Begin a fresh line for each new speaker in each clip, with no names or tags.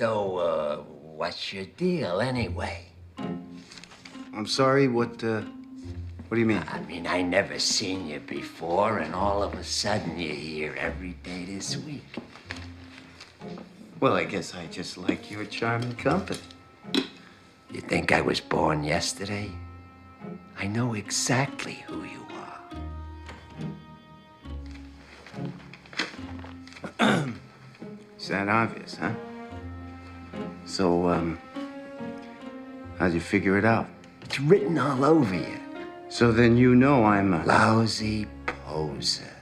So, what's your deal anyway?
I'm sorry, what do you mean?
I mean, I never seen you before, and all of a sudden you're here every day this week.
Well, I guess I just like your charming company.
You think I was born yesterday? I know exactly who you are.
Is that obvious, huh? So, how'd you figure it out?
It's written all over you.
So then you know I'm a
lousy poser,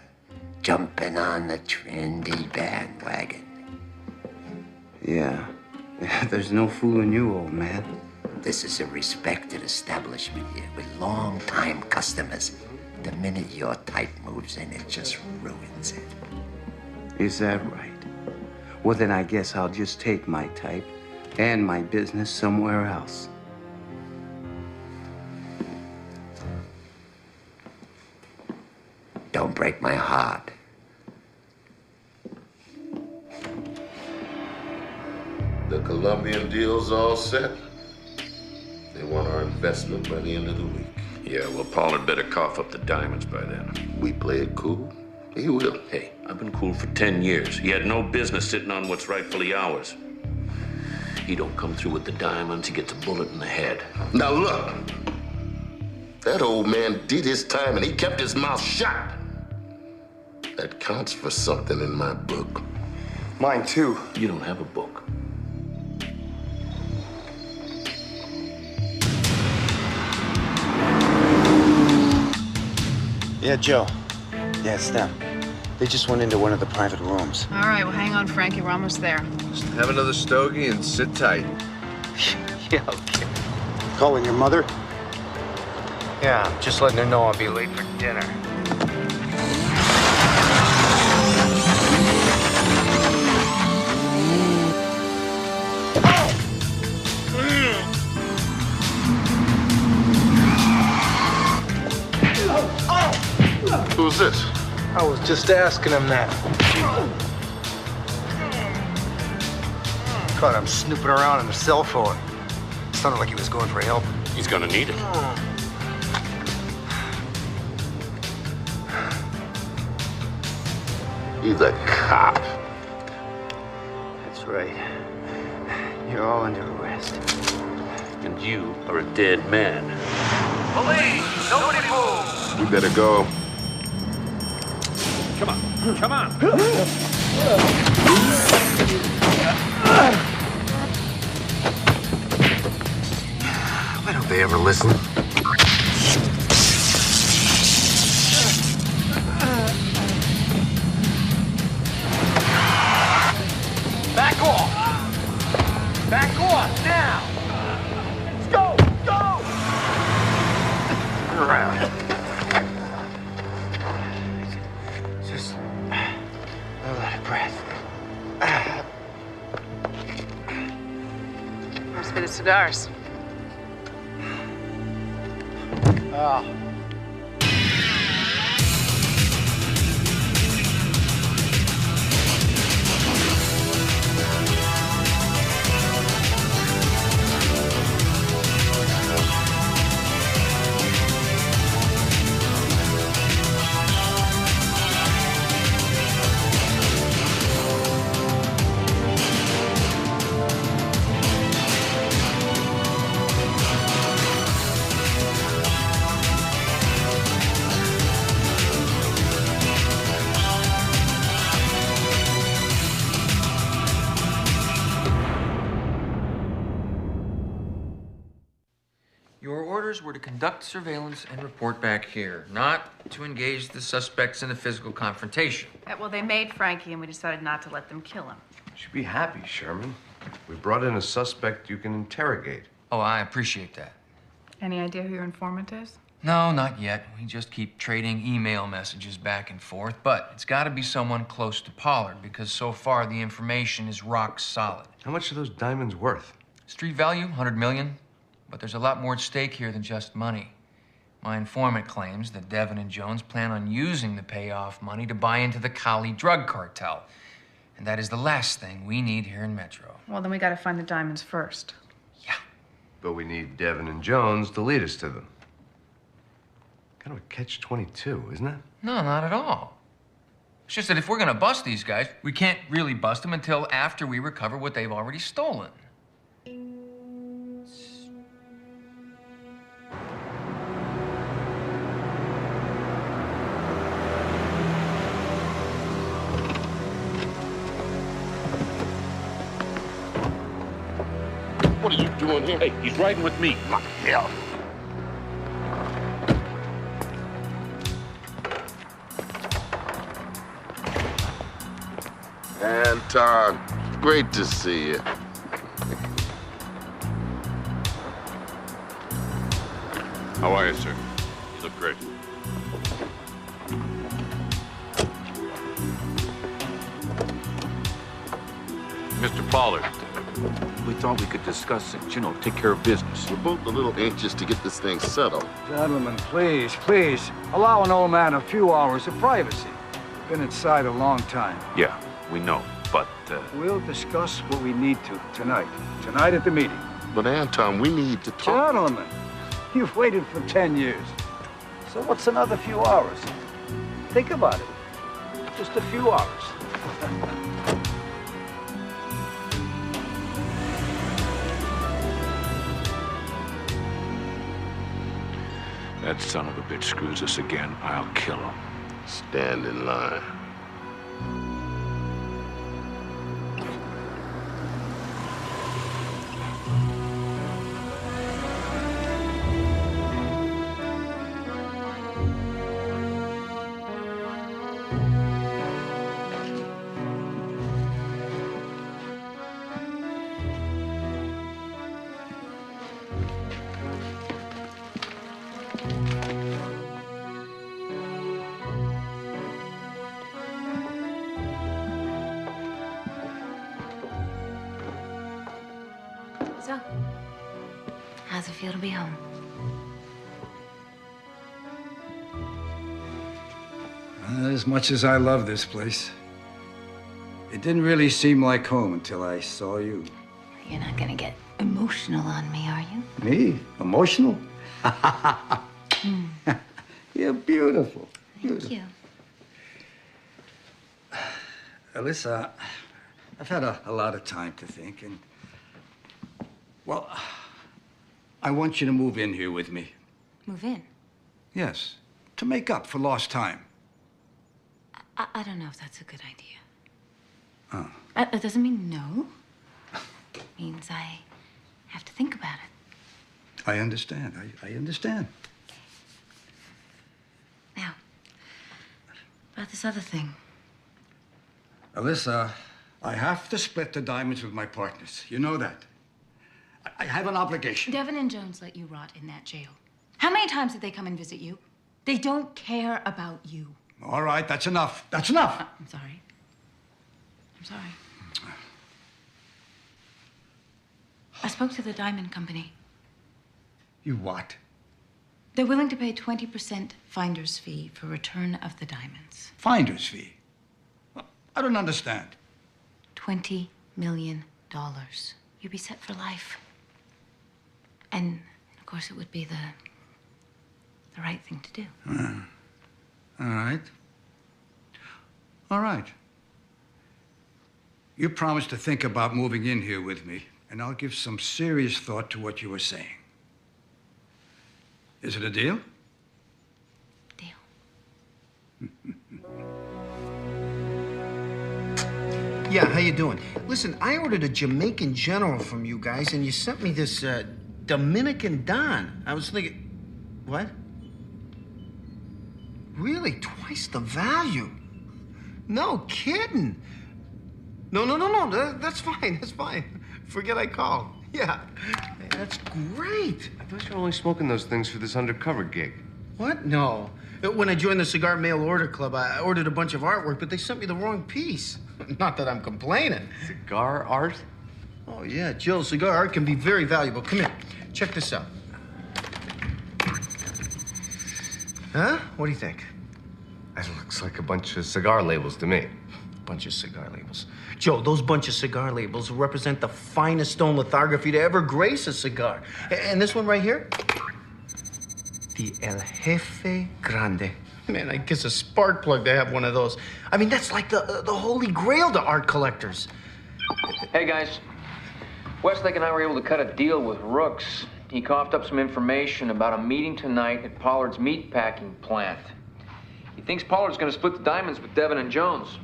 jumping on the trendy bandwagon.
Yeah. There's no fooling you, old man.
This is a respected establishment here with long-time customers. The minute your type moves in, it just ruins it.
Is that right? Well, then I guess I'll just take my type and my business somewhere else.
Don't break my heart.
The Colombian deal's all set. They want our investment by the end of the week.
Yeah, well, Paul had better cough up the diamonds by then.
We play it cool. He will.
Hey, I've been cool for 10 years. He had no business sitting on what's rightfully ours. He don't come through with the diamonds, he gets a bullet in the head.
Now look, that old man did his time and he kept his mouth shut. That counts for something in my book.
Mine too.
You don't have a book.
Yeah, Joe. Yeah, it's them. They just went into one of the private rooms.
All right, well, hang on, Frankie. We're almost there.
Just have another stogie and sit tight.
Yeah, okay. Calling your mother? Yeah, I'm just letting her know I'll be late for dinner.
Who's this?
I was just asking him that. Caught him snooping around on the cell phone. Sounded like he was going for help.
He's gonna need it.
He's a cop.
That's right. You're all under arrest.
And you are a dead man.
Police! Nobody move!
We better go.
Come on, come on!
Why don't they ever listen?
Back off! Back off now! Let's go! Go!
Around. Just a lot of breath.
Where's for the cigars?
Oh.
Your orders were to conduct surveillance and report back here, not to engage the suspects in a physical confrontation.
Well, they made Frankie, and we decided not to let them kill him.
You should be happy, Sherman. We brought in a suspect you can interrogate.
Oh, I appreciate that.
Any idea who your informant is?
No, not yet. We just keep trading email messages back and forth, but it's got to be someone close to Pollard because so far the information is rock solid.
How much are those diamonds worth?
Street value, 100 million. But there's a lot more at stake here than just money. My informant claims that Devin and Jones plan on using the payoff money to buy into the Cali drug cartel. And that is the last thing we need here in Metro.
Well, then we gotta find the diamonds first.
Yeah.
But we need Devin and Jones to lead us to them. Kind of a catch-22, isn't it?
No, not at all. It's just that if we're gonna bust these guys, we can't really bust them until after we recover what they've already stolen.
What are you doing here?
Hey, he's riding with me.
My hell. Anton, great to see you.
How are you, sir? You look great. Mr. Pollard, we thought we could discuss it, you know, take care of business.
We're both a little anxious to get this thing settled.
Gentlemen, please, please, allow an old man a few hours of privacy. Been inside a long time.
Yeah, we know, but,
We'll discuss what we need to tonight. Tonight at the meeting.
But Anton, we need to talk.
Gentlemen, you've waited for 10 years. So what's another few hours? Think about it. Just a few hours.
that son of a bitch screws us again, I'll kill him.
Stand in line.
So, how's it feel to be home?
As much as I love this place, it didn't really seem like home until I saw you.
You're not gonna get emotional on me, are you?
Me? Emotional? You're beautiful.
Thank you.
Alyssa, I've had a lot of time to think, and, well, I want you to move in here with me.
Move in?
Yes, to make up for lost time.
I don't know if that's a good idea.
Oh.
That doesn't mean no. It means I have to think about it.
I understand. I understand.
Now, about this other thing.
Alyssa, I have to split the diamonds with my partners. You know that. I have an obligation.
Devin and Jones let you rot in that jail. How many times did they come and visit you? They don't care about you.
All right, that's enough. That's enough.
I'm sorry. I'm sorry. I spoke to the diamond company.
You what?
They're willing to pay 20% finder's fee for return of the diamonds.
Finder's fee? I don't understand.
$20 million. You'd be set for life. And, of course, it would be the right thing to do.
All right. All right. You promised to think about moving in here with me, and I'll give some serious thought to what you were saying. Is it a deal?
Deal.
Yeah, how you doing? Listen, I ordered a Jamaican General from you guys, and you sent me this Dominican Don. I was thinking, what? Really? Twice the value? No kidding. No. That's fine. That's fine. Forget I called. Yeah. Hey, that's great.
I thought you were only smoking those things for this undercover gig.
What? No. When I joined the Cigar Mail Order Club, I ordered a bunch of artwork, but they sent me the wrong piece. Not that I'm complaining.
Cigar art?
Oh, yeah. Jill, cigar art can be very valuable. Come here. Check this out. Huh? What do you think?
That looks like a bunch of cigar labels to me.
bunch of cigar labels. Joe, those bunch of cigar labels represent the finest stone lithography to ever grace a cigar. And this one right here? The El Jefe Grande. Man, I'd kiss a spark plug to have one of those. I mean, that's like the holy grail to art collectors.
Hey, guys. Westlake and I were able to cut a deal with Rooks. He coughed up some information about a meeting tonight at Pollard's meatpacking plant. He thinks Pollard's going to split the diamonds with Devin and Jones.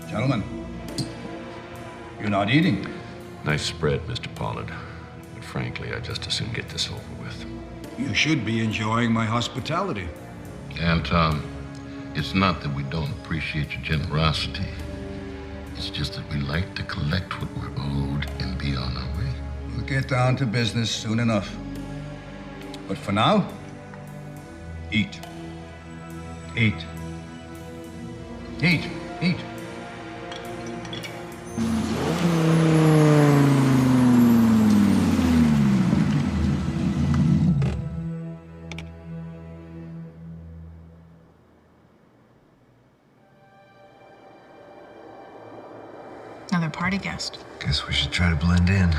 Gentlemen, you're not eating.
Nice spread, Mr. Pollard. But frankly, I'd just as soon get this over with.
You should be enjoying my hospitality.
Anton, it's not that we don't appreciate your generosity. It's just that we like to collect what we're owed and be on our way.
We'll get down to business soon enough. But for now, eat. Eat. Eat. Eat.
Another party guest.
Guess we should try to blend in.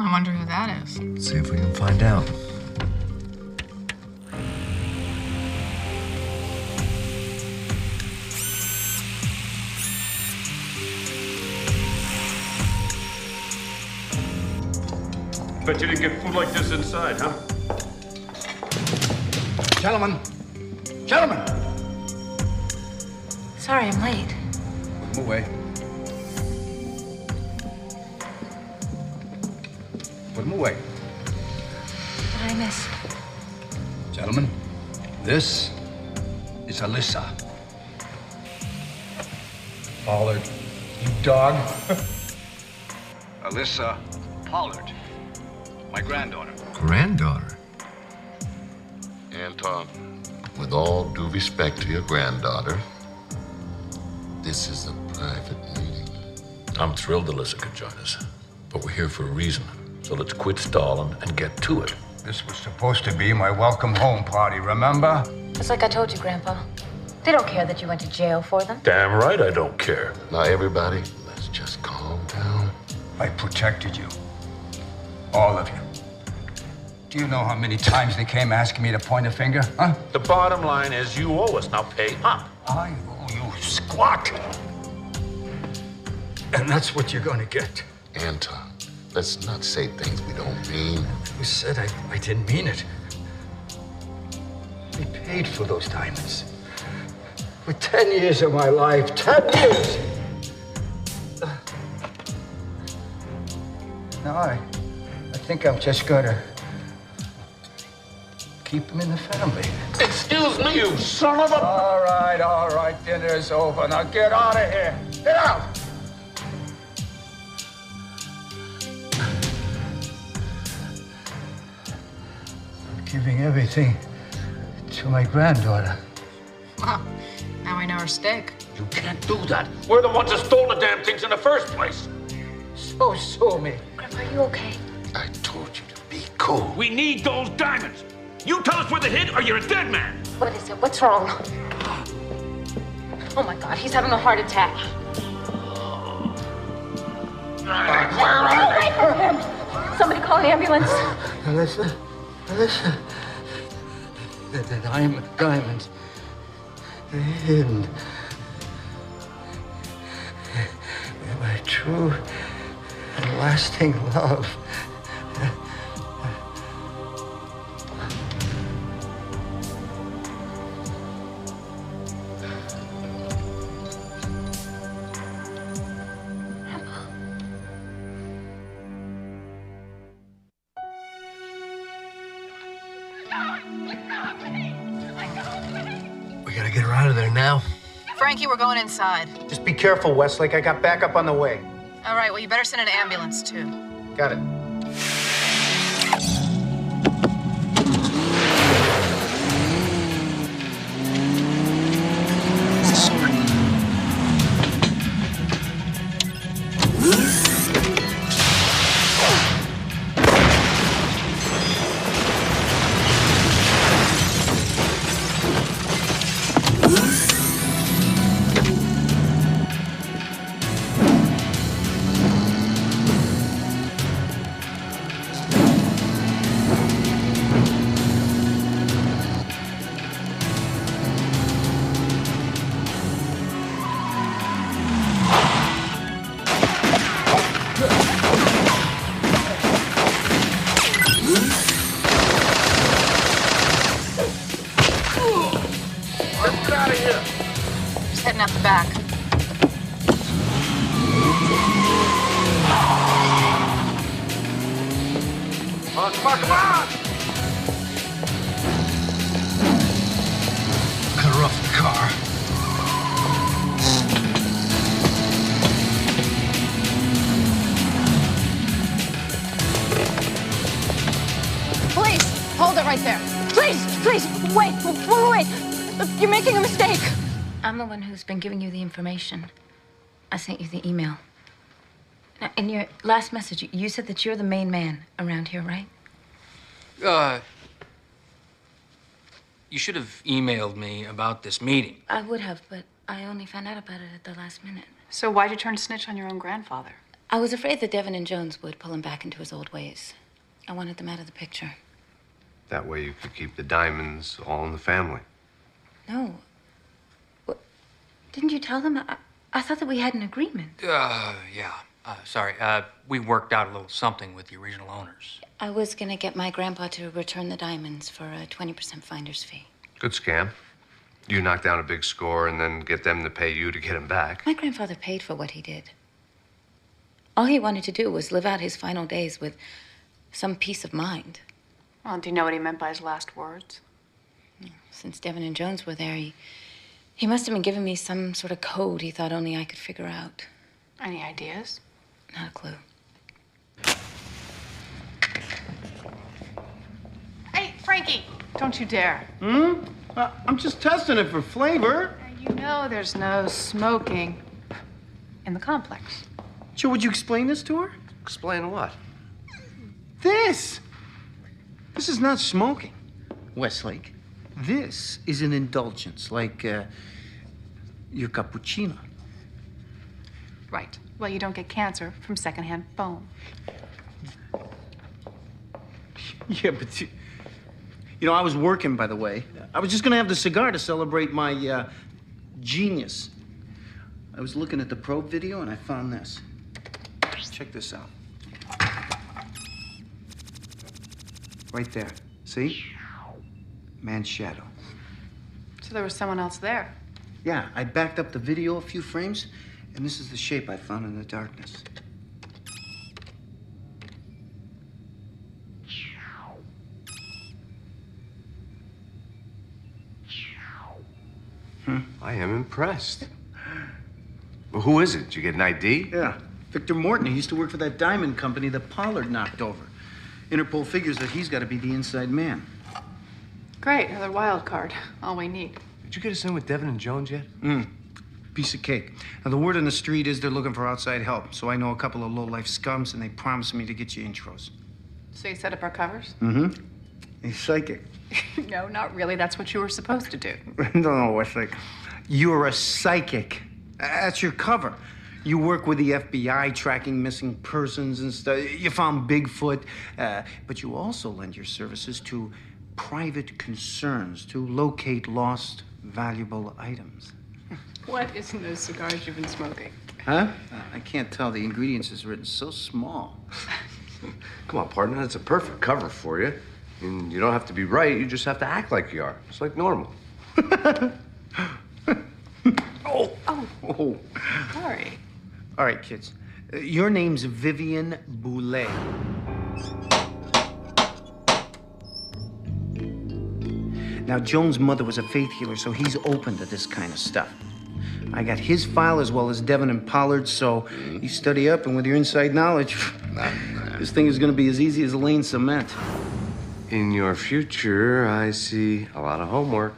I wonder who that is.
Let's see if we can find out.
Bet you didn't get food like this inside, huh?
Gentlemen. Gentlemen.
Sorry, I'm late.
Put them away. Put them away.
What did I miss?
Gentlemen, this is Alyssa. Pollard, you dog. Alyssa Pollard, my granddaughter.
Granddaughter?
Anton, with all due respect to your granddaughter, this is a private meeting.
I'm thrilled Alyssa could join us. But we're here for a reason. So let's quit stalling and get to it.
This was supposed to be my welcome home party, remember?
It's like I told you, Grandpa. They don't care that you went to jail for them.
Damn right I don't care.
Now, everybody, let's just calm down.
I protected you. All of you. Do you know how many times they came asking me to point a finger, huh?
The bottom line is you owe us. Now pay up.
I owe you squat. And that's what you're gonna get.
Anton, let's not say things we don't mean.
Who said I didn't mean it? We paid for those diamonds. With 10 years of my life, 10 years! Now I think I'm just gonna keep them in the family.
Excuse me, you son of a...
All right, dinner's over. Now get out of here. Get out! I'm giving everything to my granddaughter.
Well, now I know her stake.
You can't do that. We're the ones that stole the damn things in the first place.
So sue me.
Grandpa, are you okay?
I told you to be cool.
We need those diamonds. You tell us where they hid or you're a dead man.
What is it? What's wrong? Oh my God, he's having a heart attack.
Where are
Him. Somebody call an ambulance.
Alyssa. The diamonds. They're hidden. They're my true and lasting love.
We gotta get her out of there now.
Frankie, we're going inside.
Just be careful, Westlake. I got backup on the way.
All right, well, you better send an ambulance, too.
Got it.
back.
Come on, come on, come on!
Corrupt car.
Please, hold it right there. Please, wait. You're making a mistake.
I'm the one who's been giving you the information. I sent you the email. Now, in your last message, you said that you're the main man around here, right?
You should have emailed me about this meeting.
I would have, but I only found out about it at the last minute.
So why'd you turn snitch on your own grandfather?
I was afraid that Devin and Jones would pull him back into his old ways. I wanted them out of the picture.
That way you could keep the diamonds all in the family.
No. What? Didn't you tell them? I thought that we had an agreement.
Yeah. Sorry. We worked out a little something with the original owners.
I was gonna get my grandpa to return the diamonds for a 20% finder's fee.
Good scam. You knock down a big score and then get them to pay you to get them back.
My grandfather paid for what he did. All he wanted to do was live out his final days with some peace of mind.
Well, do you know what he meant by his last words?
Since Devin and Jones were there, he must have been giving me some sort of code he thought only I could figure out.
Any ideas?
Not a clue.
Hey, Frankie! Don't you dare.
I'm just testing it for flavor.
You know there's no smoking in the complex.
Joe, would you explain this to her?
Explain what?
This is not smoking, Westlake. This is an indulgence, like your cappuccino.
Right. Well, you don't get cancer from secondhand foam.
Yeah, but I was working, by the way. I was just gonna have the cigar to celebrate my genius. I was looking at the probe video and I found this. Check this out. Right there. See? Man's shadow.
So there was someone else there.
Yeah, I backed up the video a few frames, and this is the shape I found in the darkness.
I am impressed. Well, who is it? Did you get an ID?
Yeah, Victor Morton. He used to work for that diamond company that Pollard knocked over. Interpol figures that he's got to be the inside man.
Great, another wild card. All we need.
Did you get us in with Devin and Jones yet?
Piece of cake. Now, the word on the street is they're looking for outside help, so I know a couple of low-life scums, and they promised me to get you intros.
So you set up our covers?
Mm-hmm. He's psychic.
No, not really. That's what you were supposed to do.
No, Westlake. You're a psychic. That's your cover. You work with the FBI tracking missing persons and stuff. You found Bigfoot. But you also lend your services to private concerns to locate lost, valuable items.
What is in those cigars you've been smoking?
Huh? I can't tell. The ingredients is written so small.
Come on, partner. That's a perfect cover for you. And you don't have to be right. You just have to act like you are. It's like normal.
Oh.
Sorry.
All right, kids. Your name's Vivian Boulet. Now, Jones' mother was a faith healer, so he's open to this kind of stuff. I got his file as well as Devin and Pollard's, so you study up, and with your inside knowledge, this thing is going to be as easy as laying cement.
In your future, I see a lot of homework.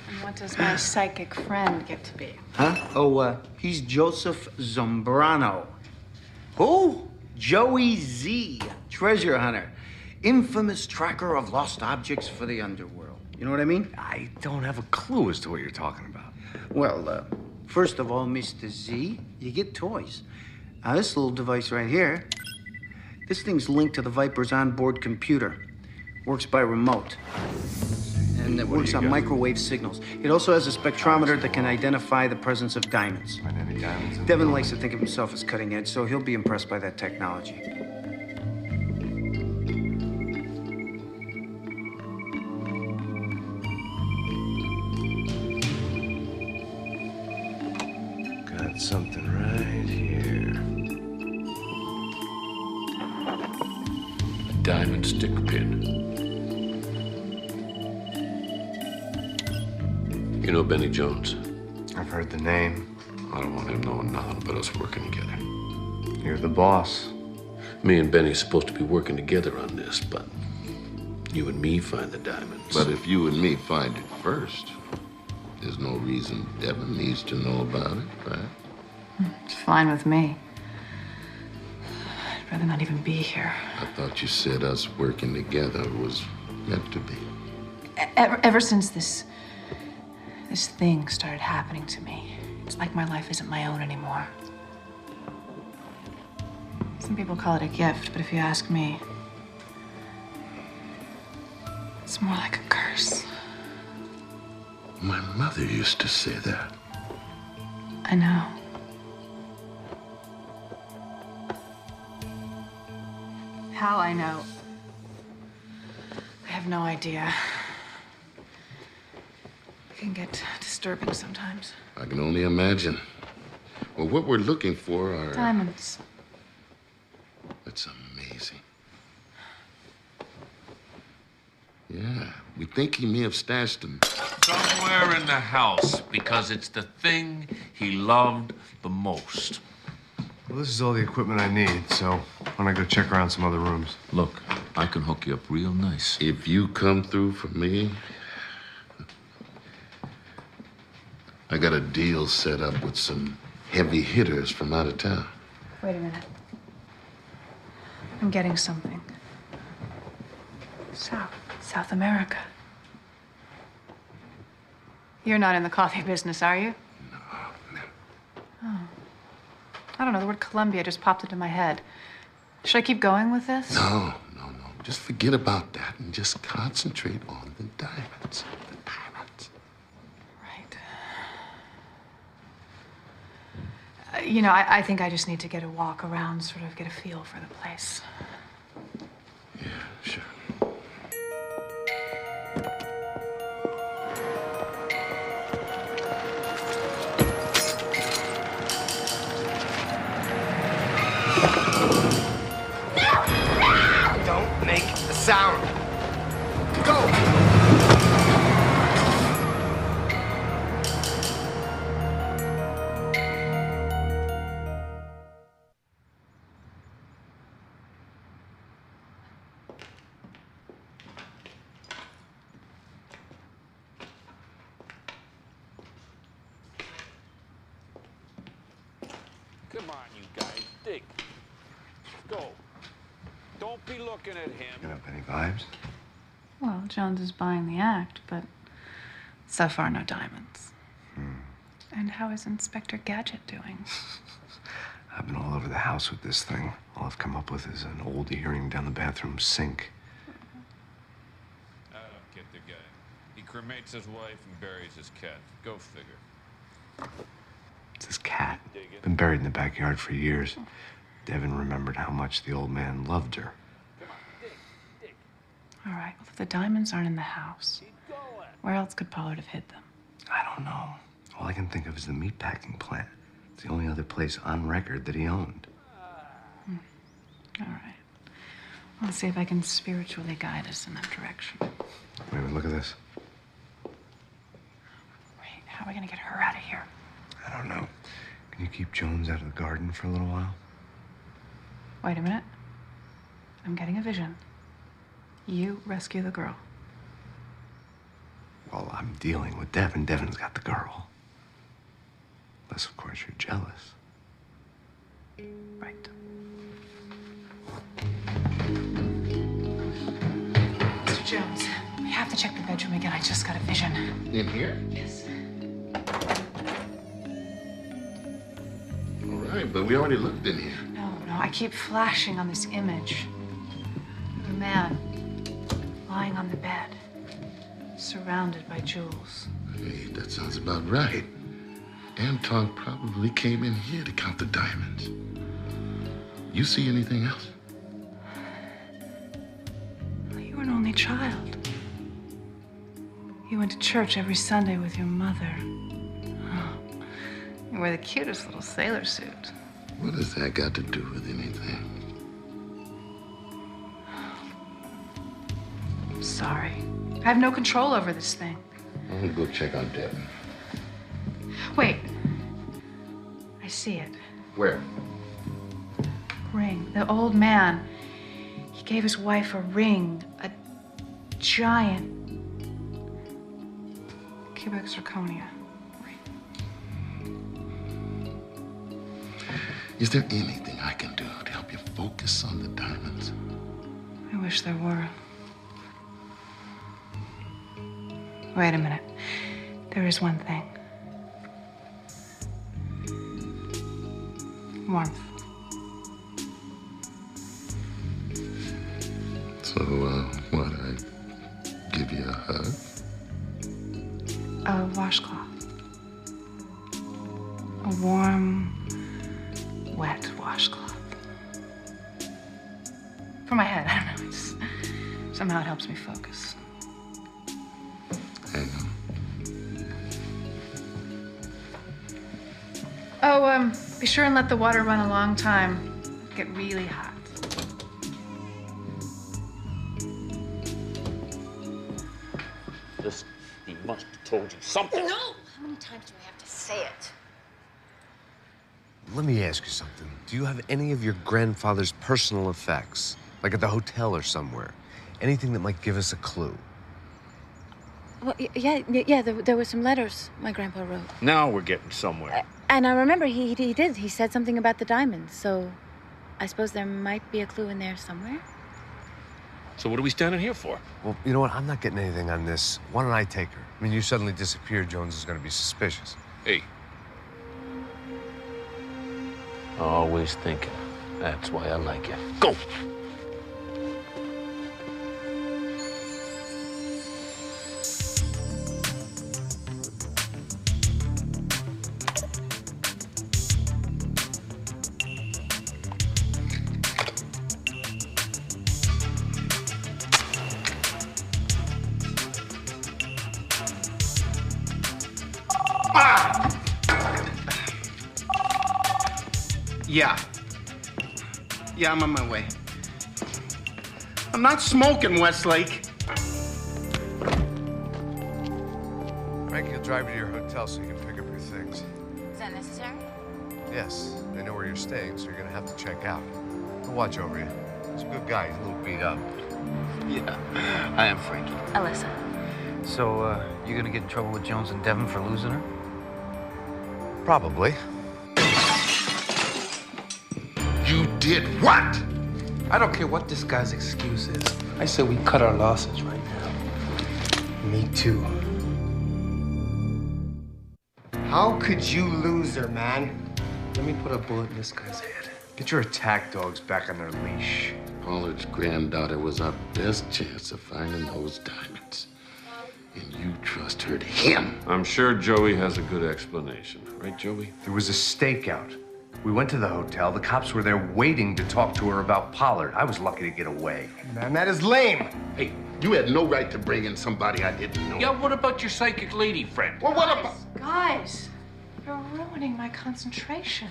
And what does my psychic friend get to be?
Huh? Oh, he's Joseph Zombrano. Who? Joey Z, treasure hunter. Infamous tracker of lost objects for the underworld. You know what I mean?
I don't have a clue as to what you're talking about.
Well, first of all, Mr. Z, you get toys. Now, this little device right here, this thing's linked to the Viper's onboard computer. Works by remote. And it works on microwave signals. It also has a spectrometer that can identify the presence of diamonds.
Find any diamonds?
Devin likes to think of himself as cutting edge, so he'll be impressed by that technology.
diamond stick pin. You know Benny Jones?
I've heard the name.
I don't want him knowing nothing about us working together.
You're the boss.
Me and Benny are supposed to be working together on this, but you and me find the diamonds.
But if you and me find it first, there's no reason Devin needs to know about it, right?
It's fine with me. I'd rather not even be here.
I thought you said us working together was meant to be.
Ever since this thing started happening to me, it's like my life isn't my own anymore. Some people call it a gift, but if you ask me, it's more like a curse.
My mother used to say that.
I know. How I know, I have no idea. It can get disturbing sometimes.
I can only imagine. Well, what we're looking for are...
Diamonds.
That's amazing. Yeah, we think he may have stashed them
somewhere in the house, because it's the thing he loved the most.
Well, this is all the equipment I need, so why don't I go check around some other rooms?
Look, I can hook you up real nice.
If you come through for me, I got a deal set up with some heavy hitters from out of town.
Wait a minute. I'm getting something. South America. You're not in the coffee business, are you?
No, no.
Oh. I don't know, the word Colombia just popped into my head. Should I keep going with this?
No. Just forget about that and just concentrate on the diamonds. The diamonds.
Right. You know, I think I just need to get a walk around, sort of get a feel for the place.
Yeah, sure.
Don't make a sound. Go!
Come on, you guys, dig. Go. Don't be looking at him.
You up any vibes?
Well, Jones is buying the act, but so far no diamonds. And how is Inspector Gadget doing?
I've been all over the house with this thing. All I've come up with is an old earring down the bathroom sink.
I don't get the guy. He cremates his wife and buries his cat. Go figure.
It's this cat. Been buried in the backyard for years. Devin remembered how much the old man loved her.
All right, well, if the diamonds aren't in the house, where else could Pollard have hid them?
I don't know. All I can think of is the meatpacking plant. It's the only other place on record that he owned.
All right. I'll see if I can spiritually guide us in that direction.
Wait a minute, look at this.
Wait, how are we gonna get her out of here?
I don't know. Can you keep Jones out of the garden for a little while?
Wait a minute. I'm getting a vision. You rescue the girl.
Well, I'm dealing with Devin. Devin's got the girl. Unless, of course, you're jealous.
Right. Mr. Jones, we have to check the bedroom again. I just got a vision.
In here?
Yes.
All right, but we already looked in here.
No, I keep flashing on this image of a man lying on the bed, surrounded by jewels.
Hey, that sounds about right. Anton probably came in here to count the diamonds. You see anything else?
You were an only child. You went to church every Sunday with your mother. Oh, you wore the cutest little sailor suit.
What has that got to do with anything?
Sorry. I have no control over this thing.
I'm gonna go check on Devin.
Wait. I see it.
Where?
Ring. The old man. He gave his wife a ring. A giant cubic zirconia.
Is there anything I can do to help you focus on the diamonds?
I wish there were. Wait a minute. There is one thing. Warmth.
So, what, I give you a hug?
A washcloth. A warm, wet washcloth. For my head, I don't know. Somehow it helps me focus.
Hang on.
Oh, be sure and let the water run a long time. It'll get really hot.
Listen, he must have told you something.
No! How many times do I have to say it?
Let me ask you something. Do you have any of your grandfather's personal effects? Like at the hotel or somewhere? Anything that might give us a clue?
Well, yeah, there were some letters my grandpa wrote.
Now we're getting somewhere.
And I remember he did. He said something about the diamonds, so I suppose there might be a clue in there somewhere.
So what are we standing here for?
Well, you know what? I'm not getting anything on this. Why don't I take her? I mean, you suddenly disappeared. Jones is going to be suspicious.
Hey. Always thinking. That's why I like you. Go!
Yeah, I'm on my way. I'm not smoking, Westlake.
Frank, you'll drive you to your hotel so you can pick up your things.
Is that necessary?
Yes, they know where you're staying, so you're going to have to check out. He'll watch over you. He's a good guy. He's a little beat up.
Yeah, I am Frankie.
Alyssa.
So, you gonna get in trouble with Jones and Devin for losing her?
Probably.
You did what?
I don't care what this guy's excuse is. I say we cut our losses right now. Me too.
How could you lose her, man?
Let me put a bullet in this guy's head.
Get your attack dogs back on their leash.
Pollard's granddaughter was our best chance of finding those diamonds. And you trust her to him.
I'm sure Joey has a good explanation. Right, Joey?
There was a stakeout. We went to the hotel. The cops were there waiting to talk to her about Pollard. I was lucky to get away.
Man, that is lame.
Hey, you had no right to bring in somebody I didn't know.
Yeah, what about your psychic lady friend?
Well, what about...
Guys, you're ruining my concentration.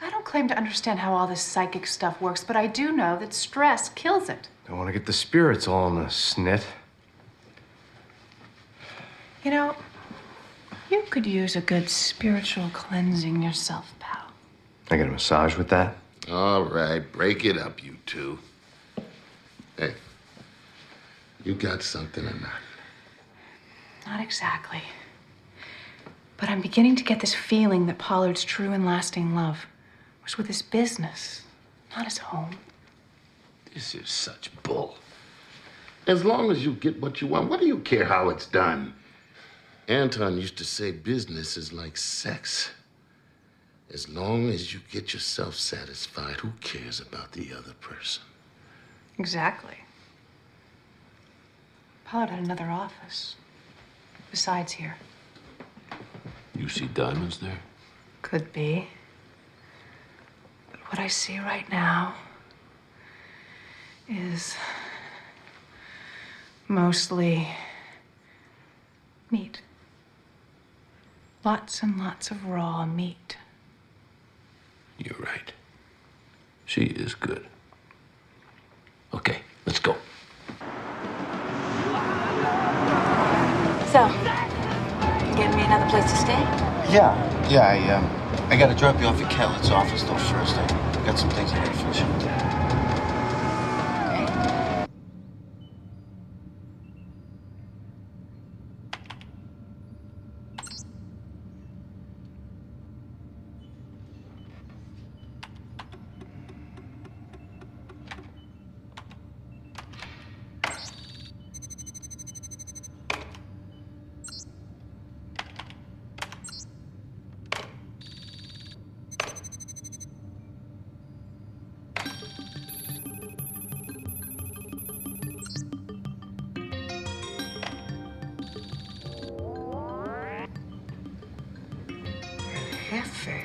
I don't claim to understand how all this psychic stuff works, but I do know that stress kills it.
Don't want to get the spirits all in a snit.
You know, you could use a good spiritual cleansing yourself, pal.
I get a massage with that?
All right, break it up, you two. Hey, you got something or not?
Not exactly. But I'm beginning to get this feeling that Pollard's true and lasting love was with his business, not his home.
This is such bull. As long as you get what you want, what do you care how it's done? Anton used to say business is like sex. As long as you get yourself satisfied, who cares about the other person?
Exactly. Pollard had another office. Besides here.
You see diamonds there?
Could be. But what I see right now is mostly meat. Lots and lots of raw meat.
You're right. She is good. Okay, let's go.
I gotta drop you off at Kellett's office though first. I got some things I gotta finish up there.
Jefe.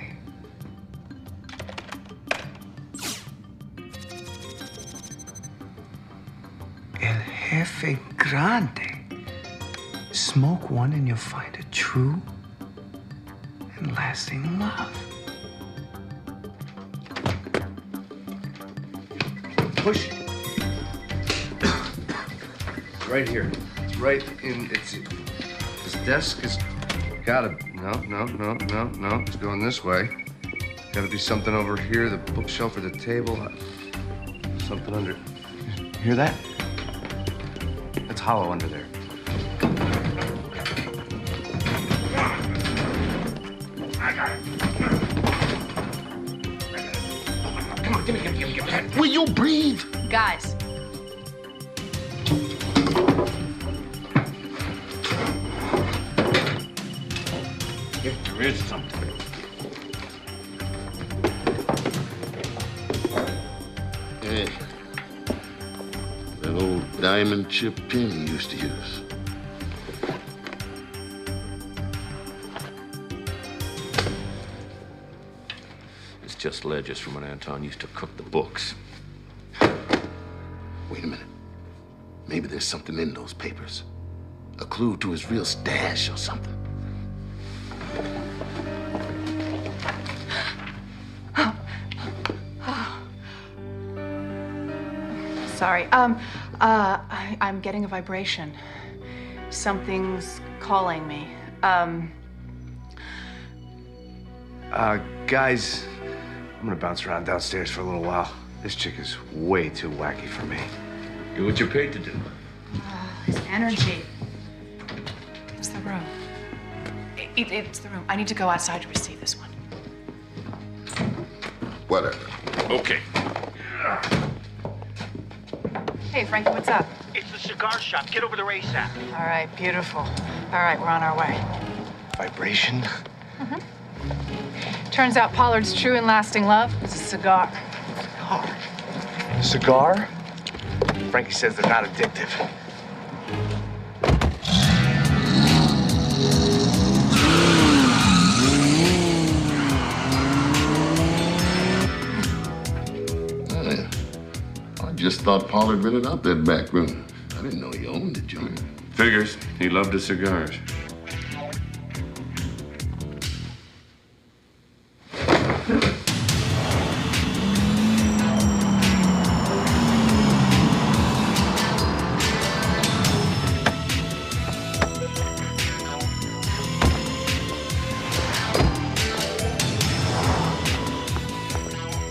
El Jefe Grande. Smoke one and you'll find a true and lasting love.
Push. Right here. It's right in. This desk is. Gotta. No. It's going this way. Gotta be something over here. The bookshelf or the table. Something under. Hear that? It's hollow under there.
I got it. Come on, give me that. Will you breathe?
Guys.
There is something.
Hey, that old diamond chip pin you used to use.
It's just ledgers from when Anton used to cook the books.
Wait a minute. Maybe there's something in those papers. A clue to his real stash or something.
Sorry. I'm getting a vibration. Something's calling me.
Guys, I'm gonna bounce around downstairs for a little while. This chick is way too wacky for me.
Do what you're paid to do.
His energy. It's the room. It's the room. I need to go outside to receive this one.
Whatever.
Okay.
Hey, Frankie, what's up?
It's the cigar shop. Get over there ASAP.
All right, beautiful. All right, we're on our way.
Vibration?
Turns out Pollard's true and lasting love is a cigar.
Cigar? Frankie says they're not addictive.
I just thought Pollard rented out that back room. I didn't know he owned the joint.
Figures. He loved his cigars.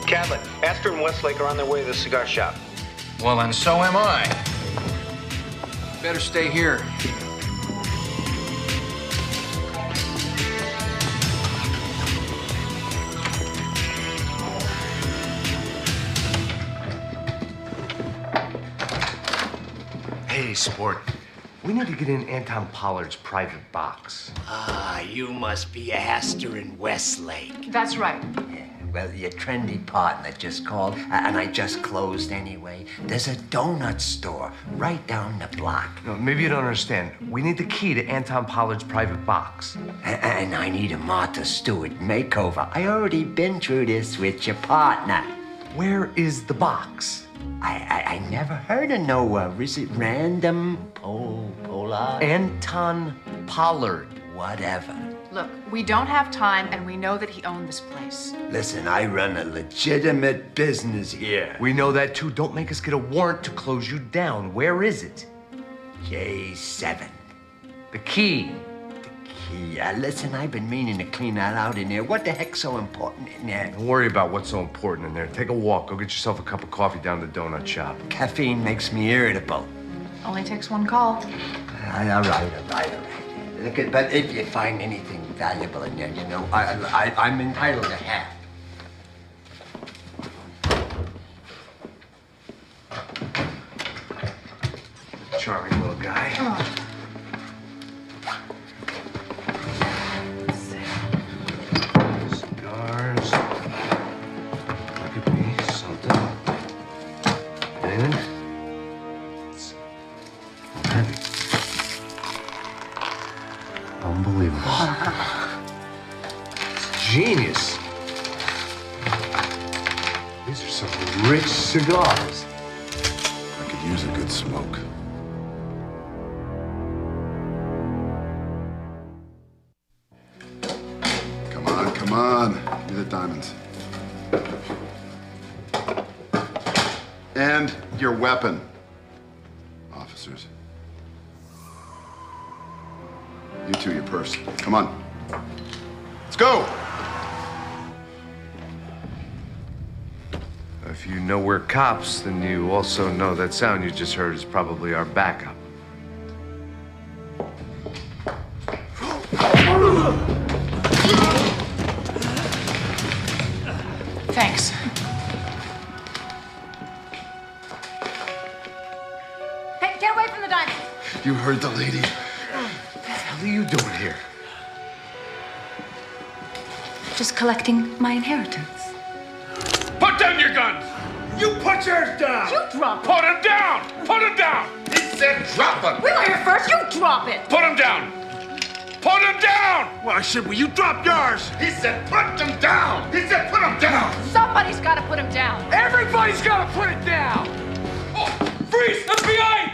Catlett, Astor and Westlake are on their way to the cigar shop.
Well, and so am I. Better stay here.
Hey, sport. We need to get in Anton Pollard's private box.
Ah, you must be Astor and Westlake.
That's right.
Well, your trendy partner just called, and I just closed anyway. There's a donut store right down the block.
No, maybe you don't understand. We need the key to Anton Pollard's private box.
And I need a Martha Stewart makeover. I already been through this with your partner.
Where is the box?
I never heard of no, is it random Pollard?
Anton Pollard.
Whatever.
Look, we don't have time, and we know that he owned this place.
Listen, I run a legitimate business here.
We know that too. Don't make us get a warrant to close you down. Where is it?
J7.
The key.
Listen, I've been meaning to clean that out in there. What the heck's so important in there?
Don't worry about what's so important in there. Take a walk. Go get yourself a cup of coffee down the donut shop.
Caffeine makes me irritable.
Only takes one call.
All right. Look, but if you find anything valuable in there, you know, I'm entitled to half.
Charming little guy.
Oh.
Cigars. That could be something. Anything? It's heavy. Unbelievable. It's genius. These are some rich cigars.
I could use a good smoke. Come on, give me the diamonds. And your weapon, officers. You two, your purse. Come on. Let's go!
If you know we're cops, then you also know that sound you just heard is probably our backup.
Thanks.
Hey, get away from the diamond.
You heard the lady.
What the hell are you doing here?
Just collecting my inheritance.
Put down your guns!
You put yours down!
You drop it.
Put him down! Put him down!
He said drop him!
We were here first. You drop it.
Put him down! Put him down!
Well, I said, will you drop yours? He said put them down! He said put them down!
Somebody's got to put him down.
Everybody's got to put it down!
Oh, freeze! FBI!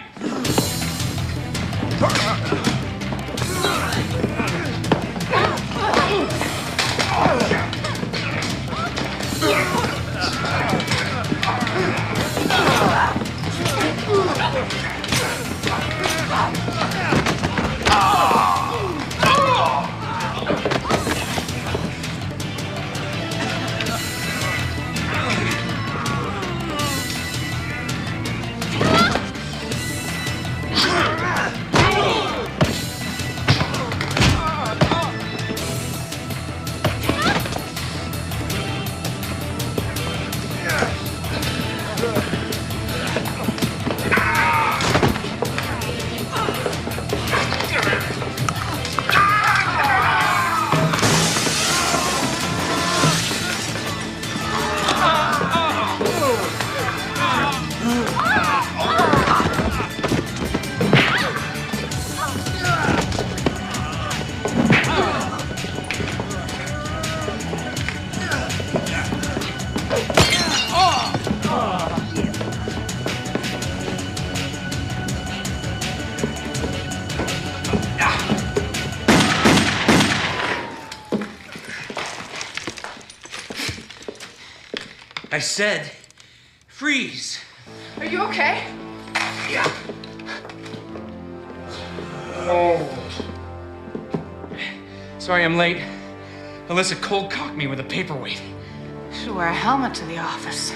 I said, freeze.
Are you okay?
Yeah. Sorry I'm late. Alyssa cold cocked me with a paperweight.
Should wear a helmet to the office.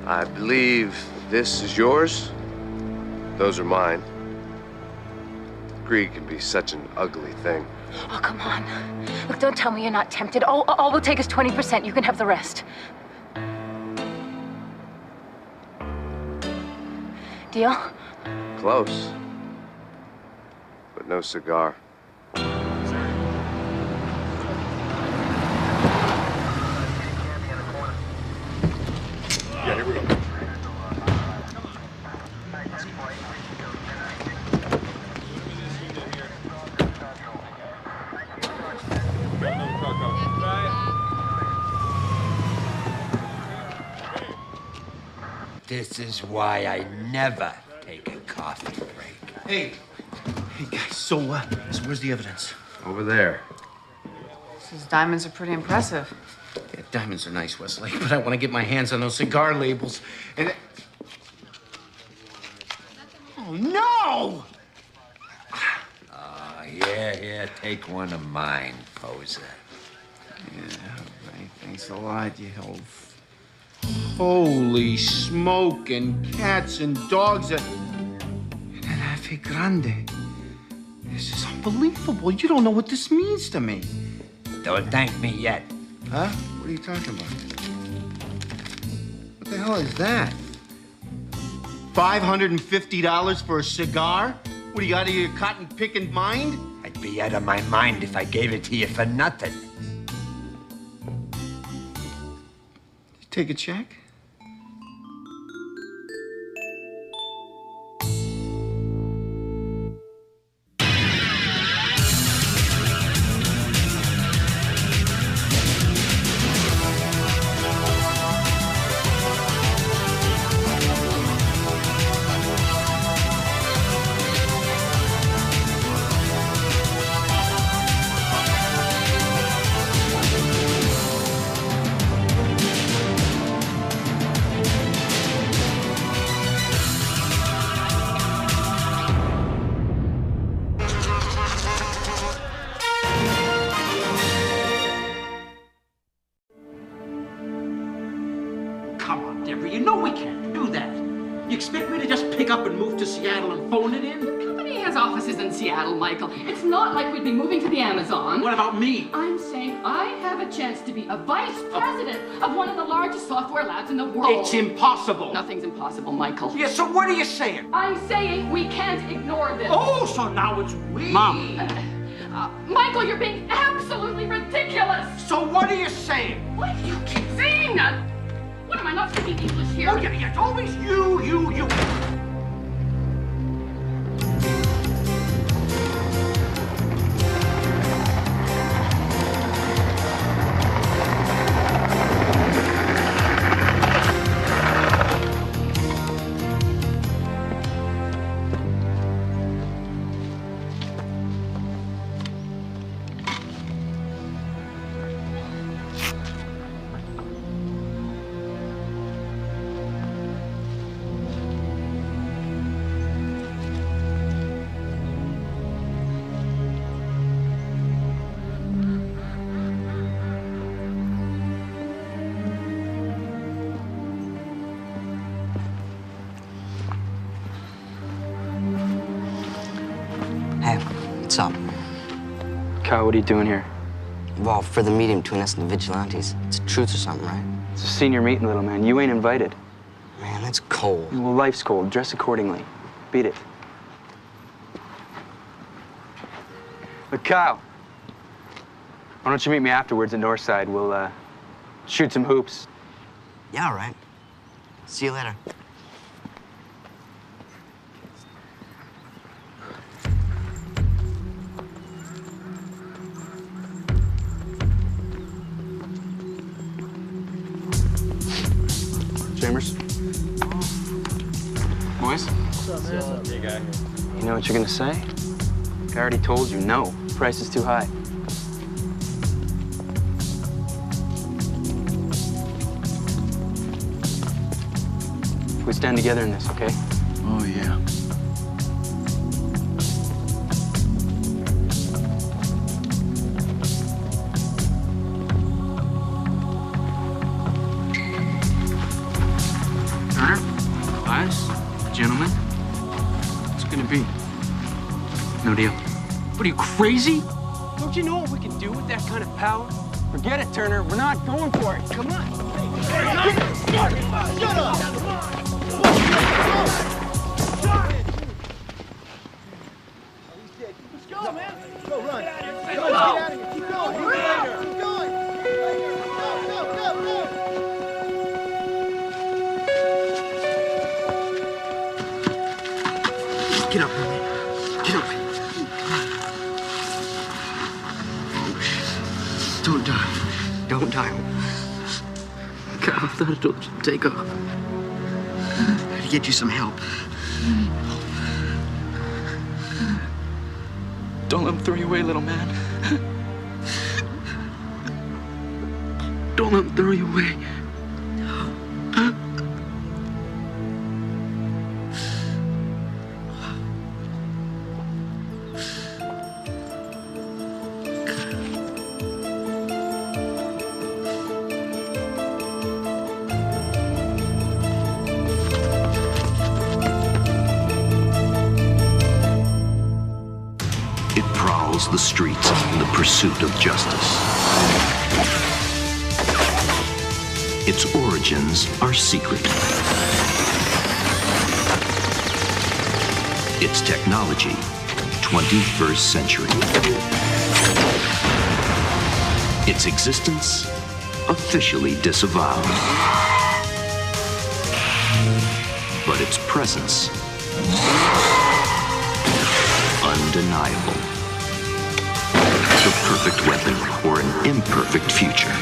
I believe this is yours. Those are mine. Greed can be such an ugly thing.
Oh, come on. Look, don't tell me you're not tempted. All we'll take is 20%. You can have the rest.
deal?
Close. But no cigar.
Yeah, here we go.
This is why I never take a coffee break.
Hey, guys, so where's the evidence?
Over there.
These diamonds are pretty impressive.
Yeah, diamonds are nice, Wesley, but I want to get my hands on those cigar labels. And oh, no!
Here, take one of mine, poser.
Yeah, right. Thanks a lot, you help. Holy smoke and cats and dogs and that F Grande. This is unbelievable. You don't know what this means to me.
Don't thank me yet.
Huh? What are you talking about? What the hell is that? $550 for a cigar? What, do you out of your cotton-picking mind?
I'd be out of my mind if I gave it to you for nothing.
Take a check?
Come on, Deborah, you know we can't do that. You expect me to just pick up and move to Seattle and phone it in?
The company has offices in Seattle, Michael. It's not like we'd be moving to the Amazon.
What about me?
I'm saying I have a chance to be a vice president of one of the largest software labs in the world.
It's impossible.
Nothing's impossible, Michael.
Yeah, so what are you saying?
I'm saying we can't ignore this.
Oh, so now it's we.
Mom. Michael, you're being absolutely ridiculous.
So what are you saying?
Why do you keep saying that? What, am I not speaking English here?
Oh, yeah, it's always you.
What's up?
Kyle, what are you doing here?
Well, for the meeting between us and the vigilantes. It's a truce or something, right?
It's a senior meeting, little man. You ain't invited.
Man, that's cold.
Well, life's cold. Dress accordingly. Beat it. But Kyle, why don't you meet me afterwards at Northside? We'll, shoot some hoops.
Yeah, all right. See you later.
Chambers? Boys?
What's up, man? Hey, guy.
You know what you're gonna say? I already told you, no. Price is too high. We stand together in this, okay?
Oh, yeah.
Turner, Elias, gentlemen, what's it gonna be? No deal. What are you, crazy? Don't you know what we can do with that kind of power? Forget it, Turner. We're not going for it. Come on.
Shut up!
Go, run. Get out of here. Keep going. Keep going. Go.
Get up, man. Get up. Don't die. Don't die. God, I thought it would take off. I had to get you some help.
Don't let him throw you away, little man. Don't let him throw you away.
The streets in the pursuit of justice. Its origins are secret. Its technology, 21st century. Its existence, officially disavowed. But its presence, undeniable. The perfect weapon for an imperfect future.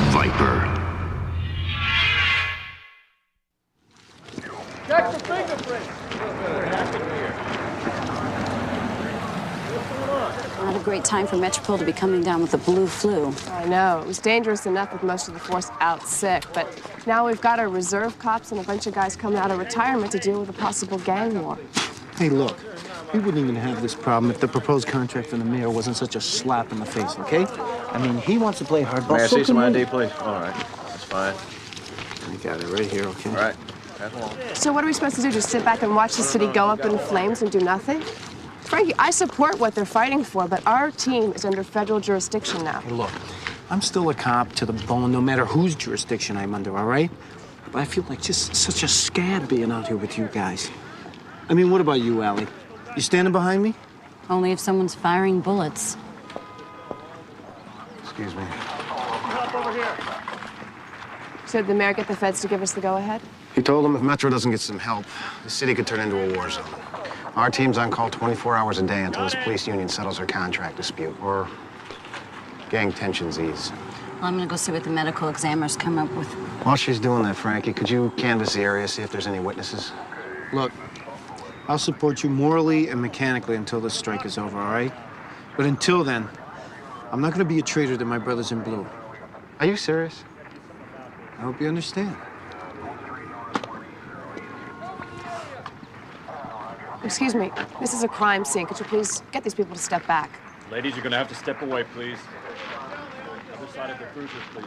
Viper.
Check the fingerprints.
Not a great time for Metropole to be coming down with the blue flu.
I know. It was dangerous enough with most of the force out sick, but now we've got our reserve cops and a bunch of guys coming out of retirement to deal with a possible gang war.
Hey, look, we wouldn't even have this problem if the proposed contract from the mayor wasn't such a slap in the face, okay? I mean, he wants to play hardball.
May I
so
see some
can we.
ID, please? All right, that's fine.
I got it right here, okay?
All right, pass along.
So what are we supposed to do, just sit back and watch the city go up in flames and do nothing? Frankie, I support what they're fighting for, but our team is under federal jurisdiction now.
Hey, look, I'm still a cop to the bone, no matter whose jurisdiction I'm under, all right? But I feel like just such a scab being out here with you guys. I mean, what about you, Allie? You standing behind me?
Only if someone's firing bullets.
Excuse me.
So did the mayor get the feds to give us the go-ahead?
He told them if Metro doesn't get some help, the city could turn into a war zone. Our team's on call 24 hours a day until this police union settles their contract dispute, or gang tensions ease.
Well, I'm gonna go see what the medical examiners come up with.
While she's doing that, Frankie, could you canvass the area, see if there's any witnesses?
Look, I'll support you morally and mechanically until this strike is over, all right? But until then, I'm not gonna be a traitor to my brothers in blue.
Are you serious?
I hope you understand.
Excuse me, this is a crime scene. Could you please get these people to step back?
Ladies, you're gonna have to step away, please. Other side of the cruisers, please.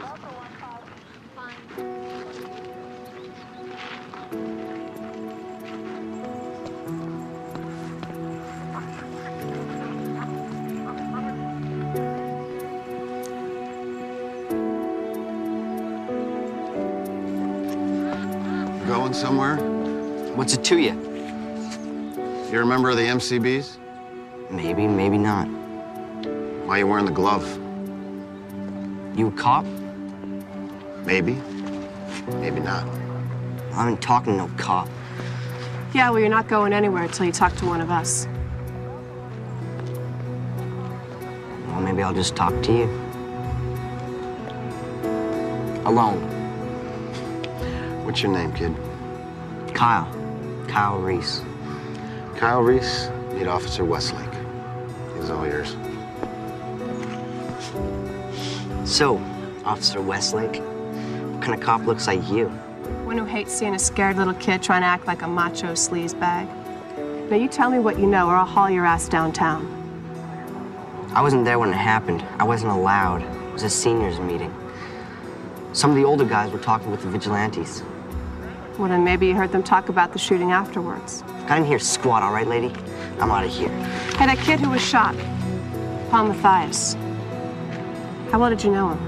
Going somewhere?
What's it to you?
You're a member of the MCBs?
Maybe, maybe not.
Why are you wearing the glove?
You a cop?
Maybe. Maybe not.
I ain't talking to no cop.
Yeah, well, you're not going anywhere until you talk to one of us.
Well, maybe I'll just talk to you. Alone.
What's your name, kid?
Kyle. Kyle Reese.
Kyle Reese, meet Officer Westlake. He's all yours.
So, Officer Westlake, what kind of cop looks like you?
One who hates seeing a scared little kid trying to act like a macho sleazebag. Now, you tell me what you know, or I'll haul your ass downtown.
I wasn't there when it happened. I wasn't allowed. It was a seniors meeting. Some of the older guys were talking with the vigilantes.
Well, then maybe you heard them talk about the shooting afterwards.
I didn't hear squat, all right, lady? I'm out of here.
Hey, that kid who was shot, Paul Mathias. How well did you know him?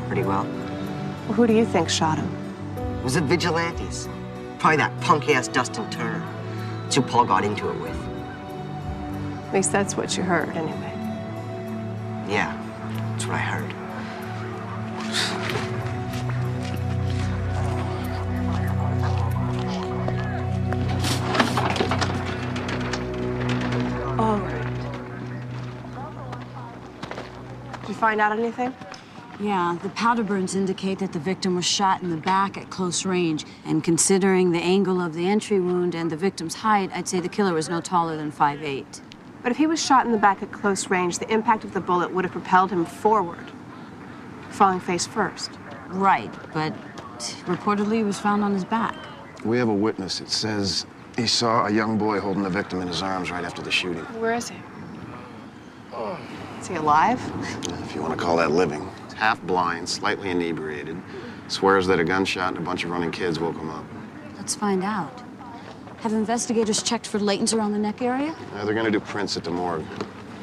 Pretty well.
Well, who do you think shot him?
was the vigilantes. Probably that punk-ass Dustin Turner. That's who Paul got into it with.
At least that's what you heard, anyway.
Yeah, that's what I heard.
All right. Did you find out anything?
Yeah, the powder burns indicate that the victim was shot in the back at close range. And considering the angle of the entry wound and the victim's height, I'd say the killer was no taller than 5'8".
But if he was shot in the back at close range, the impact of the bullet would have propelled him forward, falling face first.
Right, but reportedly he was found on his back.
We have a witness that says he saw a young boy holding the victim in his arms right after the shooting.
Where is he? Is he alive?
If you want to call that living. He's half blind, slightly inebriated. Swears that a gunshot and a bunch of running kids woke him up.
Let's find out. Have investigators checked for latents around the neck area?
They're going to do prints at the morgue.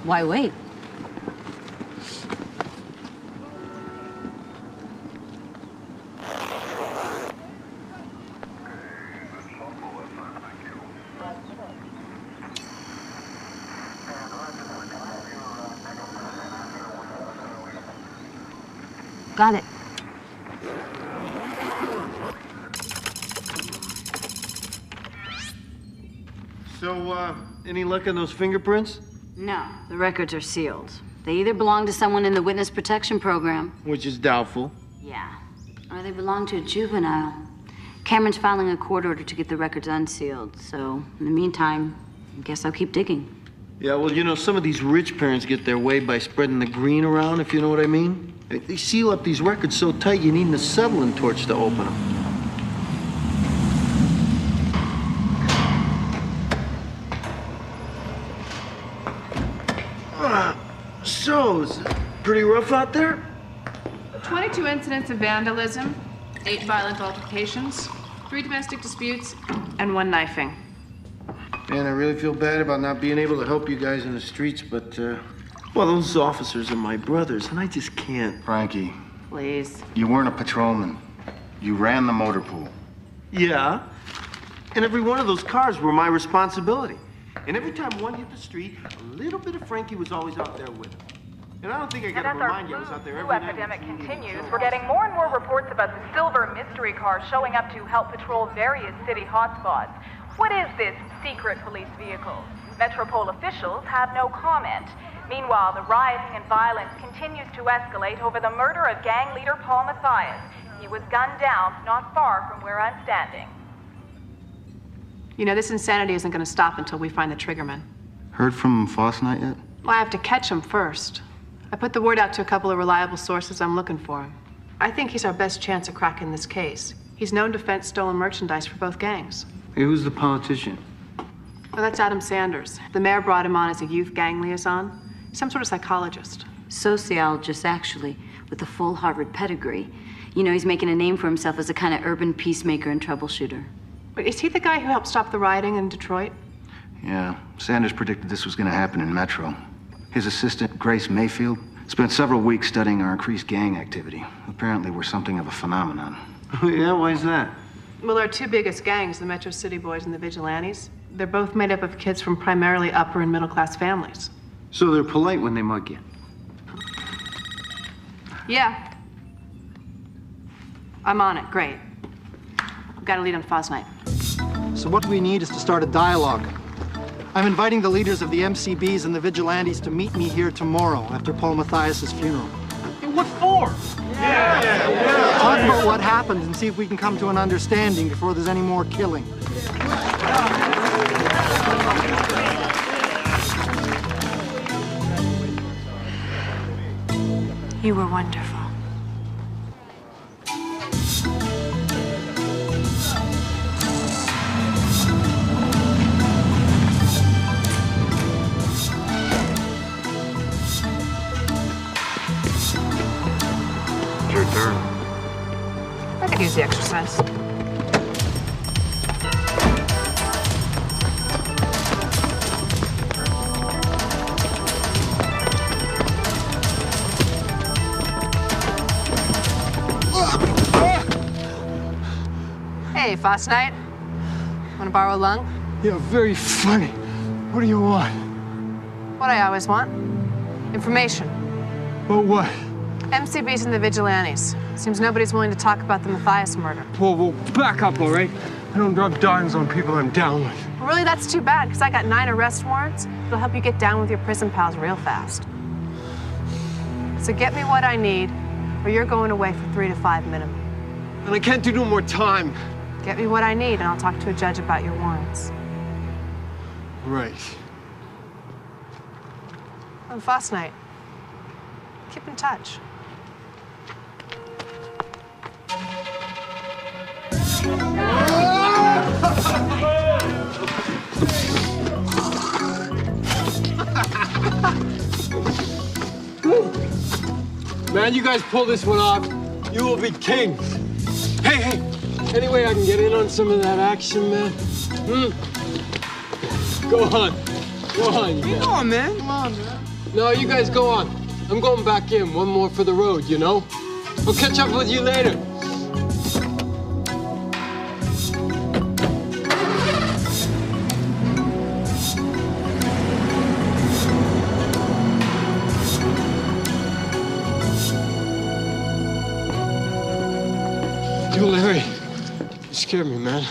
Why wait? Got it.
So, any luck on those fingerprints?
No, the records are sealed. They either belong to someone in the witness protection program.
Which is doubtful.
Yeah. Or they belong to a juvenile. Cameron's filing a court order to get the records unsealed. So, in the meantime, I guess I'll keep digging.
Yeah, well, you know, some of these rich parents get their way by spreading the green around, if you know what I mean. They seal up these records so tight you need an acetylene torch to open them. So, is it pretty rough out there?
22 incidents of vandalism, 8 violent altercations, 3 domestic disputes, and 1 knifing.
Man, I really feel bad about not being able to help you guys in the streets, but, well, those officers are my brothers, and I just can't.
Frankie,
Please.
you weren't a patrolman. You ran the motor pool.
Yeah, and every one of those cars were my responsibility. And every time one hit the street, a little bit of Frankie was always out there with him. And I don't think I gotta remind you I was out there every night.
As our epidemic continues, we're getting more and more reports about the silver mystery car showing up to help patrol various city hotspots. What is this secret police vehicle? Metropole officials have no comment. Meanwhile, the rioting and violence continues to escalate over the murder of gang leader Paul Mathias. He was gunned down not far from where I'm standing.
You know, this insanity isn't going to stop until we find the triggerman.
Heard from Fosnight yet?
Well, I have to catch him first. I put the word out to a couple of reliable sources. I'm looking for him. I think he's our best chance of cracking this case. He's known to fence stolen merchandise for both gangs.
Hey, who's the politician?
Well, that's Adam Sanders. The mayor brought him on as a youth gang liaison. Some sort of psychologist.
Sociologist, actually, with a full Harvard pedigree. You know, he's making a name for himself as a kind of urban peacemaker and troubleshooter.
Wait, is he the guy who helped stop the rioting in Detroit?
Yeah, Sanders predicted this was going to happen in Metro. His assistant, Grace Mayfield, spent several weeks studying our increased gang activity. Apparently, we're something of a phenomenon.
Yeah, why is that?
Well, our 2 biggest gangs, the Metro City Boys and the Vigilantes, they're both made up of kids from primarily upper and middle class families.
So they're polite when they mug you?
Yeah. I'm on it, great. We've got a lead on Fosnight.
So what we need is to start a dialogue. I'm inviting the leaders of the MCBs and the Vigilantes to meet me here tomorrow after Paul Mathias' funeral.
Hey, what for?
Talk about what happened and see if we can come to an understanding before there's any more killing.
You were wonderful.
Your turn.
I could use the exercise. Boss Knight? Want to borrow a lung?
Yeah, very funny. What do you want?
What I always want. Information.
About what?
MCBs and the Vigilantes. Seems nobody's willing to talk about the Matthias murder.
Whoa, back up, all right? I don't drop dimes on people I'm down with.
Well, really, that's too bad, because I got 9 arrest warrants. It'll help you get down with your prison pals real fast. So get me what I need, or you're going away for 3 to 5 minimum.
And I can't do no more time.
Get me what I need, and I'll talk to a judge about your warrants.
Right.
Oh, Boss Knight. Keep in touch.
Man, you guys pull this one off, you will be kings. Hey, any way I can get in on some of that action, man? Go on, you guys.
Come on, man. Come on, man.
No, you guys go on. I'm going back in. One more for the road, you know? I'll catch up with you later. Yo, Larry, you scared me, man.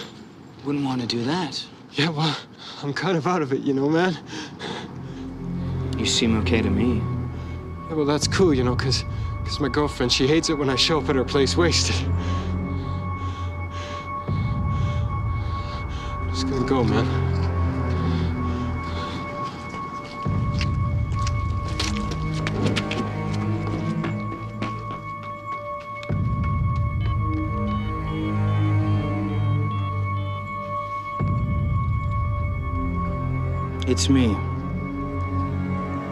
Wouldn't want to do that.
Yeah, well, I'm kind of out of it, you know, man.
You seem okay to me.
Yeah, well, that's cool, you know, because my girlfriend, she hates it when I show up at her place wasted. I'm just gonna go, man.
It's me.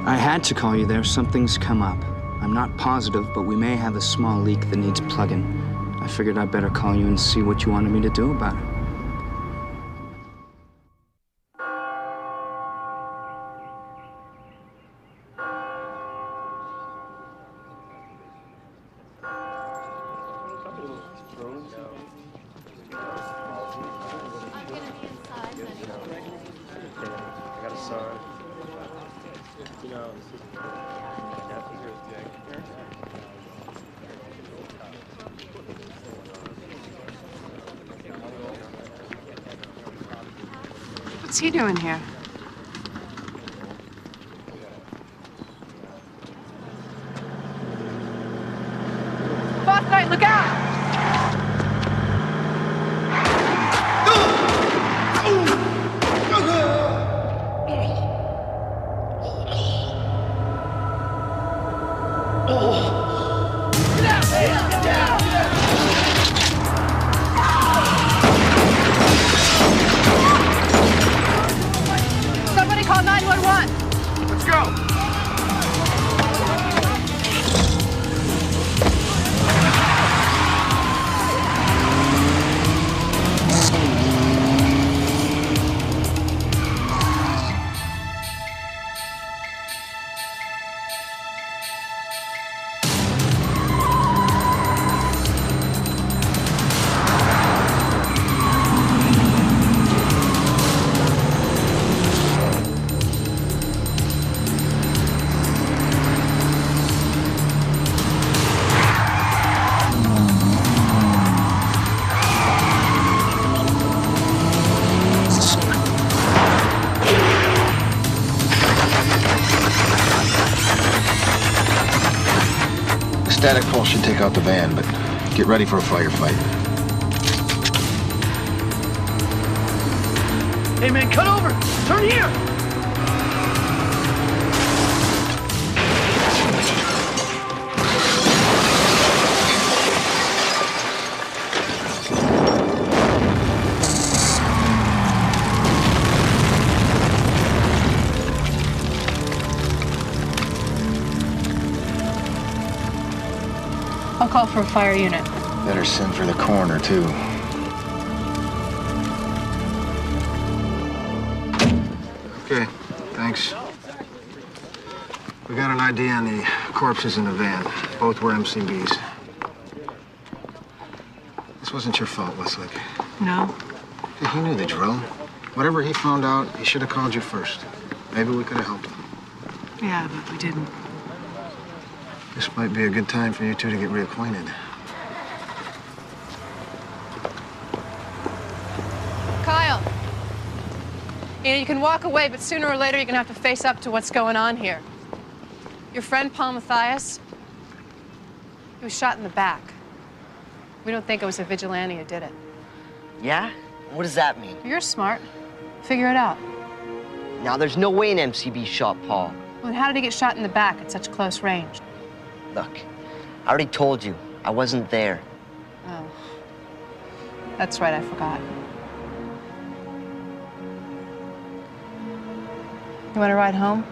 I had to call you there. Something's come up. I'm not positive, but we may have a small leak that needs plugging. I figured I'd better call you and see what you wanted me to do about it.
What's he doing here? Boss Knight, look out! Somebody call 911. Let's go.
Static pulse should take out the van, but get ready for a firefight.
Hey, man, cut over! Turn here!
I'll call for a fire unit.
Better send for the coroner, too. Okay, thanks. We got an ID on the corpses in the van. Both were MCBs. This wasn't your fault, Westlake.
No.
He knew the drill. Whatever he found out, he should have called you first. Maybe we could have helped him.
Yeah, but we didn't.
This might be a good time for you two to get reacquainted.
Kyle. You know, you can walk away, but sooner or later you're gonna have to face up to what's going on here. Your friend Paul Mathias, he was shot in the back. We don't think it was a vigilante who did it.
Yeah? What does that mean?
You're smart. Figure it out.
Now, there's no way an MCB shot Paul.
Well, and how did he get shot in the back at such close range?
Look, I already told you, I wasn't there.
Oh. That's right, I forgot. You want to ride home?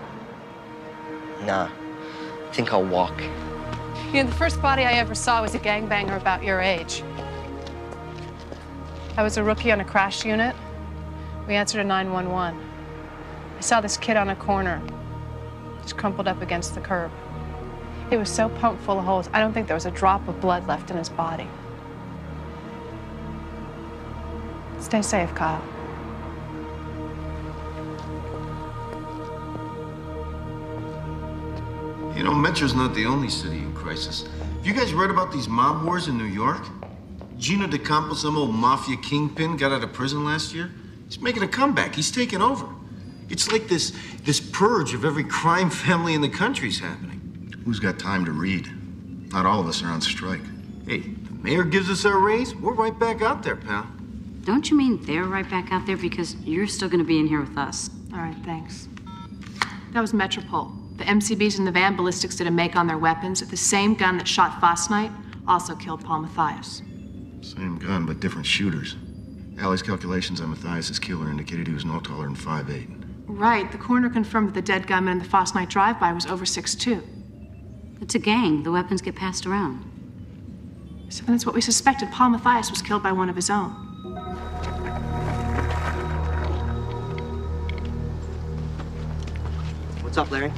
Nah, I think I'll walk.
You know, the first body I ever saw was a gangbanger about your age. I was a rookie on a crash unit. We answered a 911. I saw this kid on a corner, just crumpled up against the curb. He was so pumped full of holes, I don't think there was a drop of blood left in his body. Stay safe, Kyle.
You know, Metro's not the only city in crisis. Have you guys read about these mob wars in New York? Gino DeCampo, some old mafia kingpin, got out of prison last year. He's making a comeback. He's taking over. It's like this purge of every crime family in the country's happening.
Who's got time to read? Not all of us are on strike.
Hey, the mayor gives us our raise, we're right back out there, pal.
Don't you mean they're right back out there because you're still gonna be in here with us?
All right, thanks. That was Metropole. The MCBs in the van ballistics did a make on their weapons. The same gun that shot Fosnight also killed Paul Mathias.
Same gun, but different shooters. Allie's calculations on Mathias' killer indicated he was no taller than 5'8".
Right. The coroner confirmed that the dead gunman in the Fosnight drive-by was over 6'2".
It's a gang. The weapons get passed around.
So then it's what we suspected. Paul Mathias was killed by one of his own.
What's up, Larry?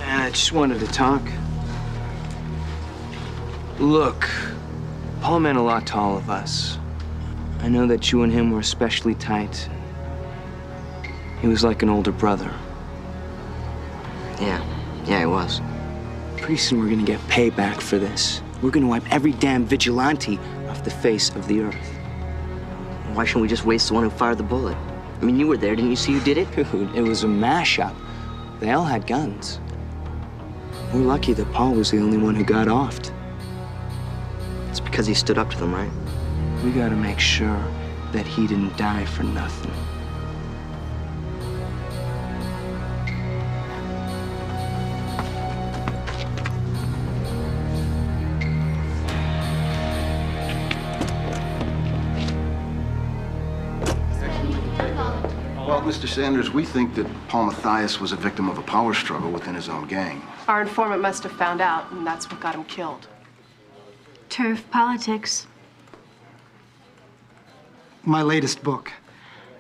I just wanted to talk. Look, Paul meant a lot to all of us. I know that you and him were especially tight. He was like an older brother.
Yeah, he was.
Pretty soon we're gonna get payback for this. We're gonna wipe every damn vigilante off the face of the earth.
Why shouldn't we just waste the one who fired the bullet? I mean, you were there, didn't you see who did it?
Dude, it was a mashup. They all had guns. We're lucky that Paul was the only one who got offed.
It's because he stood up to them, right?
We gotta make sure that he didn't die for nothing.
Well, Mr. Sanders, we think that Paul Mathias was a victim of a power struggle within his own gang.
Our informant must have found out, and that's what got him killed.
Turf politics.
My latest book.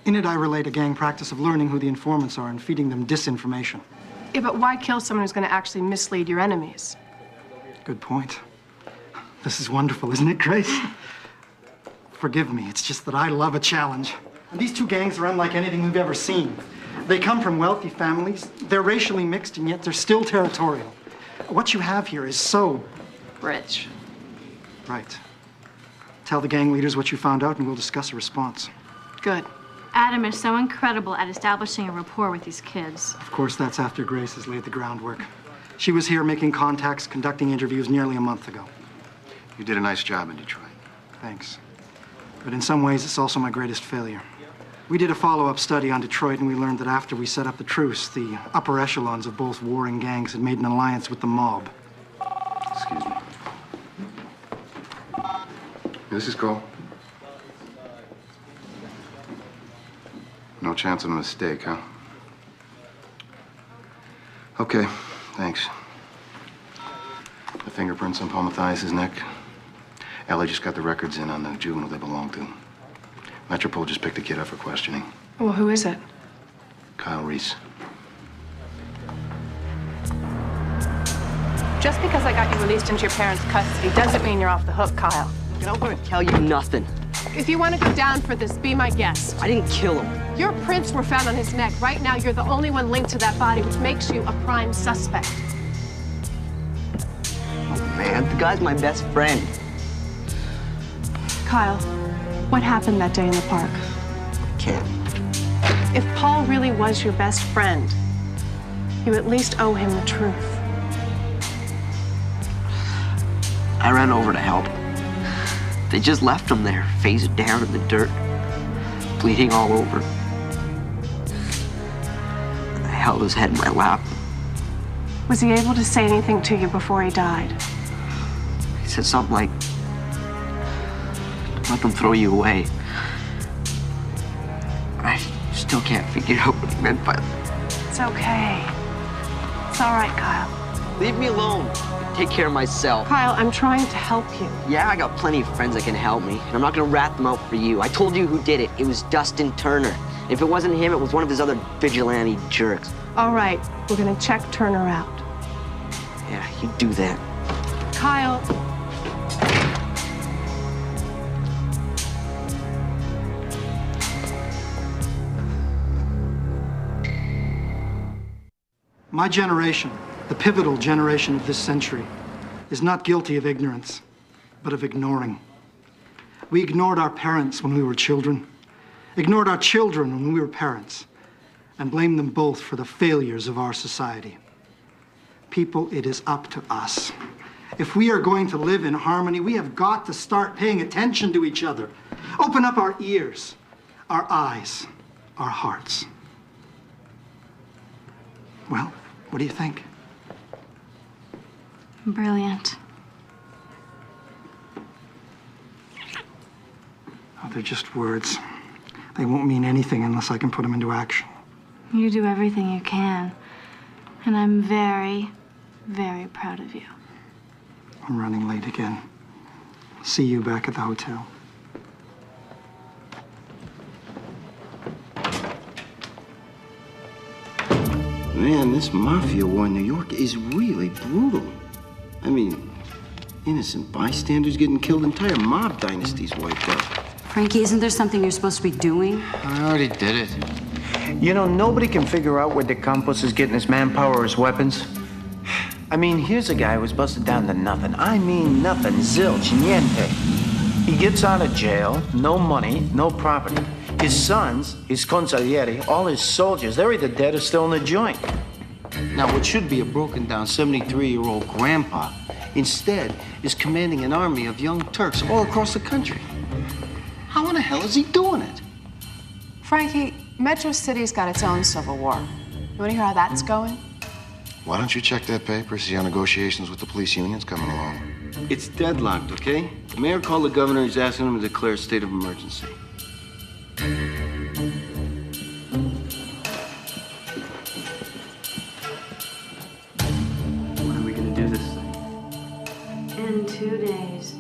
In it, I relate a gang practice of learning who the informants are and feeding them disinformation.
Yeah, but why kill someone who's going to actually mislead your enemies?
Good point. This is wonderful, isn't it, Grace? Forgive me, it's just that I love a challenge. And these two gangs are unlike anything we've ever seen. They come from wealthy families, they're racially mixed, and yet they're still territorial. What you have here is so...
rich.
Right. Tell the gang leaders what you found out, and we'll discuss a response.
Good.
Adam is so incredible at establishing a rapport with these kids.
Of course, that's after Grace has laid the groundwork. She was here making contacts, conducting interviews nearly a month ago.
You did a nice job in Detroit.
Thanks. But in some ways, it's also my greatest failure. We did a follow-up study on Detroit, and we learned that after we set up the truce, the upper echelons of both warring gangs had made an alliance with the mob.
Excuse me. This is Cole. No chance of a mistake, huh? Okay, thanks. The fingerprints on Paul Mathias' neck. Ellie just got the records in on the juvenile they belong to. Metropole just picked the kid up for questioning.
Well, who is it?
Kyle Reese.
Just because I got you released into your parents' custody doesn't mean you're off the hook, Kyle.
I'm gonna tell you nothing.
If you want to go down for this, be my guest.
I didn't kill him.
Your prints were found on his neck. Right now, you're the only one linked to that body, which makes you a prime suspect.
Oh, man, the guy's my best friend.
Kyle, what happened that day in the park?
I can't.
If Paul really was your best friend, you at least owe him the truth.
I ran over to help. They just left him there, face down in the dirt, bleeding all over. I held his head in my lap.
Was he able to say anything to you before he died?
He said something like, "Let them throw you away." I still can't figure out what he meant by that.
It's okay. It's all right, Kyle.
Leave me alone. Take care of myself.
Kyle, I'm trying to help you.
Yeah, I got plenty of friends that can help me, and I'm not gonna rat them out for you. I told you who did it. It was Dustin Turner. If it wasn't him, it was one of his other vigilante jerks.
All right, we're gonna check Turner out.
Yeah, you do that.
Kyle.
My generation, the pivotal generation of this century, is not guilty of ignorance, but of ignoring. We ignored our parents when we were children, ignored our children when we were parents, and blamed them both for the failures of our society. People, it is up to us. If we are going to live in harmony, we have got to start paying attention to each other. Open up our ears, our eyes, our hearts. Well, what do you think?
Brilliant.
Oh, they're just words. They won't mean anything unless I can put them into action.
You do everything you can. And I'm very, very proud of you.
I'm running late again. See you back at the hotel.
Man, this mafia war in New York is really brutal. I mean, innocent bystanders getting killed, entire mob dynasties wiped out.
Frankie, isn't there something you're supposed to be doing?
I already did it. You know, nobody can figure out where De Campos is getting his manpower or his weapons. I mean, here's a guy who was busted down to nothing. I mean nothing. Zilch, niente. He gets out of jail, no money, no property. His sons, his consiglieri, all his soldiers, they're either dead or still in the joint. Now, what should be a broken-down 73-year-old grandpa, instead, is commanding an army of young Turks all across the country. How in the hell is he doing it?
Frankie, Metro City's got its own civil war. You want to hear how that's going?
Why don't you check that paper, see how negotiations with the police union's coming along?
It's deadlocked, okay? The mayor called the governor. He's asking him to declare a state of emergency.
When are we gonna do this thing? In 2 days.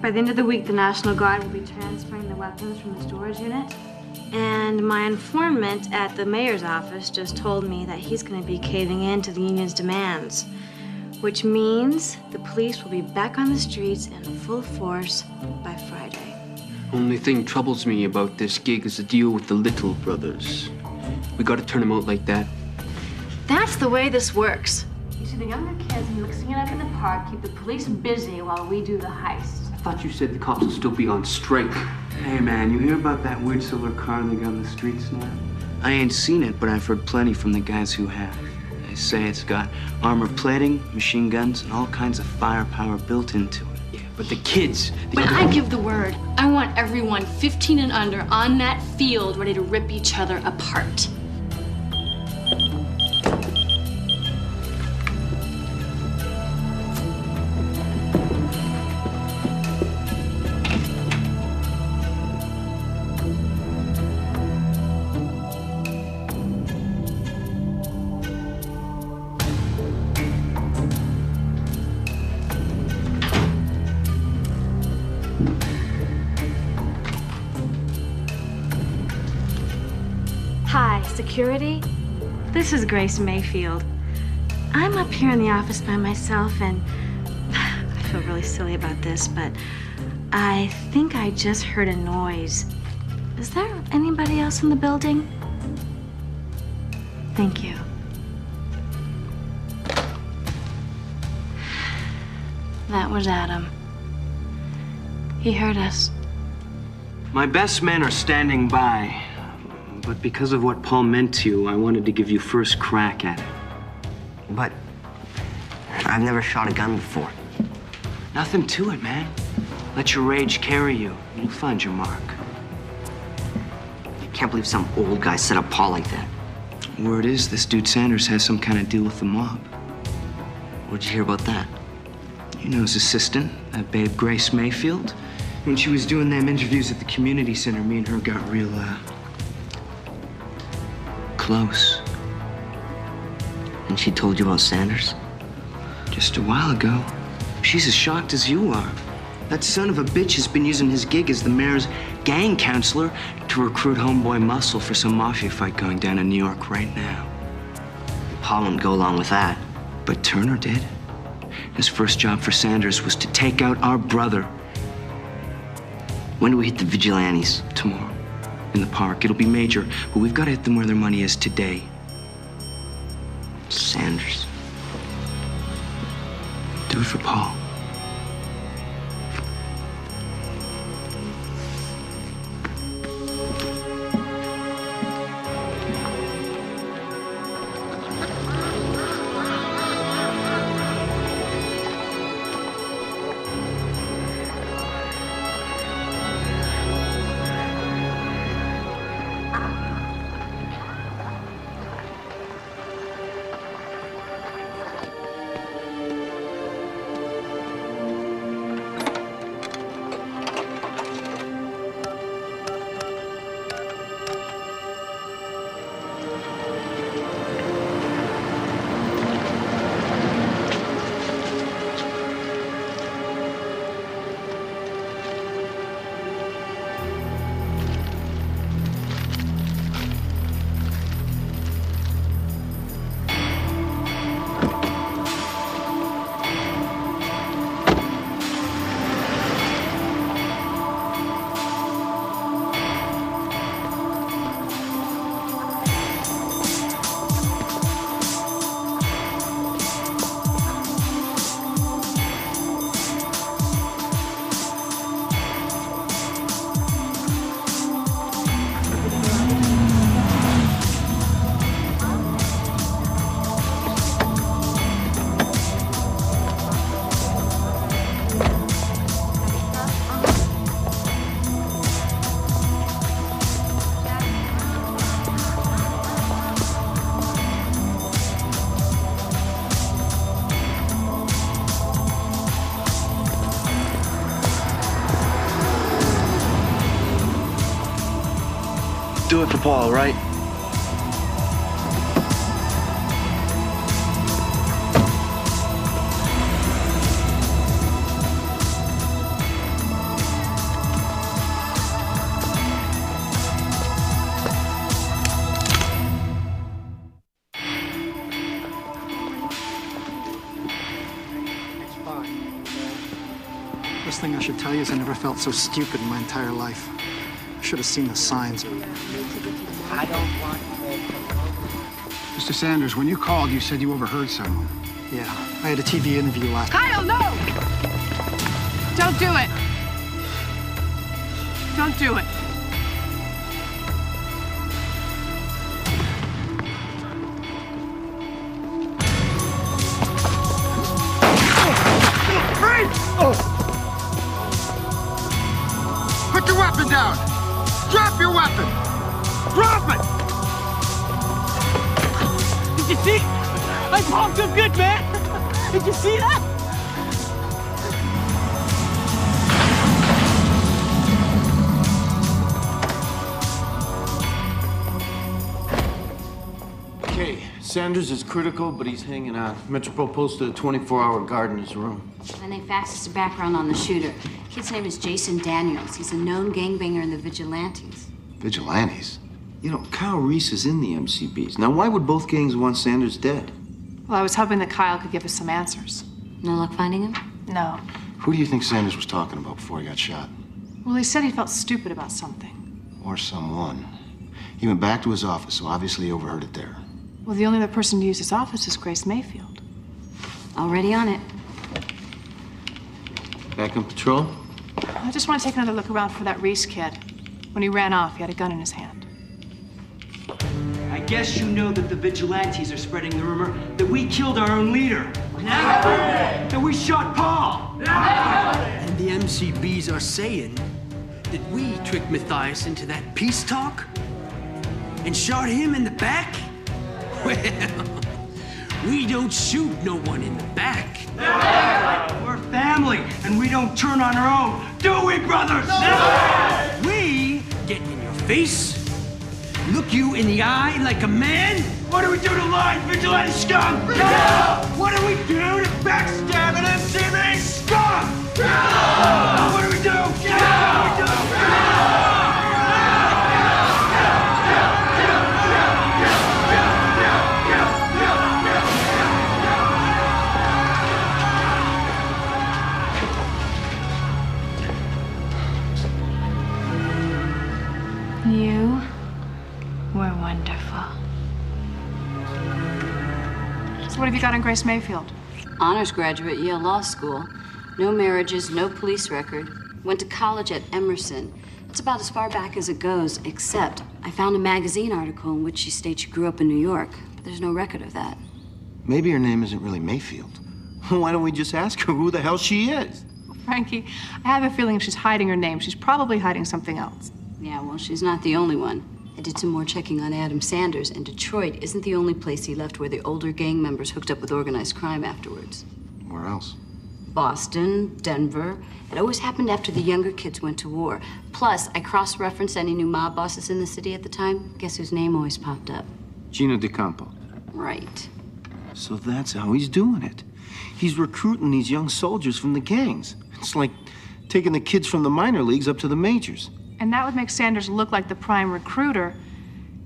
By the end of the week, the National Guard will be transferring the weapons from the storage unit. And my informant at the mayor's office just told me that he's gonna be caving in to the union's demands, which means the police will be back on the streets in full force by Friday.
Only thing troubles me about this gig is the deal with the Little Brothers. We gotta turn them out like that.
That's the way this works. You see, the younger kids mixing it up in the park keep the police busy while we do the heist.
I thought you said the cops will still be on strike.
Hey, man, you hear about that weird silver car they got on the streets now? I ain't seen it, but I've heard plenty from the guys who have. They say it's got armor plating, machine guns, and all kinds of firepower built into it.
Yeah, but the kids...
When I give the word, I want everyone 15 and under on that field ready to rip each other apart. Hi, security. This is Grace Mayfield. I'm up here in the office by myself, and I feel really silly about this, but I think I just heard a noise. Is there anybody else in the building? Thank you. That was Adam. He heard us.
My best men are standing by. But because of what Paul meant to you, I wanted to give you first crack at it.
But I've never shot a gun before.
Nothing to it, man. Let your rage carry you. You'll find your mark.
I can't believe some old guy set up Paul like that.
Word is this dude Sanders has some kind of deal with the mob.
What'd you hear about that?
You know his assistant, that babe Grace Mayfield? When she was doing them interviews at the community center, me and her got real, close.
And she told you about Sanders?
Just a while ago. She's as shocked as you are. That son of a bitch has been using his gig as the mayor's gang counselor to recruit homeboy Muscle for some mafia fight going down in New York right now.
Paul wouldn't go along with that.
But Turner did. His first job for Sanders was to take out our brother.
When do we hit the vigilantes?
Tomorrow. In the park. It'll be major, but we've got to hit them where their money is today.
Sanders.
Do it for Paul. Do it for Paul, right?
First thing I should tell you is I never felt so stupid in my entire life. I should have seen the signs.
I don't want
Mr. Sanders, when you called, you said you overheard someone.
Yeah, I had a TV interview last.
Kyle, no! Don't do it. Don't do it.
Put your weapon down! Drop your weapon! Drop it!
Did you see? I pumped him good, man. Did you see that?
Okay, Sanders is critical, but he's hanging on. Metropole posted a 24-hour guard in his room.
And they faxed us a background on the shooter. Kid's name is Jason Daniels. He's a known gangbanger in the Vigilantes.
Vigilantes?
You know, Kyle Reese is in the MCBs. Now, why would both gangs want Sanders dead?
Well, I was hoping that Kyle could give us some answers.
No luck finding him?
No.
Who do you think Sanders was talking about before he got shot?
Well, he said he felt stupid about something.
Or someone. He went back to his office, so obviously he overheard it there.
Well, the only other person to use his office is Grace Mayfield.
Already on it.
Back on patrol?
I just want to take another look around for that Reese kid. When he ran off, he had a gun in his hand.
I guess you know that the vigilantes are spreading the rumor that we killed our own leader. That we shot Paul. And the MCBs are saying that we tricked Matthias into that peace talk and shot him in the back. Well, we don't shoot no one in the back. We're family, and we don't turn on our own, do we, brothers? We get in your face, look you in the eye like a man. What do we do to lying vigilante scum? What do we do to backstabbing MCB scum? What do we do? What do we do?
You were wonderful.
So what have you got on Grace Mayfield?
Honors graduate, Yale Law School. No marriages, no police record. Went to college at Emerson. It's about as far back as it goes, except I found a magazine article in which she states she grew up in New York. But there's no record of that.
Maybe her name isn't really Mayfield. Why don't we just ask her who the hell she is?
Frankie, I have a feeling if she's hiding her name, she's probably hiding something else.
Yeah, well, she's not the only one. I did some more checking on Adam Sanders, and Detroit isn't the only place he left where the older gang members hooked up with organized crime afterwards.
Where else?
Boston, Denver. It always happened after the younger kids went to war. Plus, I cross-referenced any new mob bosses in the city at the time. Guess whose name always popped up?
Gino DeCampo.
Right.
So that's how he's doing it. He's recruiting these young soldiers from the gangs. It's like taking the kids from the minor leagues up to the majors.
And that would make Sanders look like the prime recruiter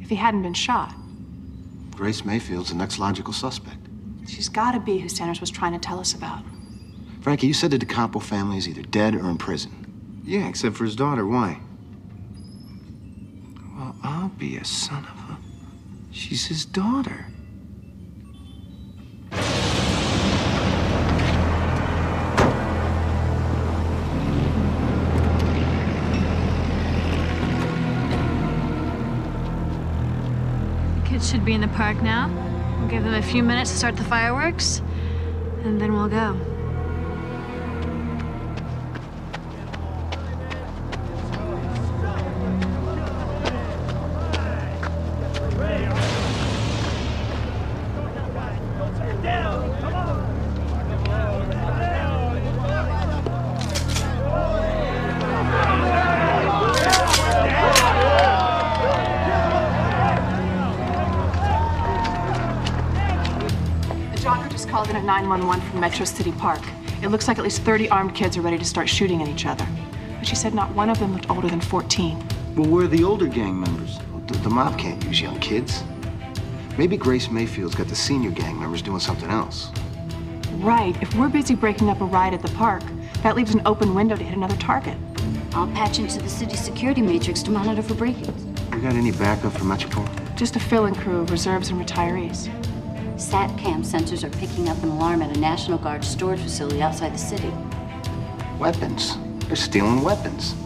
if he hadn't been shot.
Grace Mayfield's the next logical suspect.
She's got to be who Sanders was trying to tell us about.
Frankie, you said the DeCampo family is either dead or in prison.
Yeah, except for his daughter. Why? Well, I'll be a son of a... She's his daughter.
Kids should be in the park now. We'll give them a few minutes to start the fireworks, and then we'll go.
Called in at 911 from Metro City Park. It looks like at least 30 armed kids are ready to start shooting at each other. But she said not one of them looked older than 14.
Well, where are the older gang members?
The mob can't use young kids. Maybe Grace Mayfield's got the senior gang members doing something else.
Right. If we're busy breaking up a riot at the park, that leaves an open window to hit another target.
I'll patch into the city security matrix to monitor for break-ins.
You got any backup from Metropole?
Just a fill-in crew of reserves and retirees.
SAT-cam sensors are picking up an alarm at a National Guard storage facility outside the city.
Weapons. They're stealing weapons.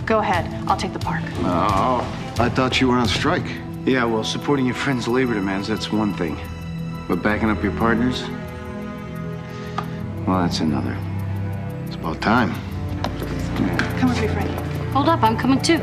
Go ahead. I'll take the park.
Oh, I thought you were on strike.
Yeah, well, supporting your friends' labor demands, that's one thing. But backing up your partners? Well, that's another.
It's about time.
Come with me, Frankie.
Hold up, I'm coming too.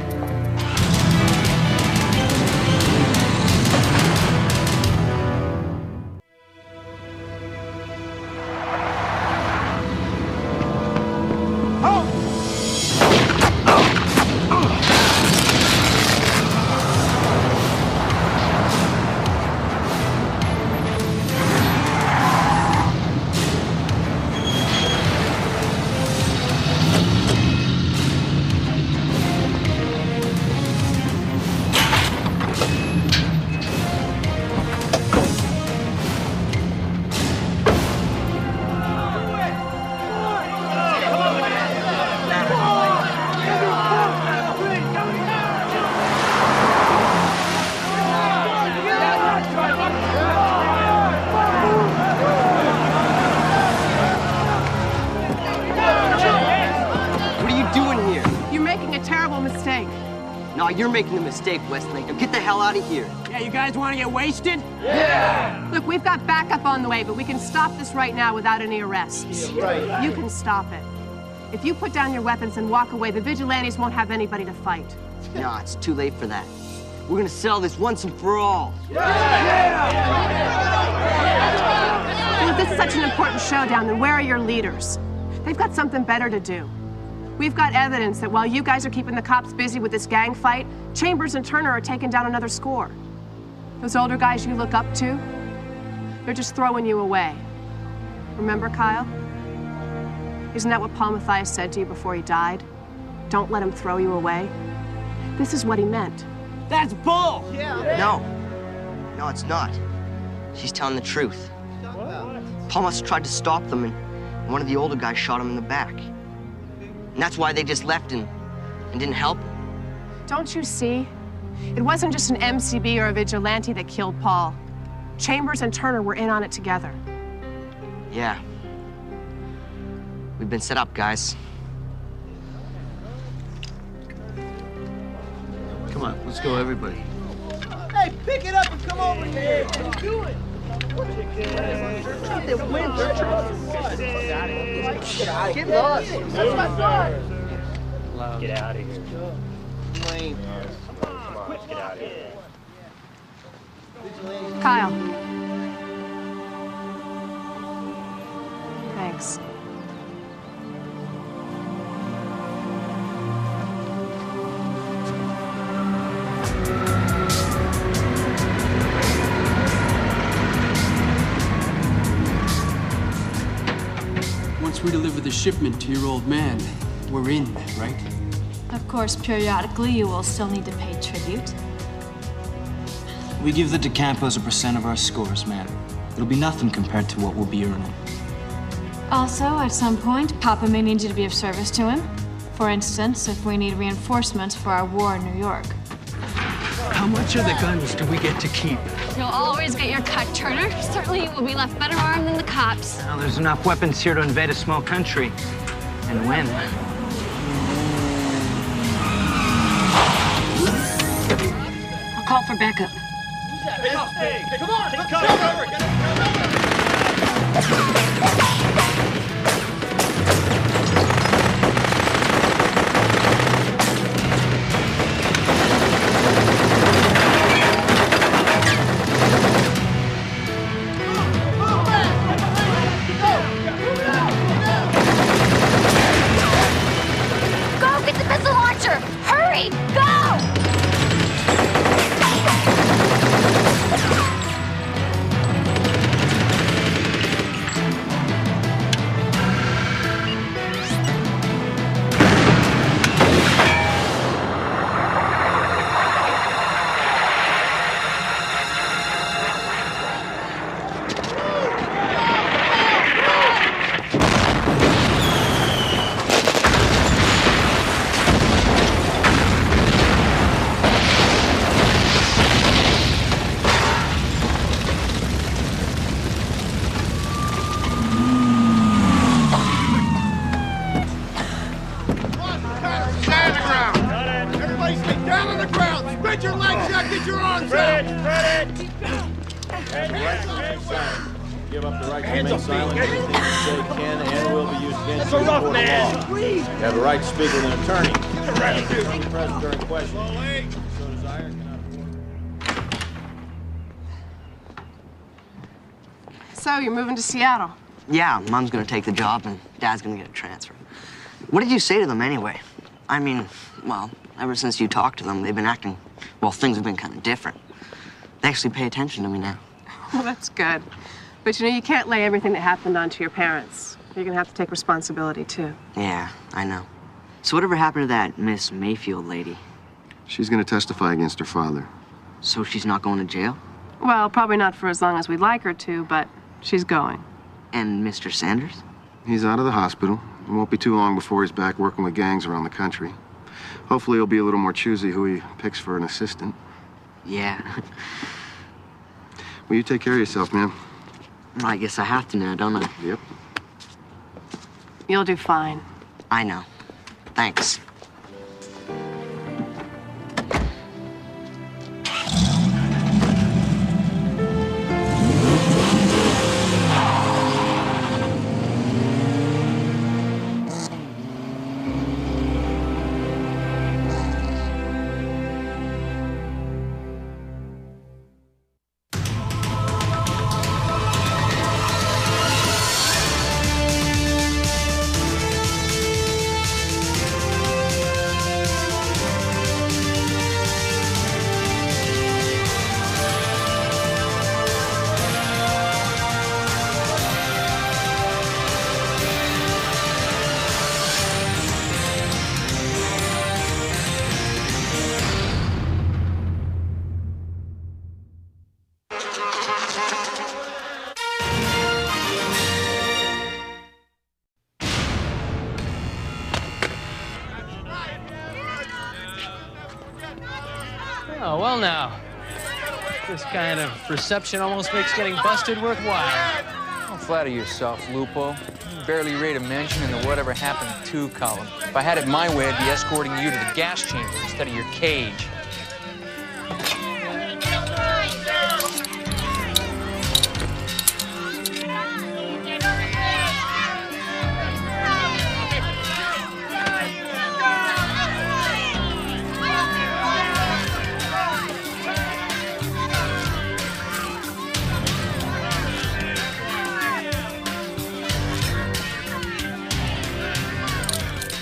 You're making a mistake, Westlake. Now get the hell out of here.
Yeah, you guys want to get wasted?
Look, we've got backup on the way, but we can stop this right now without any arrests.
Right.
You can stop it. If you put down your weapons and walk away, the vigilantes won't have anybody to fight.
No, it's too late for that. We're gonna settle this once and for all.
Well, if this is such an important showdown, then where are your leaders? They've got something better to do. We've got evidence that while you guys are keeping the cops busy with this gang fight, Chambers and Turner are taking down another score. Those older guys you look up to, they're just throwing you away. Remember, Kyle? Isn't that what Paul Mathias said to you before he died? Don't let him throw you away. This is what he meant.
That's bull!
No. No, it's not. She's telling the truth. Paul must have tried to stop them, and one of the older guys shot him in the back. And that's why they just left and didn't help him.
Don't you see? It wasn't just an MCB or a vigilante that killed Paul. Chambers and Turner were in on it together.
Yeah. We've been set up, guys.
Come on, let's go, everybody.
Hey, pick it up and come over here. Do it.
Get lost.
Get out of here.
Lane.
Get out of here.
Kyle. Thanks.
Once we deliver the shipment to your old man, we're in, right?
Of course, periodically, you will still need to pay tribute.
We give the DeCampos a % of our scores, man. It'll be nothing compared to what we'll be earning.
Also, at some point, Papa may need you to be of service to him. For instance, if we need reinforcements for our war in New York.
How much of the guns do we get to keep?
You'll always get your cut, Turner. Certainly you will be left better armed than the cops.
Well, there's enough weapons here to invade a small country. And win.
I'll call for backup.
Hey, come on! Take cover!
Go get the missile launcher! Hurry! Go!
Give up the right to remain silent. Anything you say can and will be used against you in a court of law. You have the right to speak with an attorney. Be present during questioning. So desire cannot afford.
So, you're moving to Seattle?
Yeah, Mom's gonna take the job and Dad's gonna get a transfer. What did you say to them anyway? I mean, well, ever since you talked to them, they've been acting, well, things have been kind of different. They actually pay attention to me now.
Well, that's good. But, you know, you can't lay everything that happened onto your parents. You're gonna have to take responsibility, too.
Yeah, I know. So whatever happened to that Miss Mayfield lady?
She's gonna testify against her father.
So she's not going to jail?
Well, probably not for as long as we'd like her to, but she's going.
And Mr. Sanders?
He's out of the hospital. It won't be too long before he's back working with gangs around the country. Hopefully he'll be a little more choosy who he picks for an assistant.
Yeah.
Will you take care of yourself, man?
I guess I have to now, don't I?
Yep.
You'll do fine.
I know. Thanks.
This kind of reception almost makes getting busted worthwhile.
Don't flatter yourself, Lupo. You barely rate a mention in the whatever happened to column. If I had it my way, I'd be escorting you to the gas chamber instead of your cage.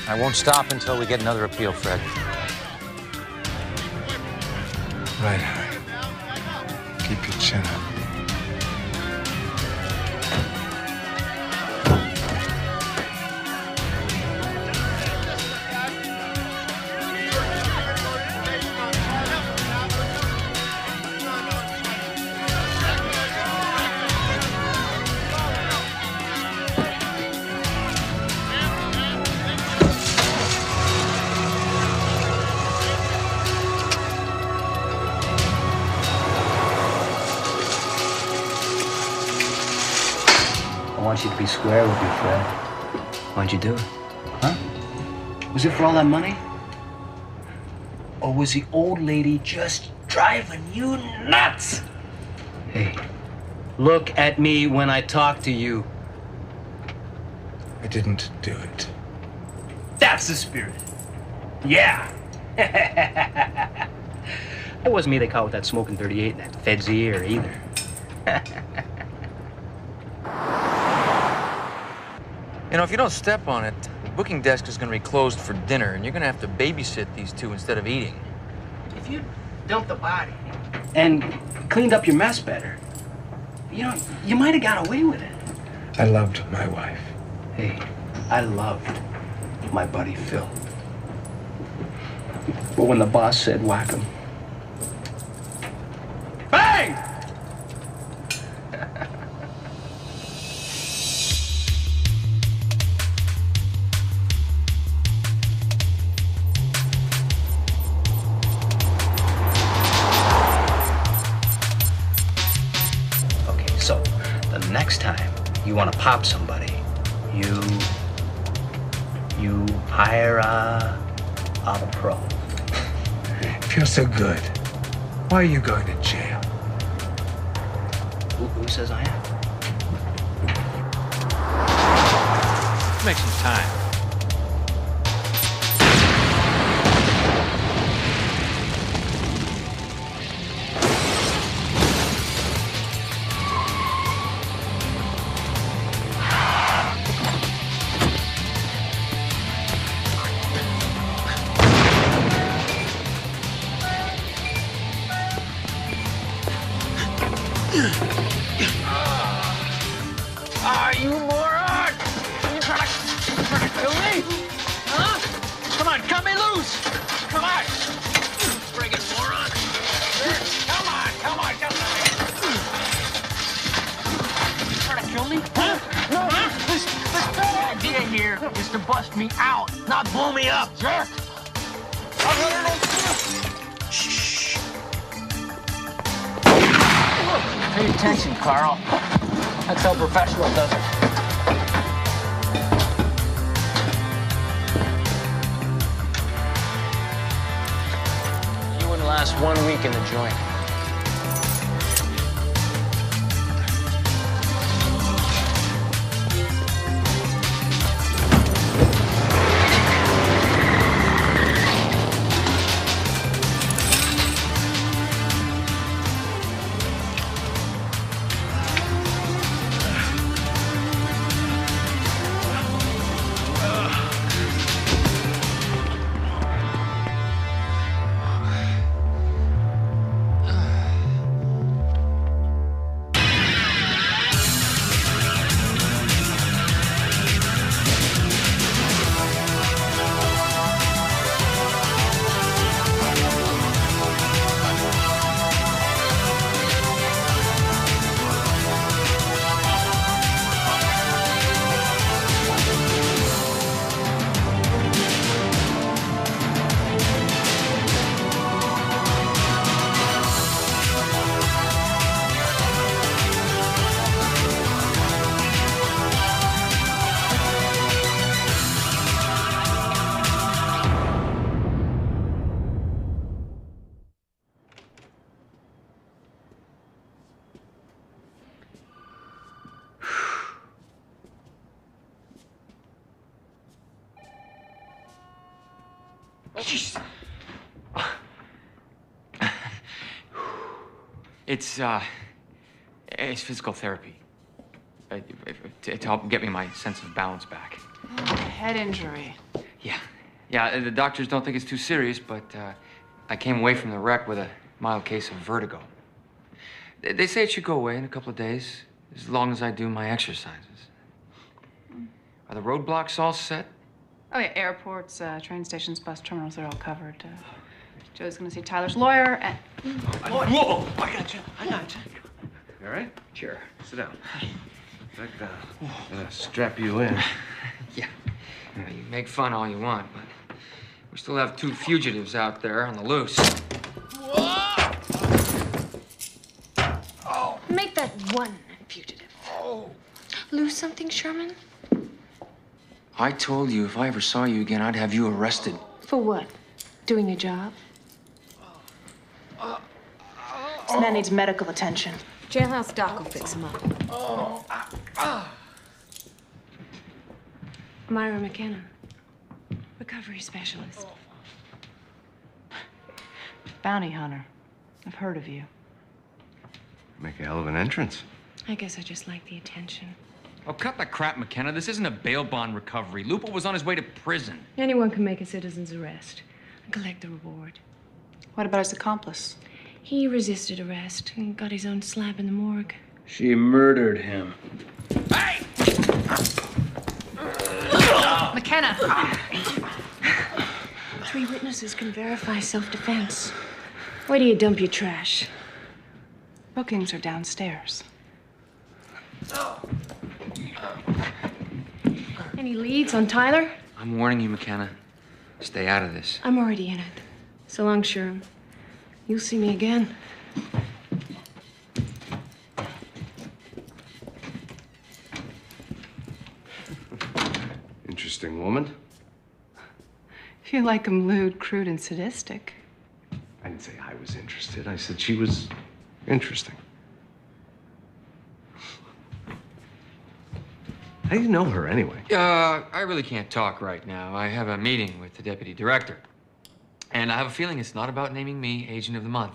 I won't stop until we get another appeal, Fred.
Right, Harry. Keep your chin up.
I want you to be square with me, Fred. Why'd you do it? Huh? Was it for all that money? Or was the old lady just driving you nuts? Hey, look at me when I talk to you.
I didn't do it.
That's the spirit. Yeah. It wasn't me they caught with that smoking 38 in that Fed's ear either.
You know, if you don't step on it, the booking desk is going to be closed for dinner, and you're going to have to babysit these two instead of eating.
If you dumped the body and cleaned up your mess better, you know, you might have got away with it.
I loved my wife.
Hey, I loved my buddy Phil. But when the boss said whack him, bang! So, the next time you want to pop somebody, you hire a pro.
If you're so good, why are you going to jail?
Who says I am?
Make some time.
Ah, you moron! You trying to kill me? Huh? Come on, cut me loose! Come on! Friggin' moron! Come on, come on, come on! You trying to kill me? Huh? No, this bad idea here is to bust me out, not blow me up, jerk! Shh. Pay attention, Carl. That's how professional does it. You wouldn't last 1 week in the joint.
It's physical therapy. To help get me my sense of balance back.
Oh, head injury.
Yeah, the doctors don't think it's too serious, but I came away from the wreck with a mild case of vertigo. They say it should go away in a couple of days, as long as I do my exercises. Are the roadblocks all set?
Oh, yeah, airports, train stations, bus terminals, they're all covered. Joe's gonna see Tyler's lawyer and...
Whoa! I got you. You all right?
Sure.
Sit down. Back down. I'm gonna strap you in.
Yeah. You make fun all you want, but we still have 2 fugitives out there on the loose.
Make that one fugitive. Lose something, Sherman?
I told you if I ever saw you again, I'd have you arrested.
For what? Doing your job?
This man needs medical attention.
Jailhouse doc will fix him up. Myra McKenna, recovery specialist.
Bounty hunter. I've heard of you.
Make a hell of an entrance.
I guess I just like the attention.
Oh, cut the crap, McKenna. This isn't a bail bond recovery. Lupo was on his way to prison.
Anyone can make a citizen's arrest and collect the reward.
What about his accomplice?
He resisted arrest and got his own slab in the morgue.
She murdered him.
McKenna!
3 witnesses can verify self-defense. Where do you dump your trash?
Bookings are downstairs.
Any leads on Tyler?
I'm warning you, McKenna. Stay out of this.
I'm already in it. So long, Sherm. You'll see me again.
Interesting woman.
You like him lewd, crude, and sadistic.
I didn't say I was interested. I said she was interesting. How do you know her anyway?
I really can't talk right now. I have a meeting with the deputy director. And I have a feeling it's not about naming me Agent of the Month.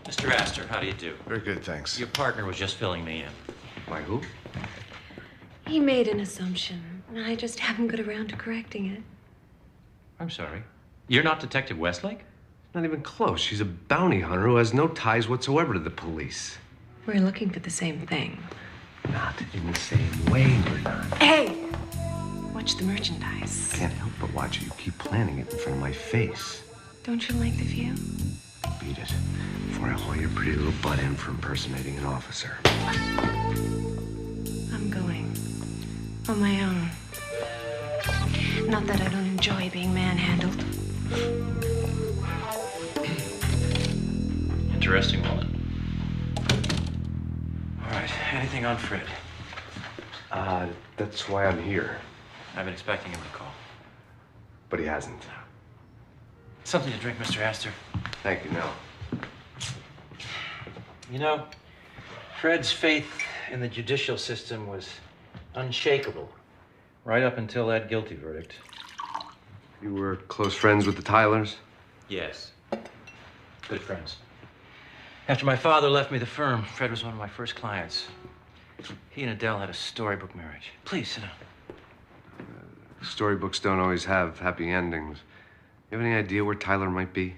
Mr. Astor, how do you do?
Very good, thanks.
Your partner was just filling me in.
My who?
He made an assumption, and I just haven't got around to correcting it.
I'm sorry. You're not Detective Westlake?
Not even close. She's a bounty hunter who has no ties whatsoever to the police.
We're looking for the same thing.
Not in the same way, we're not.
Hey! Watch the merchandise.
Can't help but watch you keep planning it in front of my face.
Don't you like the view?
Beat it before I haul your pretty little butt in for impersonating an officer.
I'm going. On my own. Not that I don't enjoy being manhandled.
Interesting woman. All right, anything on Fred?
That's why I'm here.
I've been expecting him to call.
But he hasn't.
Something to drink, Mr. Astor.
Thank you, no.
You know, Fred's faith in the judicial system was unshakable right up until that guilty verdict.
You were close friends with the Tylers?
Yes. Good friends. After my father left me the firm, Fred was one of my first clients. He and Adele had a storybook marriage. Please, sit down.
Storybooks don't always have happy endings. You have any idea where Tyler might be?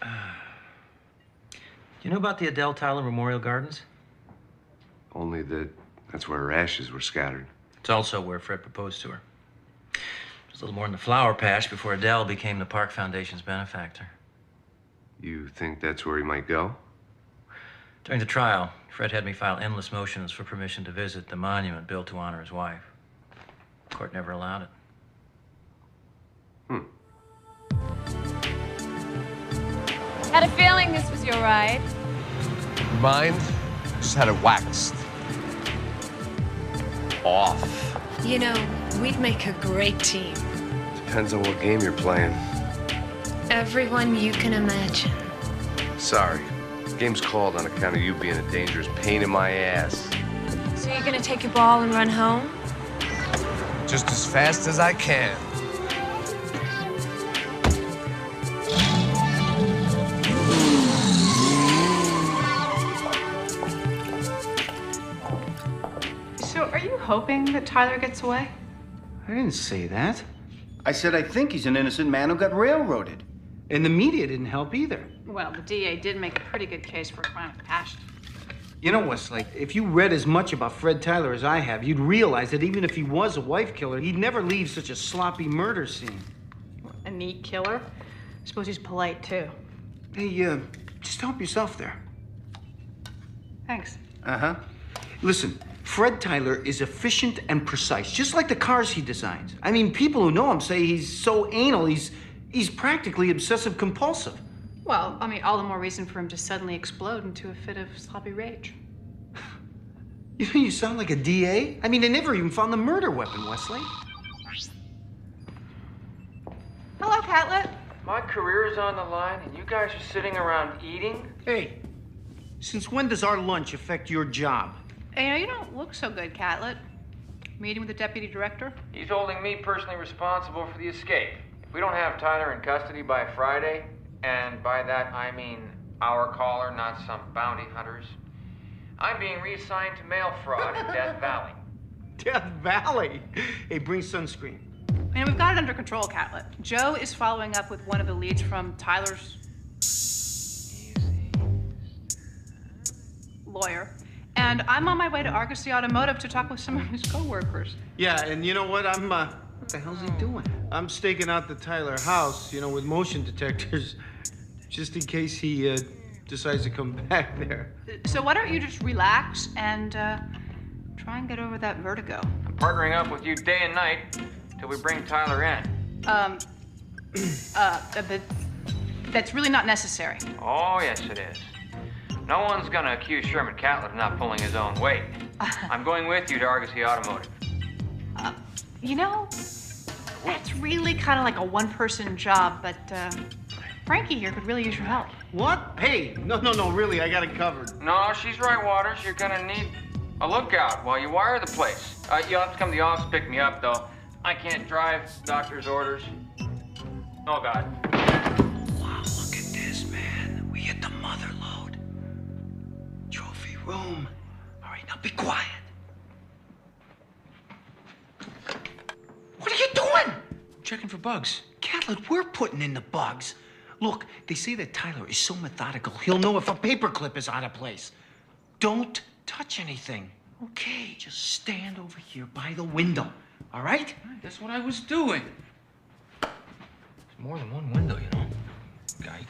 Do you know about the Adele Tyler Memorial Gardens?
Only that that's where her ashes were scattered.
It's also where Fred proposed to her. It was a little more than the flower patch before Adele became the Park Foundation's benefactor.
You think that's where he might go?
During the trial, Fred had me file endless motions for permission to visit the monument built to honor his wife. The court never allowed it.
Had a feeling this was your ride.
Mind? Just had it waxed. Off.
You know, we'd make a great team.
Depends on what game you're playing.
Everyone you can imagine.
Sorry. Game's called on account of you being a dangerous pain in my ass.
So you're gonna take your ball and run home?
just as fast as I can.
So, are you hoping that Tyler gets away?
I didn't say that. I said I think he's an innocent man who got railroaded. And the media didn't help either.
Well, the DA did make a pretty good case for a crime of passion.
You know, Westlake, if you read as much about Fred Tyler as I have, you'd realize that even if he was a wife killer, he'd never leave such a sloppy murder scene.
A neat killer. I suppose he's polite, too.
Hey, just help yourself there.
Thanks.
Uh-huh. Listen, Fred Tyler is efficient and precise, just like the cars he designs. I mean, people who know him say he's so anal, he's practically obsessive-compulsive.
Well, I mean, all the more reason for him to suddenly explode into a fit of sloppy rage.
You know, you sound like a DA. I mean, they never even found the murder weapon, Wesley.
Hello, Catlet.
My career is on the line, and you guys are sitting around eating?
Hey, since when does our lunch affect your job?
Hey, you don't look so good, Catlet. Meeting with the deputy director?
He's holding me personally responsible for the escape. If we don't have Tyler in custody by Friday, and by that I mean our caller, not some bounty hunters, I'm being reassigned to mail fraud in Death Valley.
Death Valley? Hey, bring sunscreen.
And we've got it under control, Catlet. Joe is following up with one of the leads from Tyler's lawyer. And I'm on my way to Argosy Automotive to talk with some of his co-workers.
Yeah, and you know what? What the hell's he doing? I'm staking out the Tyler house, you know, with motion detectors, just in case he decides to come back there.
So why don't you just relax and try and get over that vertigo?
I'm partnering up with you day and night till we bring Tyler in.
That's really not necessary.
Oh, yes, it is. No one's gonna accuse Sherman Catlett of not pulling his own weight. I'm going with you to Argosy Automotive.
You know, that's really kind of like a one-person job, but Frankie here could really use your help.
What? Hey, no, really, I got it covered.
No, she's right, Waters. You're gonna need a lookout while you wire the place. You'll have to come to the office to pick me up, though. I can't drive doctor's orders. Oh, God.
Wow, look at this, man. We hit the mother load. Trophy room. All right, now be quiet. What are you doing?
I'm checking for bugs.
Catlett, we're putting in the bugs. Look, they say that Tyler is so methodical, he'll know if a paperclip is out of place. Don't touch anything. Okay, just stand over here by the window, all right?
That's what I was doing. There's more than one window, you know. Guy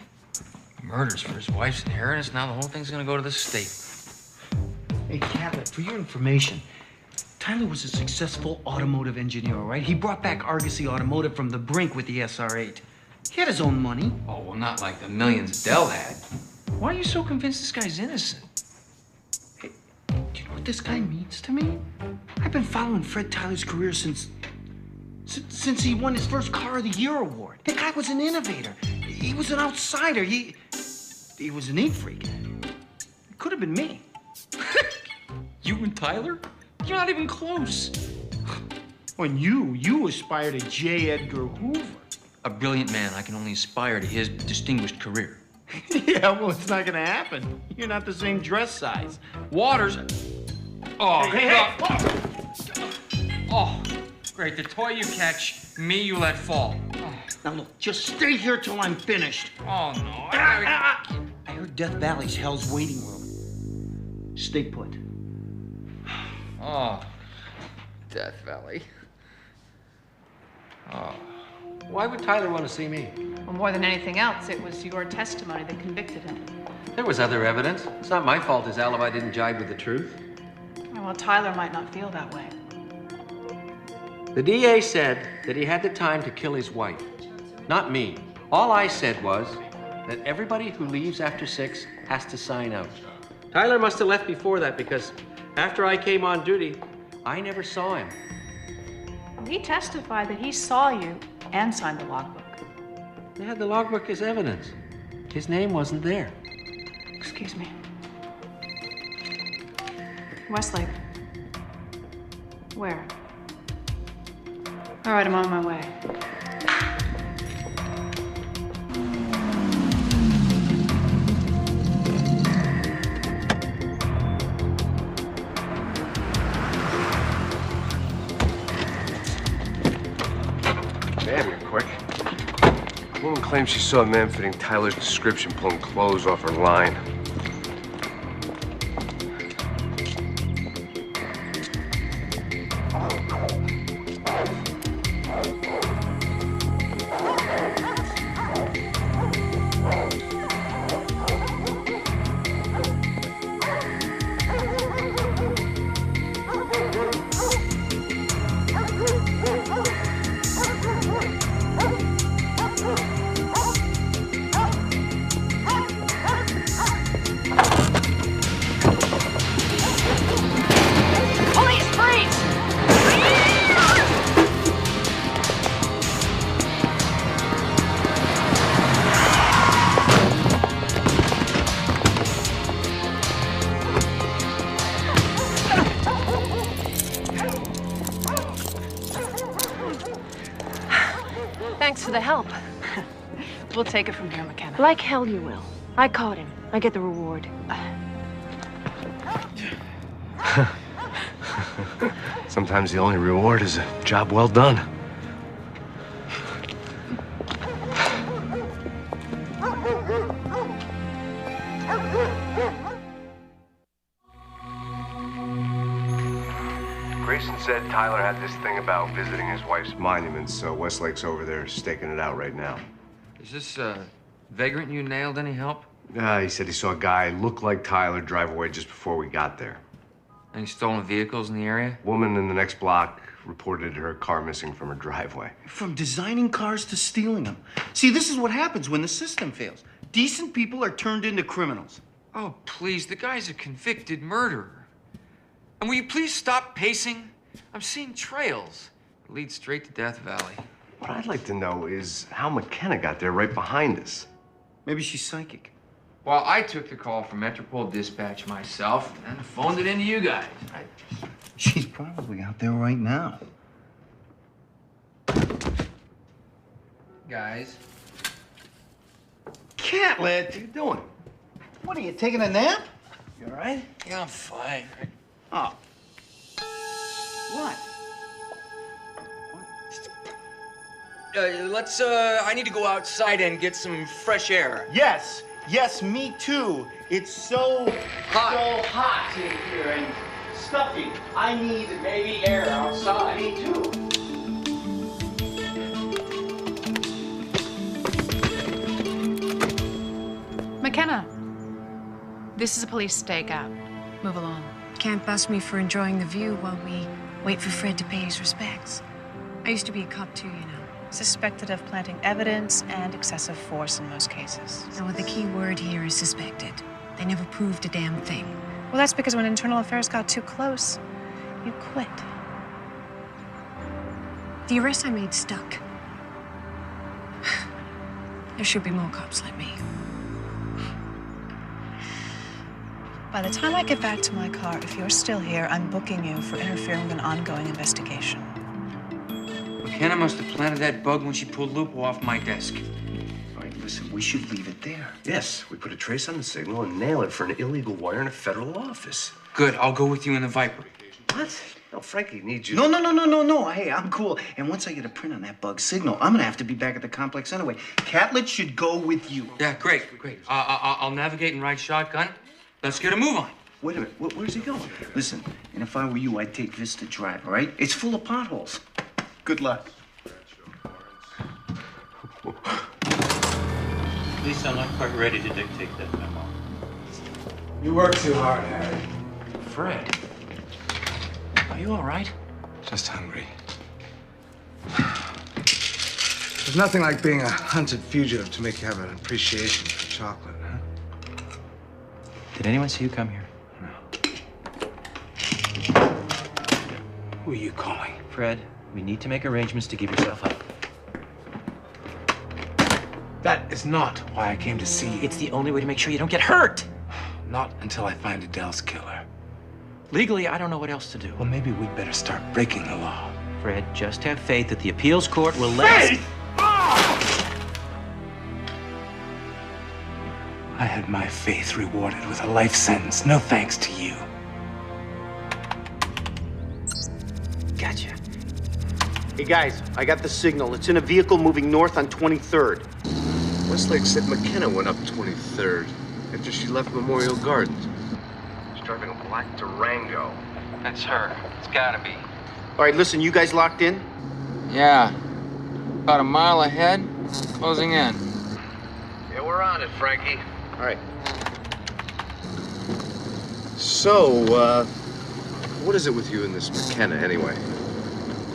murders for his wife's inheritance. Now the whole thing's gonna go to the state.
Hey, Catlett, for your information, Tyler was a successful automotive engineer, all right? He brought back Argosy Automotive from the brink with the SR-8. He had his own money.
Oh, well, not like the millions Dell had. Why are you so convinced this guy's innocent?
Hey, do you know what this guy means to me? I've been following Fred Tyler's career since he won his first Car of the Year award. The guy was an innovator. He was an outsider. He was a neat freak. It could have been me.
You and Tyler? You're not even close.
When you aspire to J. Edgar Hoover.
A brilliant man, I can only aspire to his distinguished career.
Yeah, well, it's not gonna happen. You're not the same dress size.
Waters. Oh,
hey.
Oh, great. The toy you catch, me you let fall. Oh.
Now look, just stay here till I'm finished.
Oh, no.
I heard Death Valley's Hell's waiting room. Stay put.
Oh.
Death Valley.
Oh. Why would Tyler want to see me?
Well, more than anything else, it was your testimony that convicted him.
There was other evidence. It's not my fault his alibi didn't jibe with the truth.
Well, Tyler might not feel that way.
The DA said that he had the time to kill his wife, not me. All I said was that everybody who leaves after 6 has to sign out. Tyler must have left before that because after I came on duty, I never saw him.
He testified that he saw you and signed the logbook.
They had the logbook as evidence. His name wasn't there.
Excuse me. Westlake. Where? All right, I'm on my way.
Damn, you're quick. The woman claims she saw a man fitting Tyler's description pulling clothes off her line.
Thanks for the help. We'll take it from here, McKenna.
Like hell you will. I caught him. I get the reward.
Sometimes the only reward is a job well done. Grayson said Tyler had this thing about visiting his wife's monuments, so Westlake's over there staking it out right now.
Is this vagrant you nailed any help?
He said he saw a guy look like Tyler drive away just before we got there.
Any stolen vehicles in the area?
Woman in the next block reported her car missing from her driveway.
From designing cars to stealing them. See, this is what happens when the system fails. Decent people are turned into criminals.
Oh, please, the guy's a convicted murderer. And will you please stop pacing? I'm seeing trails that lead straight to Death Valley.
What I'd like to know is how McKenna got there right behind us.
Maybe she's psychic.
Well, I took the call from Metropole Dispatch myself and phoned it into you guys.
She's probably out there right now.
Guys.
Catlett!
What are you doing?
What, are you taking a nap? You all right?
Yeah, I'm fine.
Oh. What?
I need to go outside and get some fresh air.
Yes, yes, me too. It's so hot in here and stuffy. I need maybe air outside. Me too.
McKenna, this is a police stakeout. Move along.
Can't bust me for enjoying the view while we wait for Fred to pay his respects. I used to be a cop too, you know.
Suspected of planting evidence and excessive force in most cases.
So the key word here is suspected. They never proved a damn thing.
Well, that's because when internal affairs got too close, you quit.
The arrest I made stuck. There should be more cops like me.
By the time I get back to my car, if you're still here, I'm booking you for interfering with an ongoing investigation.
McKenna must have planted that bug when she pulled Lupo off my desk.
All right, listen, we should leave it there.
Yes, we put a trace on the signal and nail it for an illegal wire in a federal office.
Good, I'll go with you in the Viper.
What? No, Frankie needs you.
No. Hey, I'm cool. And once I get a print on that bug signal, I'm gonna have to be back at the complex anyway. Catlett should go with you.
Yeah, great. I'll navigate and ride shotgun. Let's get a move on.
Wait a minute, where's he going? Listen, and if I were you, I'd take Vista Drive, all right? It's full of potholes. Good luck.
At least I'm not quite ready to dictate that memo.
You work too hard, Harry.
Fred, are you all right?
Just hungry. There's nothing like being a hunted fugitive to make you have an appreciation for chocolate, huh?
Did anyone see you come here?
Who are you calling?
Fred, we need to make arrangements to give yourself up.
That is not why I came to see you.
It's the only way to make sure you don't get hurt.
Not until I find Adele's killer.
Legally, I don't know what else to do.
Well, maybe we'd better start breaking the law.
Fred. Just have faith that the appeals court will let us...
I had my faith rewarded with a life sentence. No thanks to you.
Gotcha.
Hey, guys, I got the signal. It's in a vehicle moving north on 23rd.
Westlake said McKenna went up 23rd after she left Memorial Gardens. She's driving a black Durango.
That's her. It's gotta be.
All right, listen, you guys locked in?
Yeah. About a mile ahead, closing in.
Yeah, we're on it, Frankie.
All right.
So, what is it with you and this McKenna, anyway?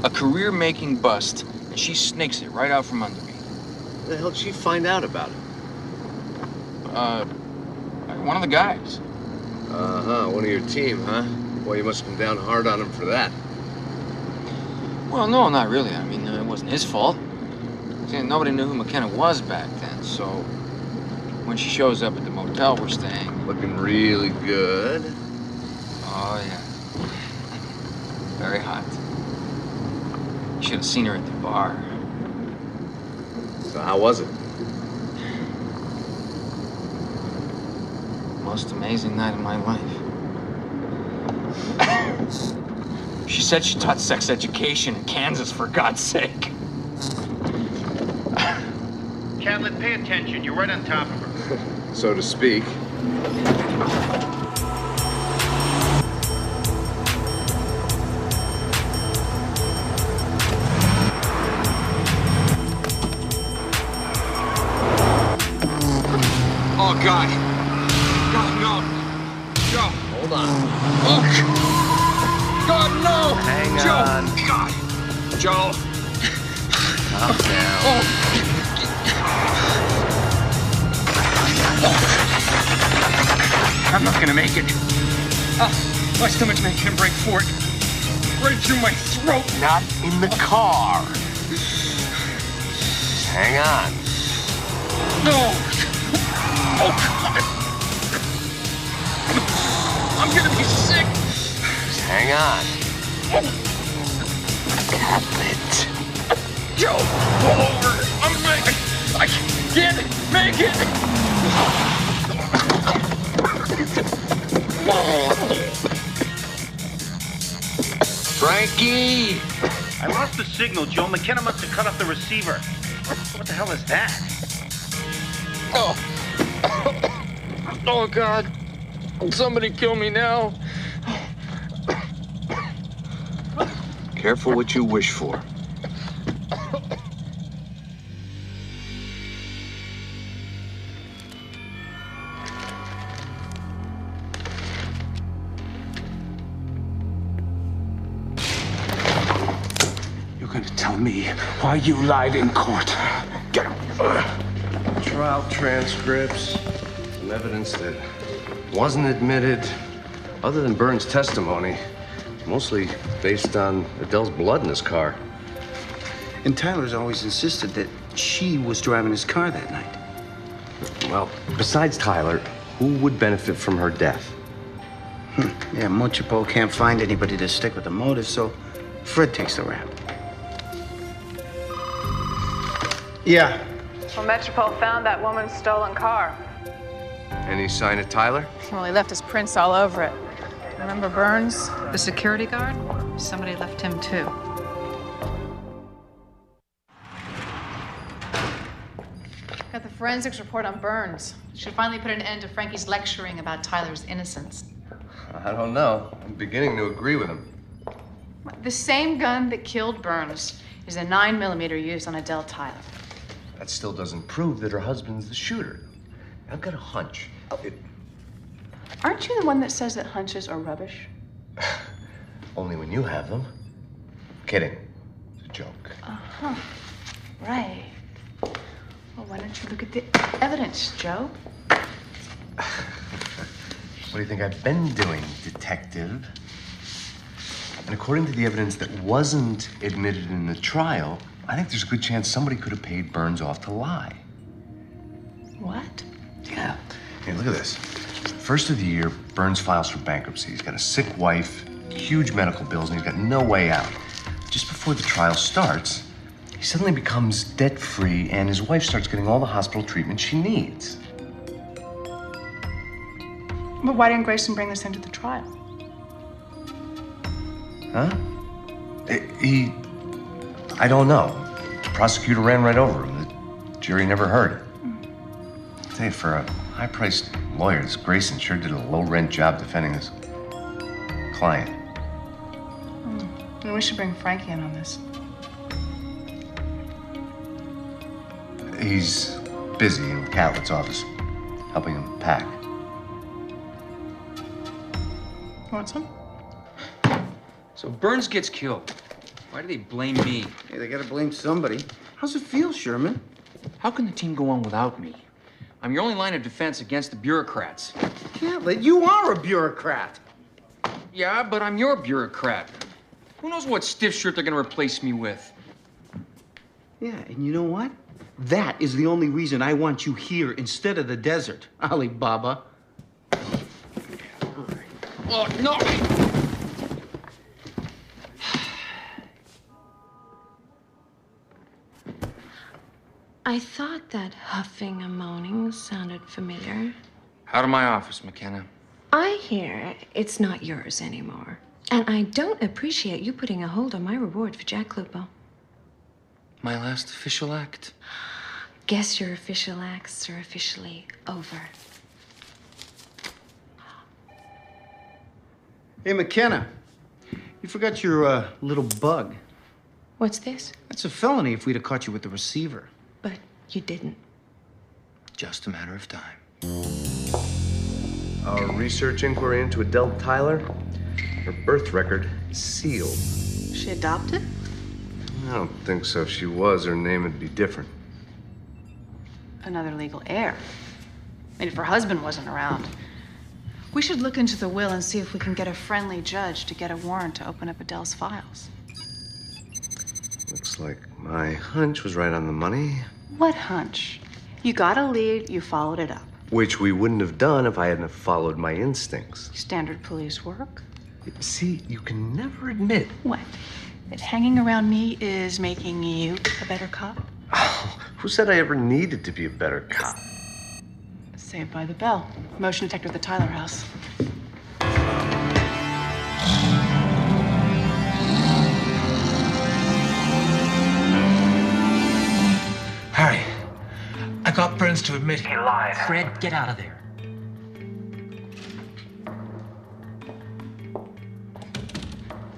A career-making bust, and she snakes it right out from under me.
What the hell did she find out about it?
One of the guys.
Uh-huh, one of your team, huh? Well, you must have come down hard on him for that.
Well, no, not really. I mean, it wasn't his fault. See, nobody knew who McKenna was back then, so when she shows up at the motel we're staying...
Looking really good.
Oh, yeah. Very hot. You should have seen her at the bar.
So how was it?
Most amazing night of my life. She said she taught sex education in Kansas, for God's sake.
Catlett, pay attention. You're right on top of her.
So to speak.
Oh, God. God, no. Joe.
Hold on.
Oh, God, no.
Hang
Joe.
on.
God. Joe.
Calm down.
Oh. I'm not gonna make it. My stomach's making a break for it. Right through my throat.
Not in the car. Just hang on.
No. Oh, God. I'm gonna be sick.
Just hang on. Catlett.
Joe, pull over. I can't make it.
Frankie!
I lost the signal, Joe. McKenna must have cut off the receiver. What the hell is that?
Oh. Oh, God. Somebody kill me now.
Careful what you wish for.
You're gonna tell me why you lied in court. Get him.
Trial transcripts, some evidence that wasn't admitted, other than Burns' testimony, mostly based on Adele's blood in his car.
And Tyler's always insisted that she was driving his car that night.
Well, besides Tyler, who would benefit from her death?
Yeah, Muchapo can't find anybody to stick with the motive, so Fred takes the rap. Yeah.
Well, Metropole found that woman's stolen car.
Any sign of Tyler?
Well, he left his prints all over it. Remember Burns?
The security guard? Somebody left him too.
Got the forensics report on Burns.
Should finally put an end to Frankie's lecturing about Tyler's innocence.
I don't know. I'm beginning to agree with him.
The same gun that killed Burns is a 9mm used on Adele Tyler.
That still doesn't prove that her husband's the shooter. I've got a hunch.
Aren't you the one that says that hunches are rubbish?
Only when you have them. Kidding. It's a joke.
Uh-huh. Right. Well, why don't you look at the evidence, Joe?
What do you think I've been doing, detective? And according to the evidence that wasn't admitted in the trial, I think there's a good chance somebody could have paid Burns off to lie.
What?
Yeah. Hey, look at this. First of the year, Burns files for bankruptcy. He's got a sick wife, huge medical bills, and he's got no way out. just before the trial starts, he suddenly becomes debt-free and his wife starts getting all the hospital treatment she needs.
But why didn't Grayson bring this into the trial?
Huh? I don't know. The prosecutor ran right over him. The jury never heard it. I tell you, for a high-priced lawyer, this Grayson sure did a low-rent job defending his client.
Maybe we should bring Frankie in on this.
He's busy in Catlett's office, helping him pack.
You want some?
So Burns gets killed. Why do they blame me?
Hey, they gotta blame somebody. How's it feel, Sherman?
How can the team go on without me? I'm your only line of defense against the bureaucrats.
Catlett, you are a bureaucrat.
Yeah, but I'm your bureaucrat. Who knows what stiff shirt they're gonna replace me with?
Yeah, and you know what? That is the only reason I want you here instead of the desert, Alibaba.
Oh, no!
I thought that huffing and moaning sounded familiar.
Out of my office, McKenna.
I hear it's not yours anymore. And I don't appreciate you putting a hold on my reward for Jack Lupo.
My last official act.
Guess your official acts are officially over.
Hey, McKenna, you forgot your little bug.
What's this?
That's a felony if we'd have caught you with the receiver.
But you didn't.
Just a matter of time.
Our research inquiry into Adele Tyler, her birth record is sealed.
She adopted?
I don't think so. If she was, her name would be different.
Another legal heir. And if her husband wasn't around. We should look into the will and see if we can get a friendly judge to get a warrant to open up Adele's files.
Looks like my hunch was right on the money.
What hunch? You got a lead, you followed it up.
Which we wouldn't have done if I hadn't have followed my instincts.
Standard police work.
See, you can never admit.
What? That hanging around me is making you a better cop?
Who said I ever needed to be a better cop?
Saved by the bell. Motion detector at the Tyler house.
Harry, I got Burns to admit he lied.
Fred, get out of there.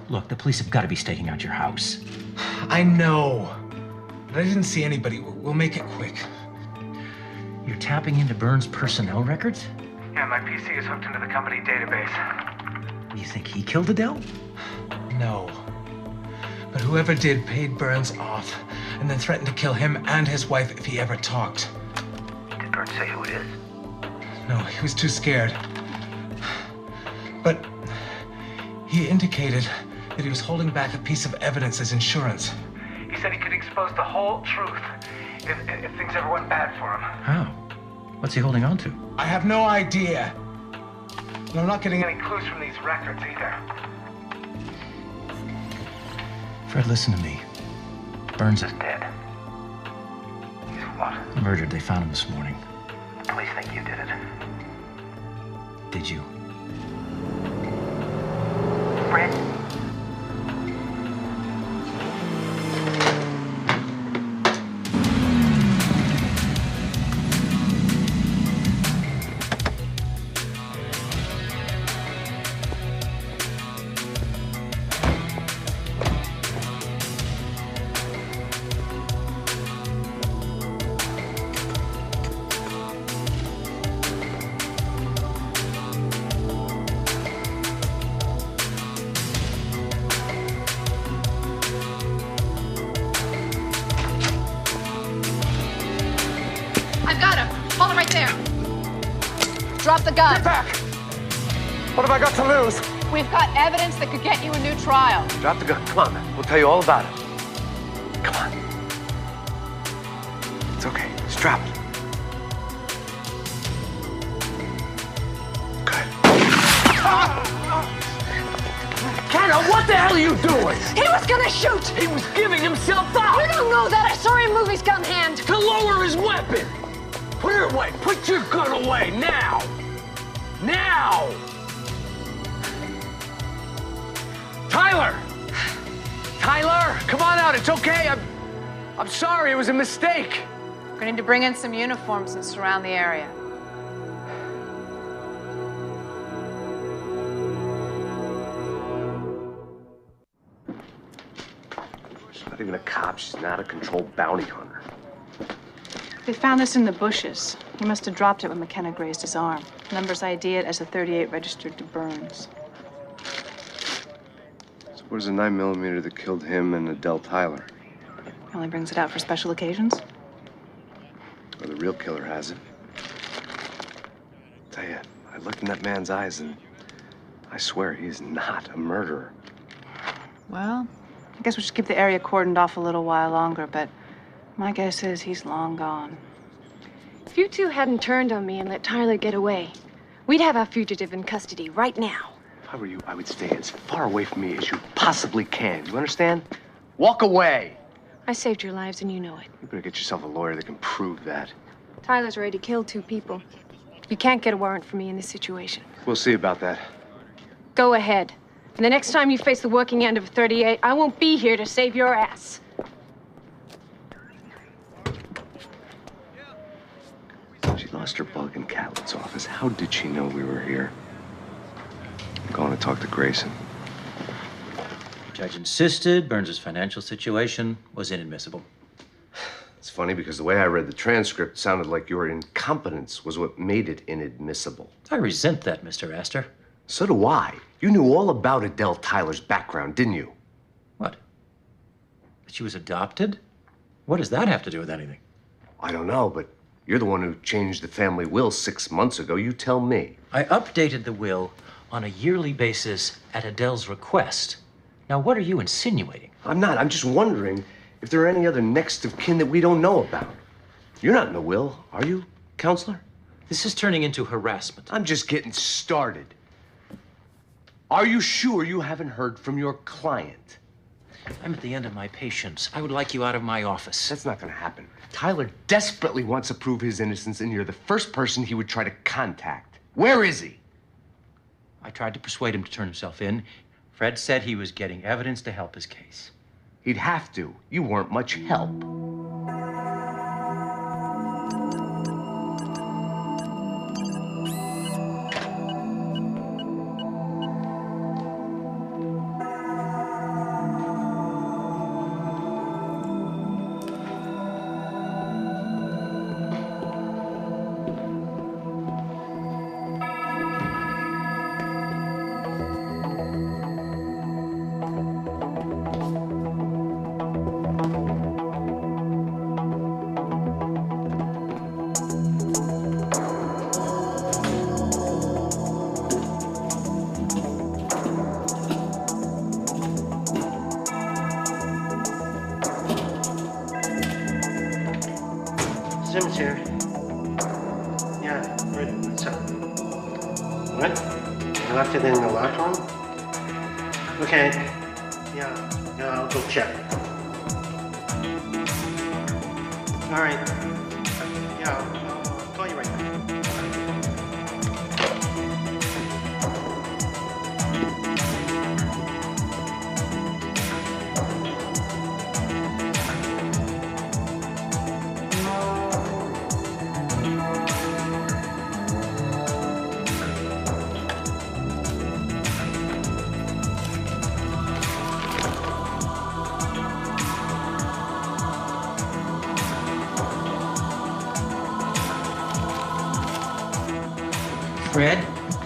Look, the police have got to be staking out your house.
I know, but I didn't see anybody. We'll make it quick.
You're tapping into Burns' personnel records?
Yeah, my PC is hooked into the company database.
You think he killed Adele?
No. But whoever did paid Burns off and then threatened to kill him and his wife if he ever talked.
Did Burns say who it is?
No, he was too scared. But he indicated that he was holding back a piece of evidence as insurance. He said he could expose the whole truth if things ever went bad for him.
How? What's he holding on to?
I have no idea. And I'm not getting any clues from these records either.
Fred, listen to me. Burns is dead.
He's what?
Murdered. They found him this morning.
The police think you did it.
Did you?
Fred?
Drop the gun.
Get back! What have I got to lose?
We've got evidence that could get you a new trial.
Drop the gun. Come on. We'll tell you all about it. Come on. It's okay. Just drop it.
Kenna, what the
the hell are you doing?
He was gonna shoot!
He was giving himself up!
You don't know that! I saw him move his gun hand!
To lower his weapon! Put it away! Put your gun away, now! Now! Tyler! Tyler, come on out, it's okay. I'm sorry, it was a mistake.
We're going to need to bring in some uniforms and surround the area.
She's not even a cop. She's not a controlled bounty hunter.
They found this in the bushes. He must have dropped it when McKenna grazed his arm. Numbers ID it as a 38 registered to Burns.
So what is a 9mm that killed him and Adele Tyler?
He only brings it out for special occasions.
Or the real killer has it. Tell you, I looked in that man's eyes and I swear he's not a murderer.
Well, I guess we'll just keep the area cordoned off a little while longer, but my guess is he's long gone.
If you two hadn't turned on me and let Tyler get away, we'd have our fugitive in custody right now.
If I were you, I would stay as far away from me as you possibly can. You understand? Walk away.
I saved your lives and you know it.
You better get yourself a lawyer that can prove that.
Tyler's already killed 2 people. You can't get a warrant for me in this situation.
We'll see about that.
Go ahead. And the next time you face the working end of a 38, I won't be here to save your ass.
She lost her bug in Catlett's office. How did she know we were here? I'm going to talk to Grayson.
The judge insisted Burns' financial situation was inadmissible.
It's funny because the way I read the transcript sounded like your incompetence was what made it inadmissible.
I resent that, Mr. Astor.
So do I. You knew all about Adele Tyler's background, didn't you?
What? That she was adopted? What does that have to do with anything?
I don't know, but you're the one who changed the family will 6 months ago. You tell me.
I updated the will on a yearly basis at Adele's request. Now, what are you insinuating?
I'm not. I'm just wondering if there are any other next of kin that we don't know about. You're not in the will, are you, counselor?
This is turning into harassment.
I'm just getting started. Are you sure you haven't heard from your client?
I'm at the end of my patience. I would like you out of my office.
That's not going to happen. Tyler desperately wants to prove his innocence, and you're the first person he would try to contact. Where is he?
I tried to persuade him to turn himself in. Fred said he was getting evidence to help his case.
He'd have to. You weren't much help.
Cemetery. Yeah, right. What's up? What? I left it in the locked room? Okay. Yeah, I'll go check. All right. Yeah, I'll call you right back.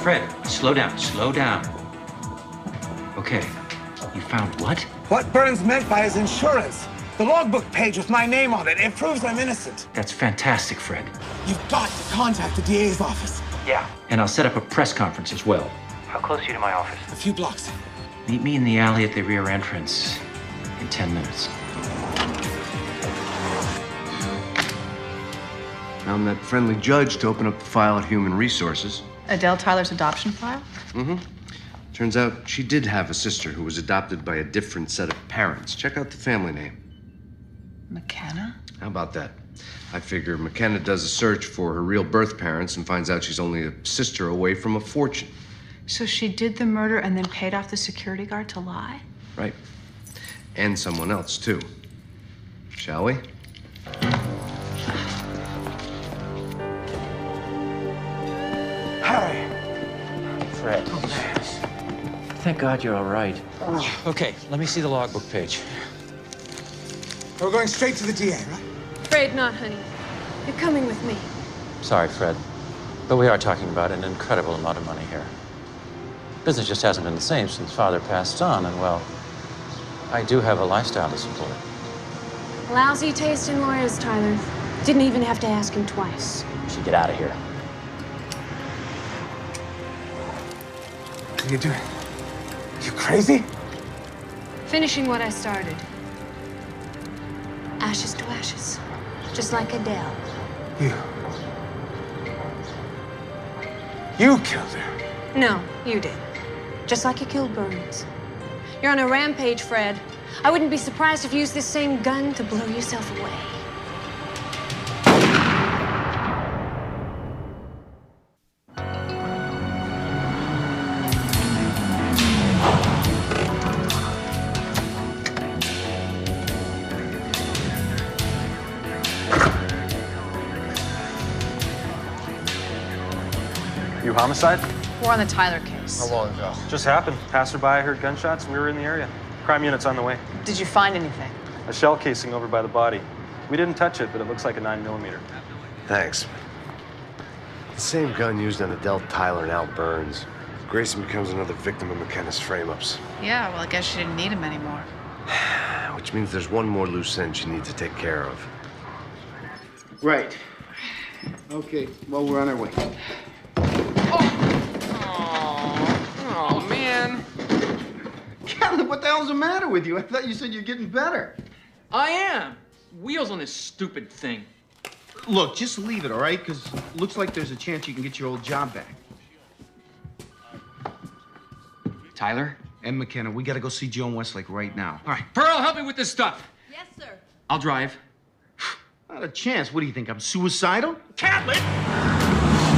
Fred, slow down. Okay, you found what?
What Burns meant by his insurance. The logbook page with my name on it. It proves I'm innocent.
That's fantastic, Fred.
You've got to contact the DA's office.
Yeah. And I'll set up a press conference as well. How close are you to my office?
A few blocks.
Meet me in the alley at the rear entrance in 10 minutes.
Found that friendly judge to open up the file at Human Resources.
Adele Tyler's adoption file?
Mm-hmm. Turns out she did have a sister who was adopted by a different set of parents. Check out the family name.
McKenna?
How about that? I figure McKenna does a search for her real birth parents and finds out she's only a sister away from a fortune.
So she did the murder and then paid off the security guard to lie?
Right. And someone else, too. Shall we?
Harry!
Fred. Thank God you're all right. Okay, let me see the logbook page.
We're going straight to the DA, right?
Afraid not, honey. You're coming with me.
Sorry, Fred, but we are talking about an incredible amount of money here. Business just hasn't been the same since Father passed on, and well, I do have a lifestyle to support.
Lousy taste in lawyers, Tyler. Didn't even have to ask him twice.
We should get out of here.
What are you doing? You crazy?
Finishing what I started. Ashes to ashes. Just like Adele.
You killed her.
No, you did. Just like you killed Burns. You're on a rampage, Fred. I wouldn't be surprised if you used this same gun to blow yourself away.
You homicide?
We're on the Tyler case.
How long ago? Just happened. Passerby heard gunshots and we were in the area. Crime unit's on the way.
Did you find anything?
A shell casing over by the body. We didn't touch it, but it looks like a 9mm.
Thanks. The same gun used on Adele, Tyler, and Al Burns. Grayson becomes another victim of McKenna's frame-ups.
Yeah, well, I guess she didn't need him anymore.
Which means there's one more loose end she needs to take care of.
Right. Okay, well, we're on our way.
Oh, man.
Captain, what the hell's the matter with you? I thought you said you're getting better.
I am. Wheels on this stupid thing.
Look, just leave it, all right? Because looks like there's a chance you can get your old job back.
Tyler?
And McKenna, we gotta go see Joe and Westlake right now.
All right, Pearl, help me with this stuff.
Yes, sir.
I'll drive.
Not a chance. What do you think, I'm suicidal?
Catlett!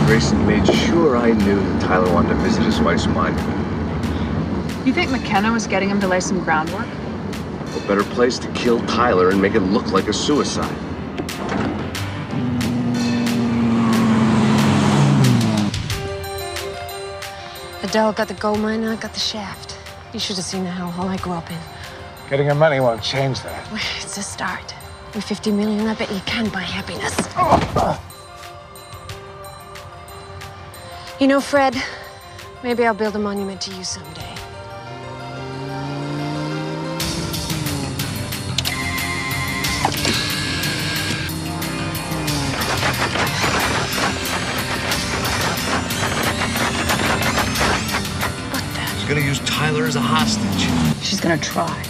Grayson made sure I knew that Tyler wanted to visit his wife's monument.
You think McKenna was getting him to lay some groundwork?
What better place to kill Tyler and make it look like a suicide?
Adele got the gold mine, I got the shaft. You should have seen the hellhole I grew up in.
Getting her money won't change that.
It's a start. With 50 million, I bet you can buy happiness. You know, Fred, maybe I'll build a monument to you someday.
She's gonna use Tyler as a hostage.
She's gonna try.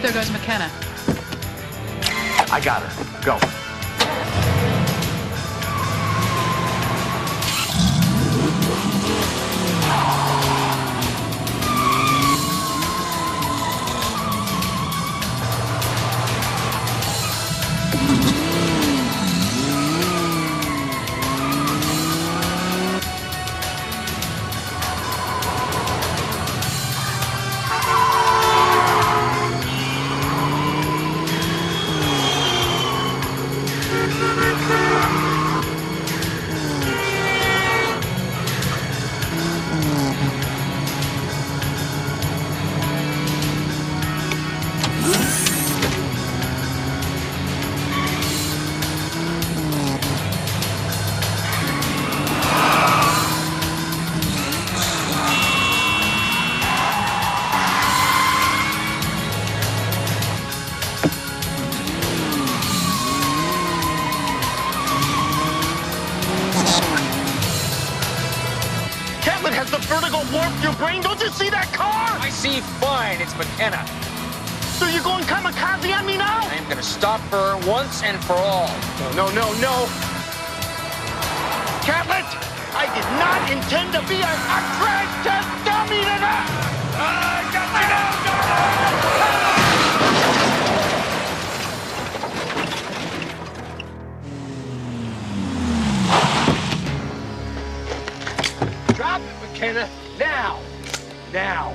There goes McKenna.
I got her. Go.
Has the vertigo warped your brain? Don't you see that car?
I see fine. It's McKenna.
So you're going kamikaze on me now?
I am gonna stop her once and for all.
No. Catlett, I did not intend to be a crash test dummy tonight! I got you now!
Drop it, McKenna. Now. Now.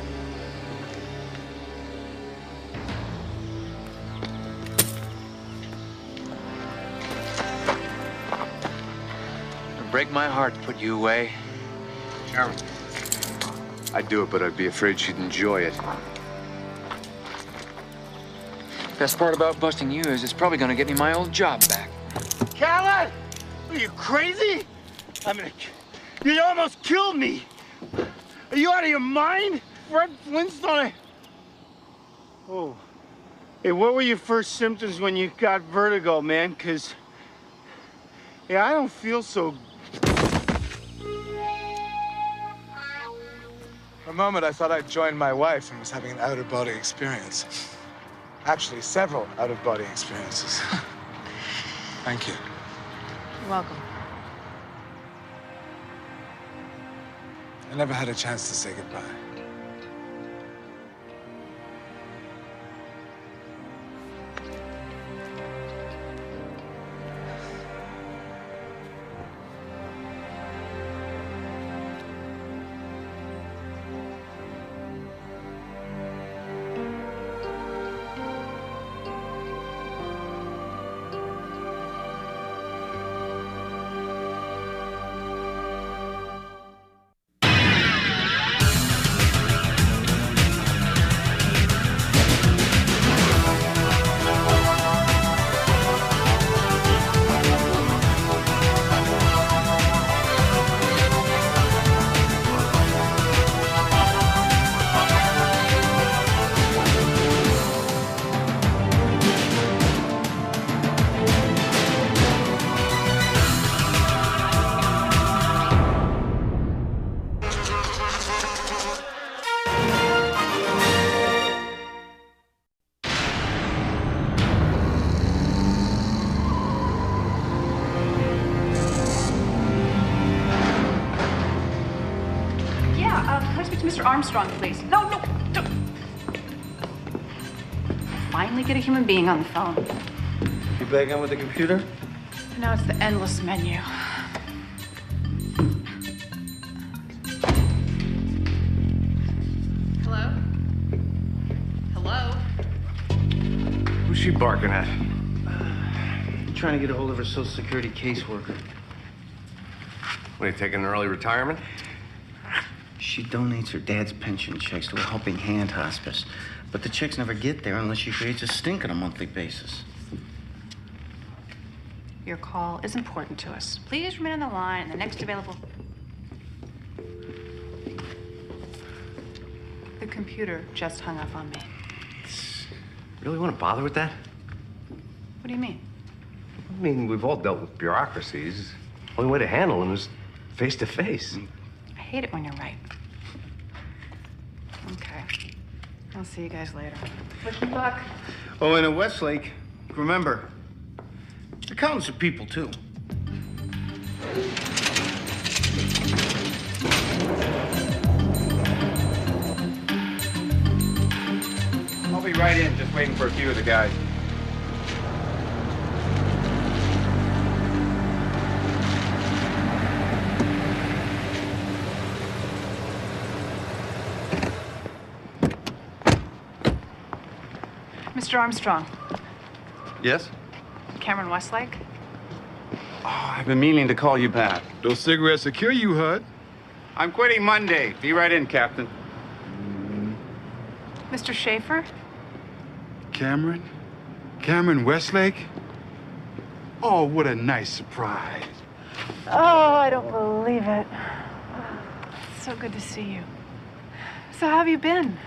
It'd break my heart to put you away.
Sharon. I'd do it, but I'd be afraid she'd enjoy it.
Best part about busting you is it's probably gonna get me my old job back.
Catlett! Are you crazy? You almost killed me. Are you out of your mind? Fred Flintstone. Oh. Hey, what were your first symptoms when you got vertigo, man? Because, yeah, I don't feel so.
For a moment, I thought I'd joined my wife and was having an out-of-body experience. Actually, several out-of-body experiences. Thank you.
You're welcome.
I never had a chance to say goodbye.
Mr. Armstrong, please. No, don't. Finally get a human being on the phone.
You back on with the computer?
Now it's the endless menu. Hello? Hello?
Who's she barking at?
Trying to get a hold of her Social Security caseworker.
What, are you taking an early retirement?
She donates her dad's pension checks to a helping hand hospice. But the checks never get there unless she creates a stink on a monthly basis.
Your call is important to us. Please remain on the line and the next available... The computer just hung up on me.
Really want to bother with that?
What do you mean?
I mean, we've all dealt with bureaucracies. The only way to handle them is face to face.
I hate it when you're right. Okay. I'll see you guys later. Wish me luck.
Oh, and at Westlake, remember, accountants are people, too.
I'll be right in, just waiting for a few of the guys.
Mr. Armstrong.
Yes?
Cameron Westlake?
Oh, I've been meaning to call you back.
Those cigarettes will kill you, Hud.
I'm quitting Monday. Be right in, Captain.
Mr. Schaefer?
Cameron? Cameron Westlake? Oh, what a nice surprise.
Oh, I don't believe it. It's so good to see you. So how have you been?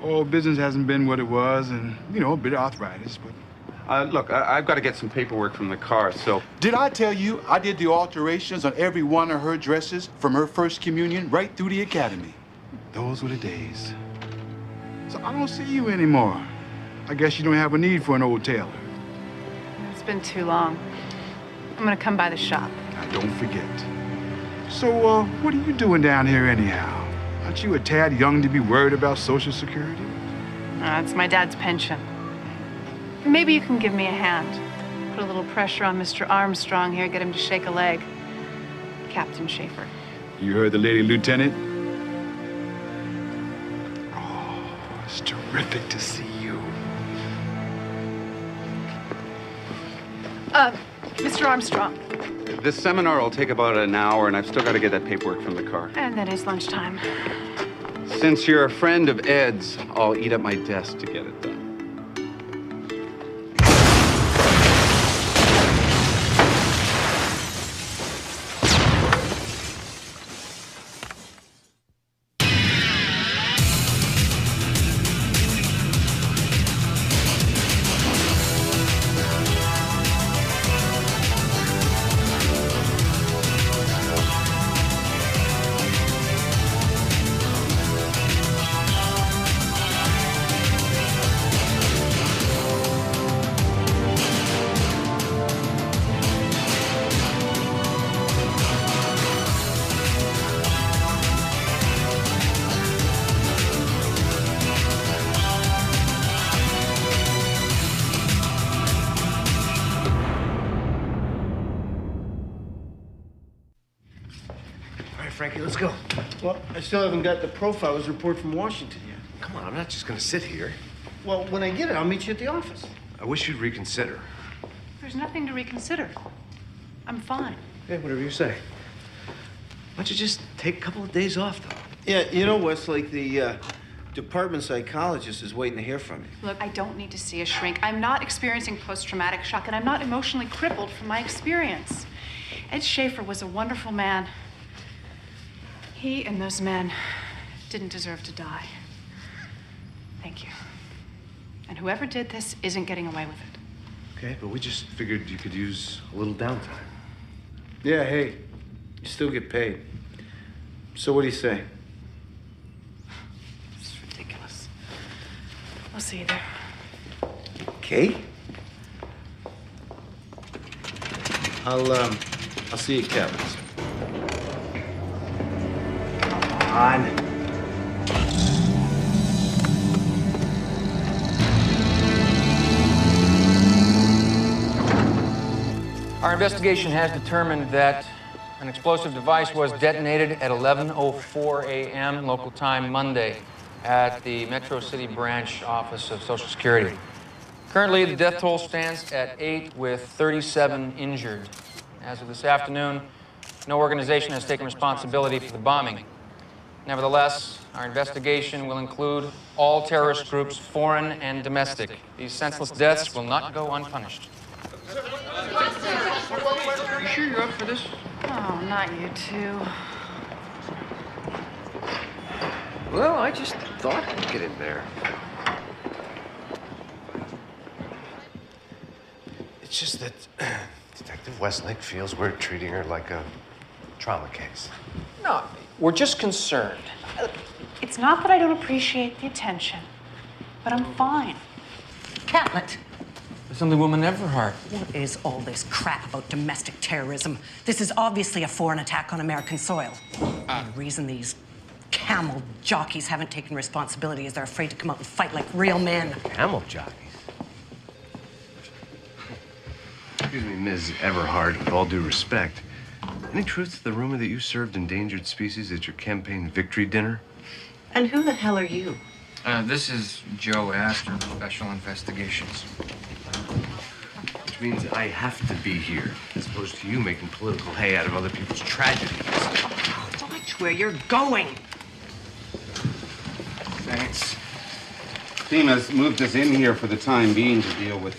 Oh, business hasn't been what it was, and, you know, a bit of arthritis, but Look, I've got to get some paperwork from the car, so... Did I tell you I did the alterations on every one of her dresses from her first communion right through the academy? Those were the days. So I don't see you anymore. I guess you don't have a need for an old tailor.
It's been too long. I'm gonna come by the shop.
Now, don't forget. So, what are you doing down here anyhow? Aren't you a tad young to be worried about Social Security?
It's my dad's pension. Maybe you can give me a hand. Put a little pressure on Mr. Armstrong here, get him to shake a leg. Captain Schaefer.
You heard the lady lieutenant? Oh, it's terrific to see you.
Mr. Armstrong.
This seminar will take about an hour, and I've still got to get that paperwork from the car.
And then it's lunchtime.
Since you're a friend of Ed's, I'll eat at my desk to get it done.
Frankie, let's go.
Well, I still haven't got the profiler's report from Washington yet.
Come on, I'm not just gonna sit here.
Well, when I get it, I'll meet you at the office.
I wish you'd reconsider.
There's nothing to reconsider. I'm fine.
Hey, whatever you say. Why don't you just take a couple of days off, though?
Yeah, you know, Westlake, the department psychologist is waiting to hear from you.
Look, I don't need to see a shrink. I'm not experiencing post-traumatic shock, and I'm not emotionally crippled from my experience. Ed Schaefer was a wonderful man. He and those men didn't deserve to die. Thank you. And whoever did this isn't getting away with it.
Okay, but we just figured you could use a little downtime.
Yeah, hey, you still get paid. So what do you say?
It's ridiculous. I'll see you there.
Kate? I'll see you at Kevin's. On.
Our investigation has determined that an explosive device was detonated at 11:04 a.m. local time Monday at the Metro City branch office of Social Security. Currently, the death toll stands at 8 with 37 injured. As of this afternoon, no organization has taken responsibility for the bombing. Nevertheless, our investigation will include all terrorist groups, foreign and domestic. These senseless deaths will not go unpunished. Are you sure you're up for this?
Oh, not you two.
Well, I just thought I'd get in there. It's just that Detective Westlake feels we're treating her like a trauma case.
No, we're just concerned.
It's not that I don't appreciate the attention, but I'm fine.
Catlett.
Assemblywoman Everhart.
What is all this crap about domestic terrorism? This is obviously a foreign attack on American soil. The reason these camel jockeys haven't taken responsibility is they're afraid to come out and fight like real men.
Camel jockeys? Excuse me, Ms. Everhart, with all due respect. Any truth to the rumor that you served endangered species at your campaign victory dinner?
And who the hell are you?
This is Joe Astor, Special Investigations.
Which means I have to be here, as opposed to you making political hay out of other people's tragedies.
Watch where you're going.
Thanks. FEMA's moved us in here for the time being to deal with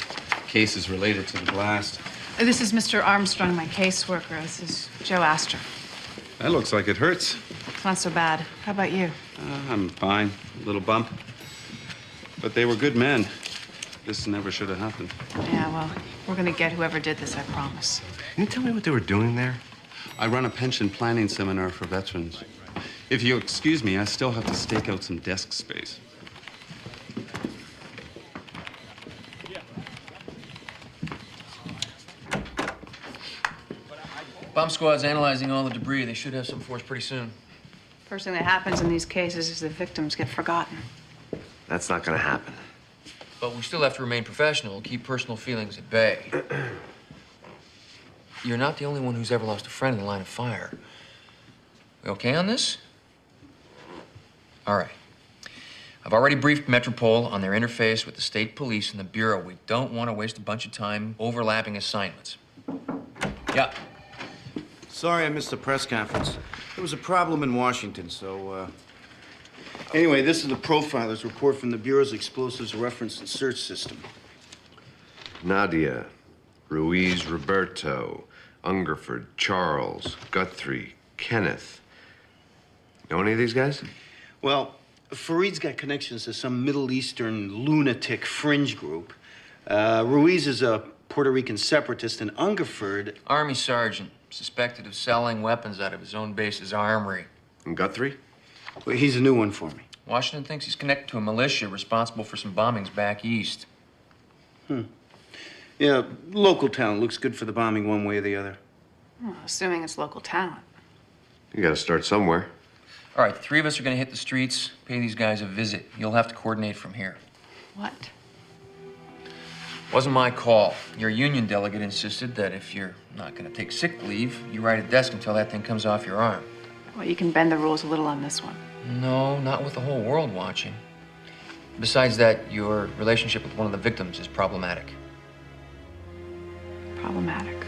cases related to the blast.
This is Mr. Armstrong, my caseworker. This is Joe Astor.
That looks like it hurts.
It's not so bad. How about you?
I'm fine. A little bump. But they were good men. This never should have happened.
Yeah, well, we're gonna get whoever did this, I promise.
Can you tell me what they were doing there?
I run a pension planning seminar for veterans. If you'll excuse me, I still have to stake out some desk space.
Bomb squad's analyzing all the debris. They should have some for us pretty soon.
First thing that happens in these cases is the victims get forgotten.
That's not gonna happen.
But we still have to remain professional, keep personal feelings at bay. You're not the only one who's ever lost a friend in the line of fire. We okay on this? All right. I've already briefed Metropole on their interface with the state police and the Bureau. We don't want to waste a bunch of time overlapping assignments. Yeah.
Sorry I missed the press conference. There was a problem in Washington, so, Anyway, this is the profiler's report from the Bureau's Explosives Reference and Search System.
Nadia, Ruiz Roberto, Ungerford, Charles, Guthrie, Kenneth. Know any of these guys?
Well, Fareed's got connections to some Middle Eastern lunatic fringe group. Ruiz is a Puerto Rican separatist, and Ungerford...
Army sergeant, suspected of selling weapons out of his own base's armory.
And Guthrie?
Well, he's a new one for me.
Washington thinks he's connected to a militia responsible for some bombings back east.
Yeah, local talent looks good for the bombing one way or the other.
Well, assuming it's local talent.
You gotta start somewhere.
All right, the three of us are gonna hit the streets, pay these guys a visit. You'll have to coordinate from here.
What?
Wasn't my call. Your union delegate insisted that if you're not gonna take sick leave, you ride a desk until that thing comes off your arm.
Well, you can bend the rules a little on this one.
No, not with the whole world watching. Besides that, your relationship with one of the victims is problematic.
Problematic.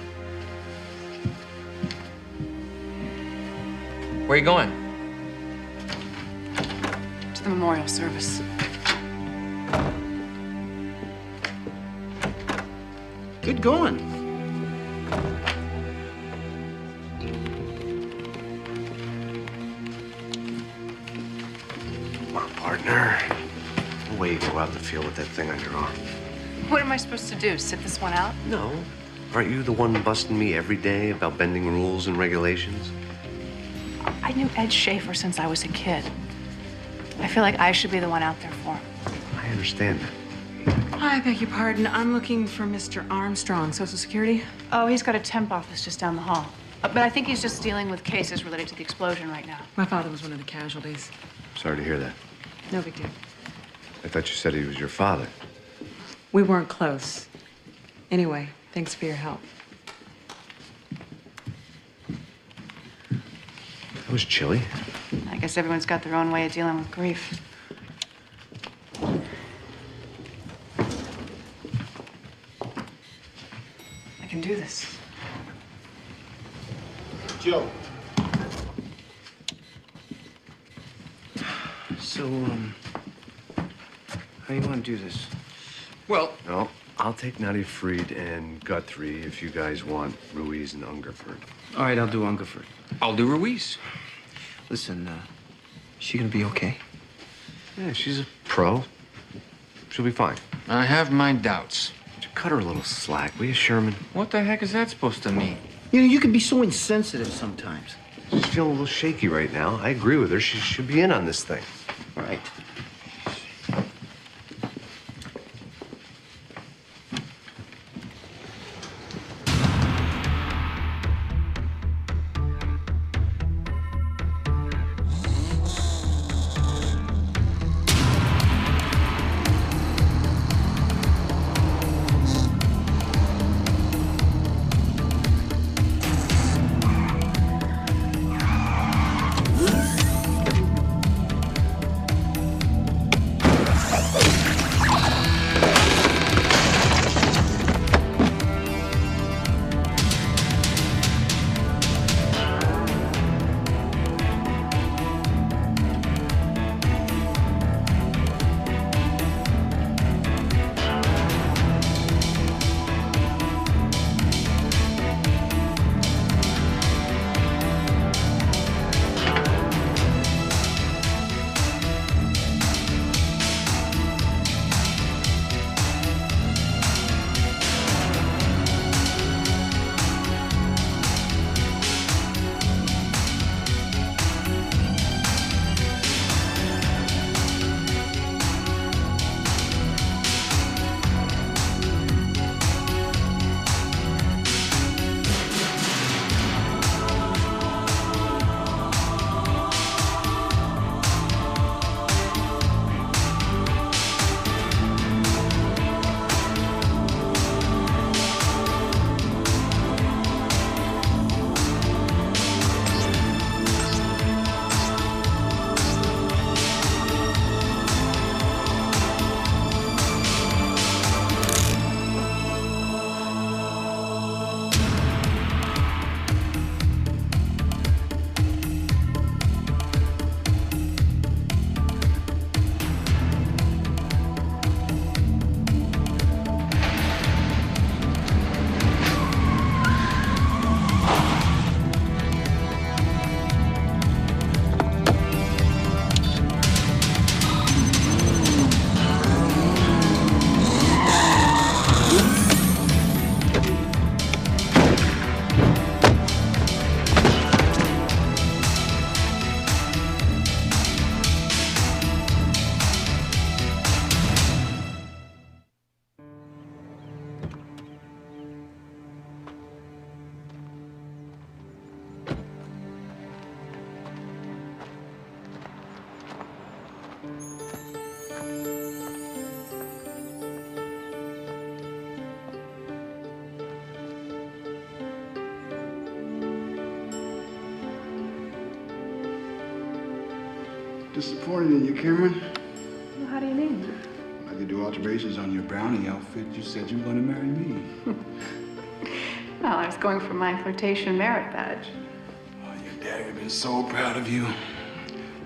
Where are you going?
To the memorial service.
Good going.
Come on, partner. No way you go out in the field with that thing on your arm.
What am I supposed to do, sit this one out?
No. Aren't you the one busting me every day about bending rules and regulations?
I knew Ed Schaefer since I was a kid. I feel like I should be the one out there for him.
I understand that.
I beg your pardon. I'm looking for Mr. Armstrong, Social Security.
Oh, he's got a temp office just down the hall. But I think he's just dealing with cases related to the explosion right now.
My father was one of the casualties.
Sorry to hear that.
No big deal.
I thought you said he was your father.
We weren't close. Anyway, thanks for your help.
It was chilly.
I guess everyone's got their own way of dealing with grief. I can do this.
Joe. So, how you want to do this?
Well...
No, I'll take Nadia Freed and Guthrie if you guys want Ruiz and Ungerford.
All right, I'll do Ungerford.
I'll do Ruiz.
Listen, she gonna be okay?
Yeah, she's a pro. She'll be fine.
I have my doubts.
Cut her a little slack, will you, Sherman?
What the heck is that supposed to mean?
You know, you can be so insensitive sometimes.
She's feeling a little shaky right now. I agree with her. She should be in on this thing.
All right.
Disappointed in you, Cameron.
Well, how do you mean?
I could do alterations on your brownie outfit. You said you were going to marry me.
Well, I was going for my flirtation merit badge.
Your dad would have been so proud of you.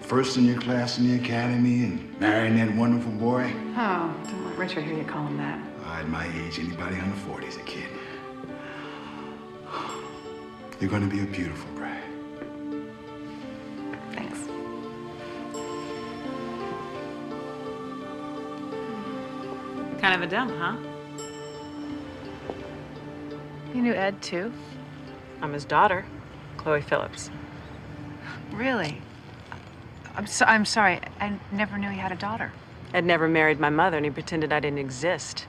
First in your class in the academy and marrying that wonderful boy.
Oh, don't let Richard hear you call him that.
At my age, anybody under 40 is a kid. You're going to be a beautiful bride.
Thanks.
Kind of a dump, huh?
You knew Ed, too?
I'm his daughter, Chloe Phillips.
Really? I'm sorry. I never knew he had a daughter.
Ed never married my mother, and he pretended I didn't exist.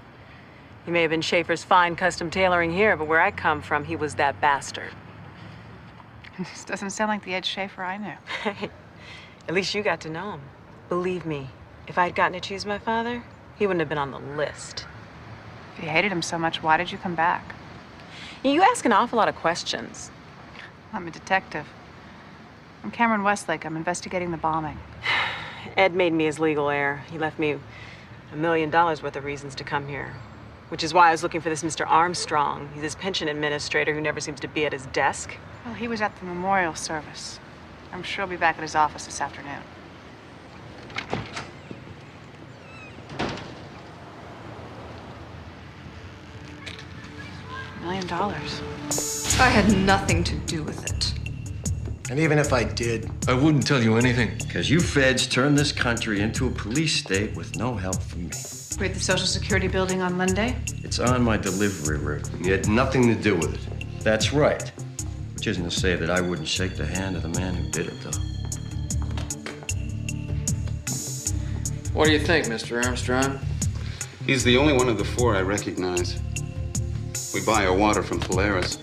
He may have been Schaefer's fine custom tailoring here, but where I come from, he was that bastard.
This doesn't sound like the Ed Schaefer I knew.
Hey, at least you got to know him. Believe me, if I had gotten to choose my father, he wouldn't have been on the list.
If you hated him so much, why did you come back?
You ask an awful lot of questions.
I'm a detective. I'm Cameron Westlake. I'm investigating the bombing.
Ed made me his legal heir. He left me $1 million worth of reasons to come here. Which is why I was looking for this Mr. Armstrong. He's his pension administrator who never seems to be at his desk.
Well, he was at the memorial service. I'm sure he'll be back at his office this afternoon. $1 million.
I had nothing to do with it.
And even if I did, I wouldn't tell you anything. Because you feds turned this country into a police state with no help from me.
We're at the Social Security building on Monday.
It's on my delivery route. You had nothing to do with it. That's right. Which isn't to say that I wouldn't shake the hand of the man who did it, though.
What do you think, Mr. Armstrong?
He's the only one of the four I recognize. We buy our water from Polaris.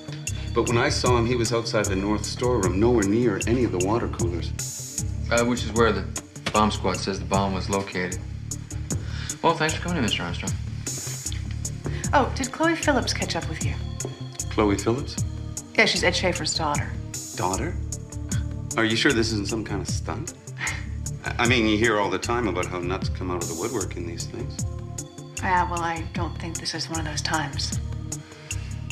But when I saw him, he was outside the north storeroom, nowhere near any of the water coolers.
Which is where the bomb squad says the bomb was located. Well, thanks for coming in, Mr. Armstrong.
Oh, did Chloe Phillips catch up with you?
Chloe Phillips?
Yeah, she's Ed Schaefer's daughter.
Daughter? Are you sure this isn't some kind of stunt? I mean, you hear all the time about how nuts come out of the woodwork in these things.
Yeah, well, I don't think this is one of those times.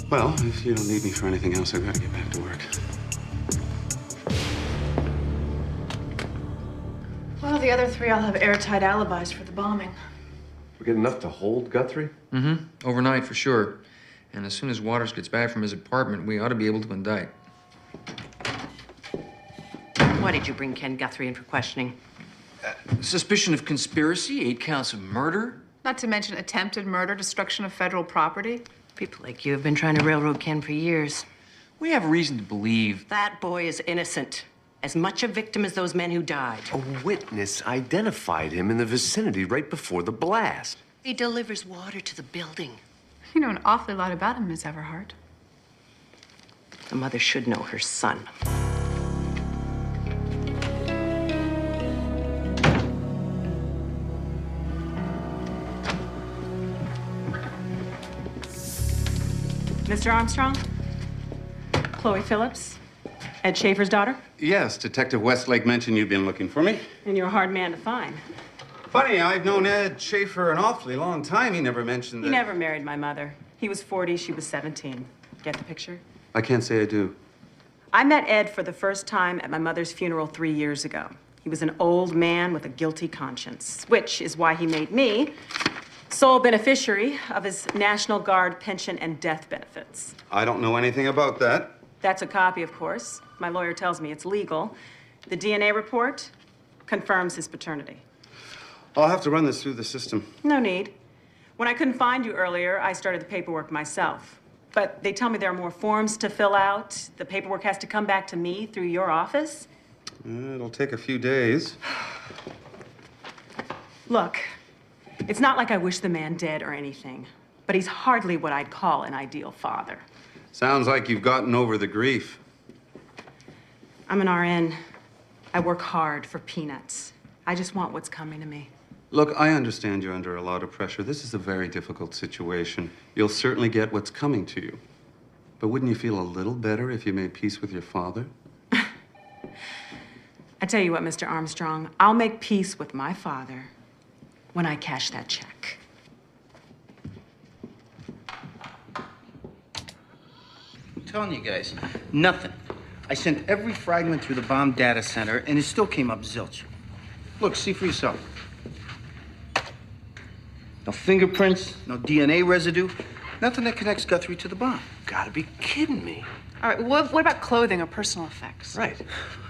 Well, if you don't need me for anything else, I've got to get back to work.
Well, the other three all have airtight alibis for the bombing.
We get enough to hold Guthrie?
Mm-hmm. Overnight, for sure. And as soon as Waters gets back from his apartment, we ought to be able to indict.
Why did you bring Ken Guthrie in for questioning?
Suspicion of conspiracy, 8 counts of murder.
Not to mention attempted murder, destruction of federal property.
People like you have been trying to railroad Ken for years.
We have reason to believe
that boy is innocent. As much a victim as those men who died.
A witness identified him in the vicinity right before the blast.
He delivers water to the building.
You know an awfully lot about him, Miss Everhart.
The mother should know her son.
Mr. Armstrong? Chloe Phillips? Ed Schaefer's daughter?
Yes, Detective Westlake mentioned you'd been looking for me.
And you're a hard man to find.
Funny, I've known Ed Schaefer an awfully long time. He never mentioned that.
He never married my mother. He was 40, she was 17. Get the picture?
I can't say I do.
I met Ed for the first time at my mother's funeral 3 years ago. He was an old man with a guilty conscience, which is why he made me sole beneficiary of his National Guard pension and death benefits.
I don't know anything about that.
That's a copy, of course. My lawyer tells me it's legal. The DNA report confirms his paternity.
I'll have to run this through the system.
No need. When I couldn't find you earlier, I started the paperwork myself. But they tell me there are more forms to fill out. The paperwork has to come back to me through your office.
It'll take a few days.
Look, it's not like I wish the man dead or anything, but he's hardly what I'd call an ideal father.
Sounds like you've gotten over the grief.
I'm an RN. I work hard for peanuts. I just want what's coming to me.
Look, I understand you're under a lot of pressure. This is a very difficult situation. You'll certainly get what's coming to you. But wouldn't you feel a little better if you made peace with your father?
I tell you what, Mr. Armstrong, I'll make peace with my father when I cash that check.
I'm telling you guys, nothing. I sent every fragment through the bomb data center, and it still came up zilch. Look, see for yourself. No fingerprints, no DNA residue, nothing that connects Guthrie to the bomb.
Gotta be kidding me.
All right, what about clothing or personal effects?
Right.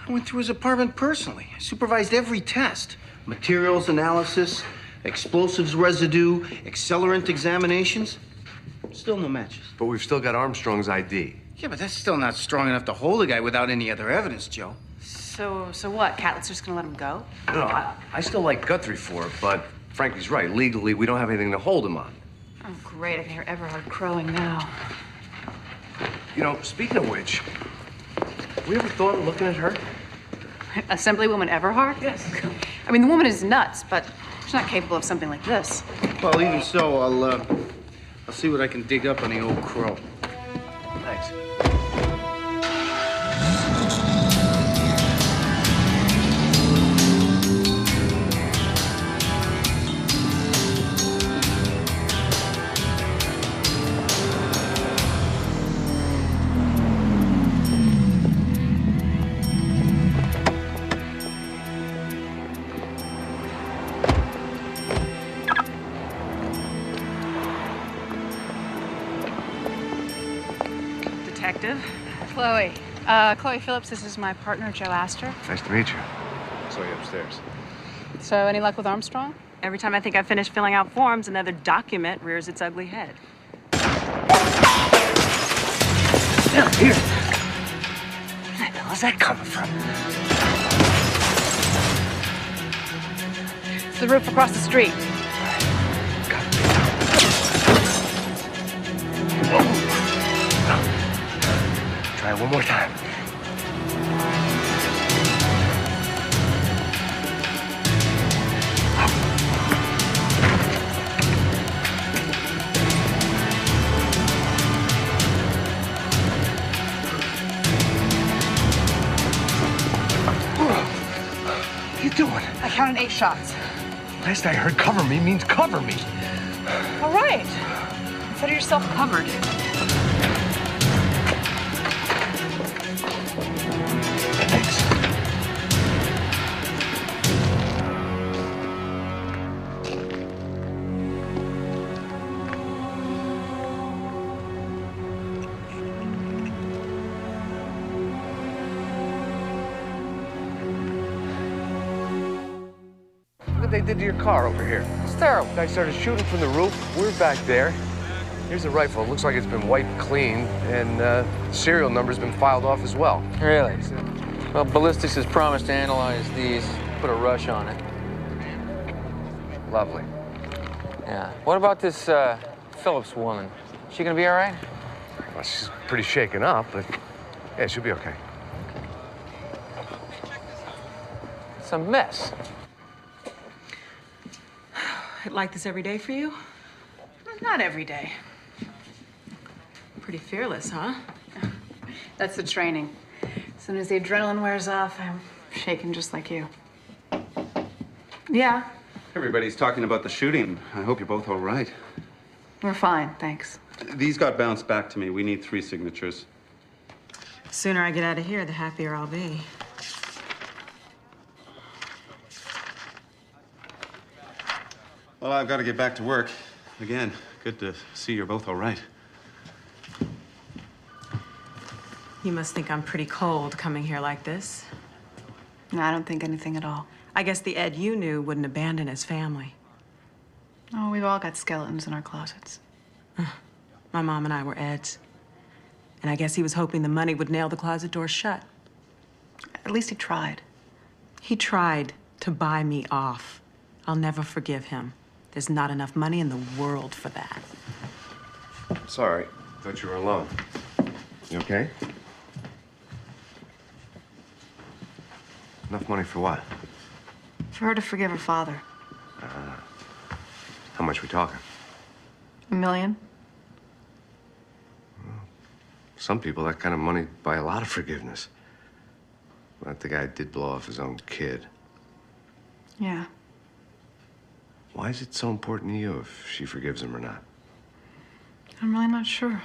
I went through his apartment personally. I supervised every test. Materials analysis, explosives residue, accelerant examinations. Still no matches.
But we've still got Armstrong's ID.
Yeah, but that's still not strong enough to hold a guy without any other evidence, Joe.
So what? Catlett's just gonna let him go?
No, I still like Guthrie for it, but Frankie's right. Legally, we don't have anything to hold him on.
Oh, great. I can hear Everhard crowing now.
You know, speaking of which, we ever thought of looking at her?
Assemblywoman Everhard? Yes. I mean, the woman is nuts, but she's not capable of something like this.
Well, even so, I'll see what I can dig up on the old crow.
Thanks.
Detective. Chloe Phillips, this is my partner, Joe Astor.
Nice to meet you. Saw you upstairs.
So, any luck with Armstrong?
Every time I think I've finished filling out forms, another document rears its ugly head.
Now, here. Where the hell is that coming from?
It's the roof across the street.
Try it one more time. What are you doing?
I counted 8 shots.
Last I heard, cover me means cover me.
All right. Consider yourself covered.
What they did to your car over here?
It's terrible.
Guy started shooting from the roof. We're back there. Here's the rifle. It looks like it's been wiped clean, and the serial number's been filed off as well.
Really? Well, ballistics has promised to analyze these, put a rush on it.
Lovely.
Yeah. What about this Phillips woman? She gonna be all right?
Well, she's pretty shaken up, but yeah, she'll be okay.
It's a mess.
Like this every day for you?
Not every day.
Pretty fearless, huh?
That's the training. As soon as the adrenaline wears off, I'm shaking just like you. Yeah,
Everybody's talking about the shooting. I hope you're both all right.
we're fine, thanks.
These got bounced back to me. We need 3 signatures.
The sooner I get out of here, the happier I'll be.
Well, I've got to get back to work. Again, good to see you're both all right.
You must think I'm pretty cold coming here like this.
No, I don't think anything at all.
I guess the Ed you knew wouldn't abandon his family.
Oh, we've all got skeletons in our closets.
My mom and I were Ed's. And I guess he was hoping the money would nail the closet door shut.
At least he tried.
He tried to buy me off. I'll never forgive him. There's not enough money in the world for that.
Sorry. Thought you were alone. You okay? Enough money for what?
For her to forgive her father.
How much we talking?
$1 million?
Some people, that kind of money buy a lot of forgiveness. But the guy did blow off his own kid.
Yeah.
Why is it so important to you if she forgives him or not?
I'm really not sure.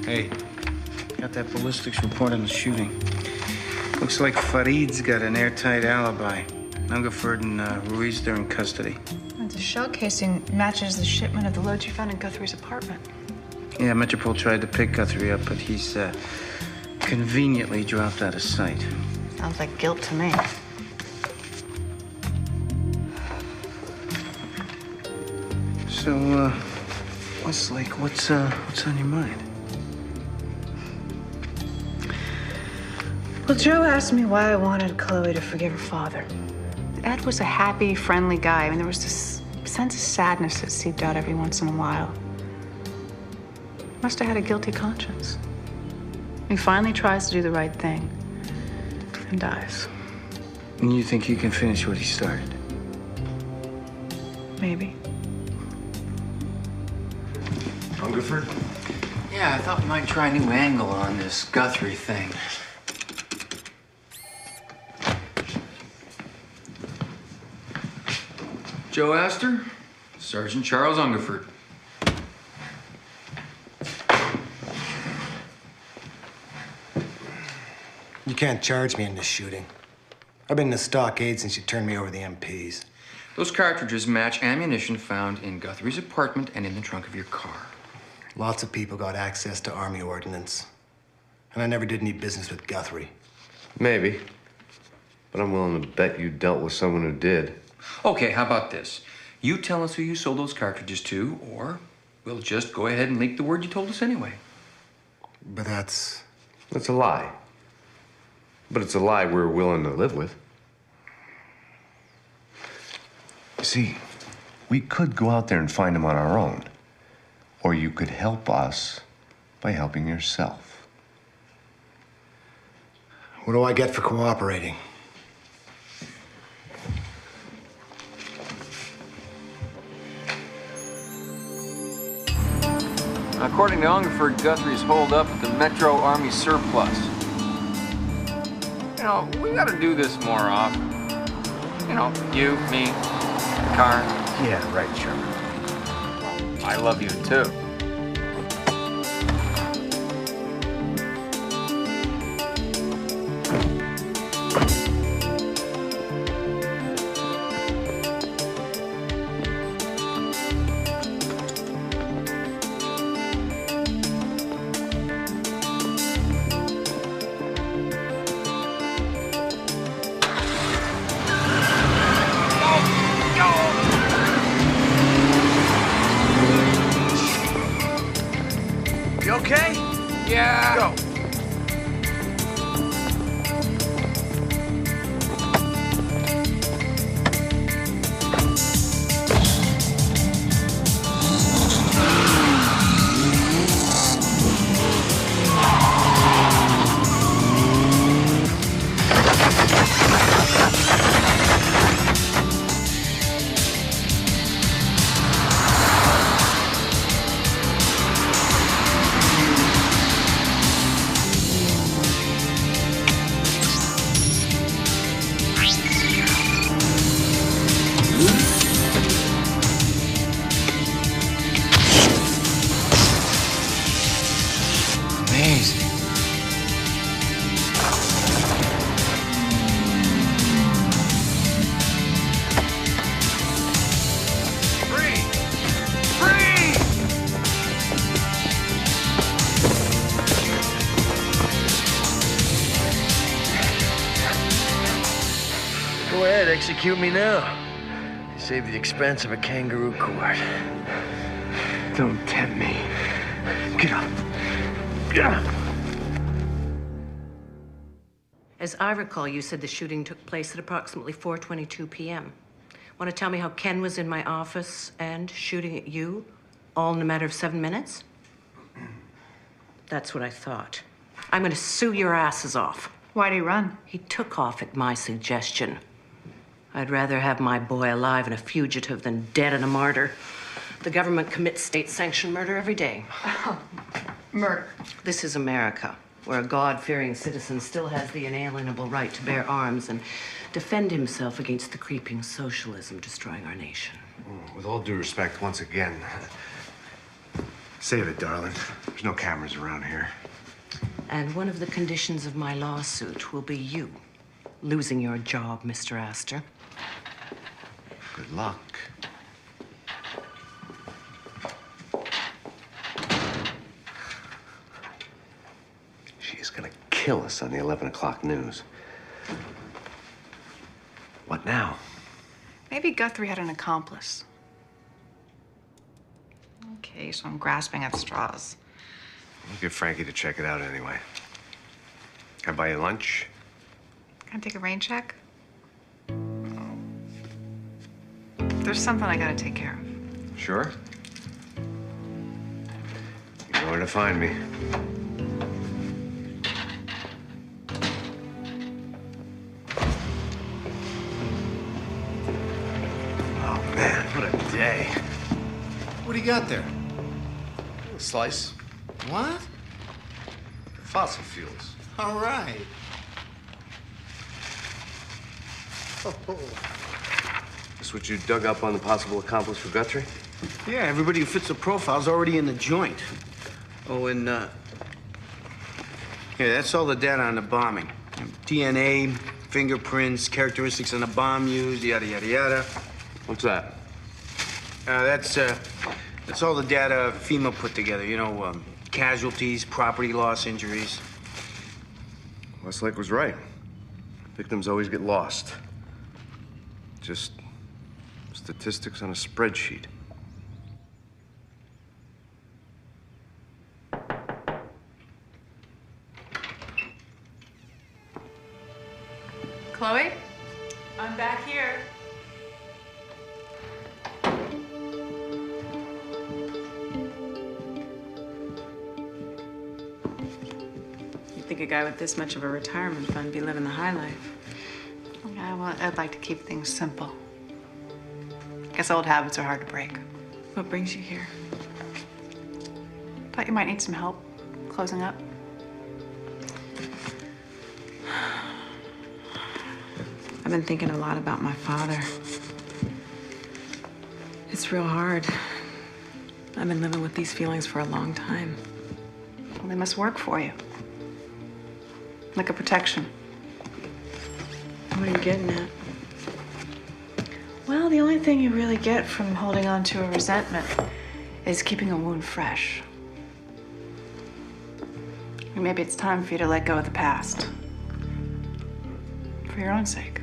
Hey, got that ballistics report on the shooting. Looks like Farid's got an airtight alibi. Hungerford and Ruiz, they're in custody.
The shell casing matches the shipment of the loads you found in Guthrie's apartment.
Yeah, Metropole tried to pick Guthrie up, but he's conveniently dropped out of sight.
Sounds like guilt to me.
So, what's on your mind?
Well, Joe asked me why I wanted Chloe to forgive her father. Ed was a happy, friendly guy. I mean, there was this sense of sadness that seeped out every once in a while. Must have had a guilty conscience. He finally tries to do the right thing and dies.
And you think you can finish what he started?
Maybe.
Hungerford?
Yeah, I thought we might try a new angle on this Guthrie thing.
Joe Astor, Sergeant Charles Hungerford.
You can't charge me in this shooting. I've been in the stockade since you turned me over the MPs.
Those cartridges match ammunition found in Guthrie's apartment and in the trunk of your car.
Lots of people got access to Army ordnance. And I never did any business with Guthrie.
Maybe. But I'm willing to bet you dealt with someone who did.
Okay, how about this? You tell us who you sold those cartridges to, or we'll just go ahead and leak the word you told us anyway.
But that's
a lie. But it's a lie we're willing to live with. You see, we could go out there and find him on our own. Or you could help us by helping yourself.
What do I get for cooperating?
According to Hungerford, Guthrie's holed up at the Metro Army surplus. You know, we gotta do this more often. You know, you, me, the car.
Yeah, right, Sherman.
I love you too.
You okay?
Yeah.
Go.
Amazing.
Free! Free!
Go ahead, execute me now. Save the expense of a kangaroo court.
Don't tempt me. Get up. Get up.
As I recall, you said the shooting took place at approximately 4:22 p.m. Want to tell me how Ken was in my office and shooting at you, all in a matter of 7 minutes? That's what I thought. I'm going to sue your asses off.
Why'd he run?
He took off at my suggestion. I'd rather have my boy alive and a fugitive than dead and a martyr. The government commits state-sanctioned murder every day.
Murder.
This is America, where a God-fearing citizen still has the inalienable right to bear arms and defend himself against the creeping socialism destroying our nation.
With all due respect, once again, save it, darling. There's no cameras around here.
And one of the conditions of my lawsuit will be you losing your job, Mr. Astor.
Good luck. She's gonna kill us on the 11 o'clock news. What now?
Maybe Guthrie had an accomplice. Okay, so I'm grasping at straws.
We'll get Frankie to check it out anyway. Can I buy you lunch?
Can I take a rain check? There's something I gotta take care of.
Sure. You know where to find me. Oh, man, what a day.
What do you got there?
A slice.
What?
Fossil fuels.
All right.
This what you dug up on the possible accomplice for Guthrie?
Yeah, everybody who fits the profile's already in the joint. Oh, and, yeah, that's all the data on the bombing. DNA, fingerprints, characteristics on the bomb used, yada, yada, yada.
What's that?
That's all the data FEMA put together. You know, casualties, property loss, injuries.
Westlake was right. Victims always get lost. Just statistics on a spreadsheet.
Chloe?
I'm back here. You'd think a guy with this much of a retirement fund would be living the high life.
Yeah, well, I'd like to keep things simple. Guess old habits are hard to break.
What brings you here?
Thought you might need some help closing up.
I've been thinking a lot about my father. It's real hard. I've been living with these feelings for a long time.
Well, they must work for you. Like a protection.
What are you getting at?
Well, the only thing you really get from holding on to a resentment is keeping a wound fresh. Or maybe it's time for you to let go of the past. For your own sake.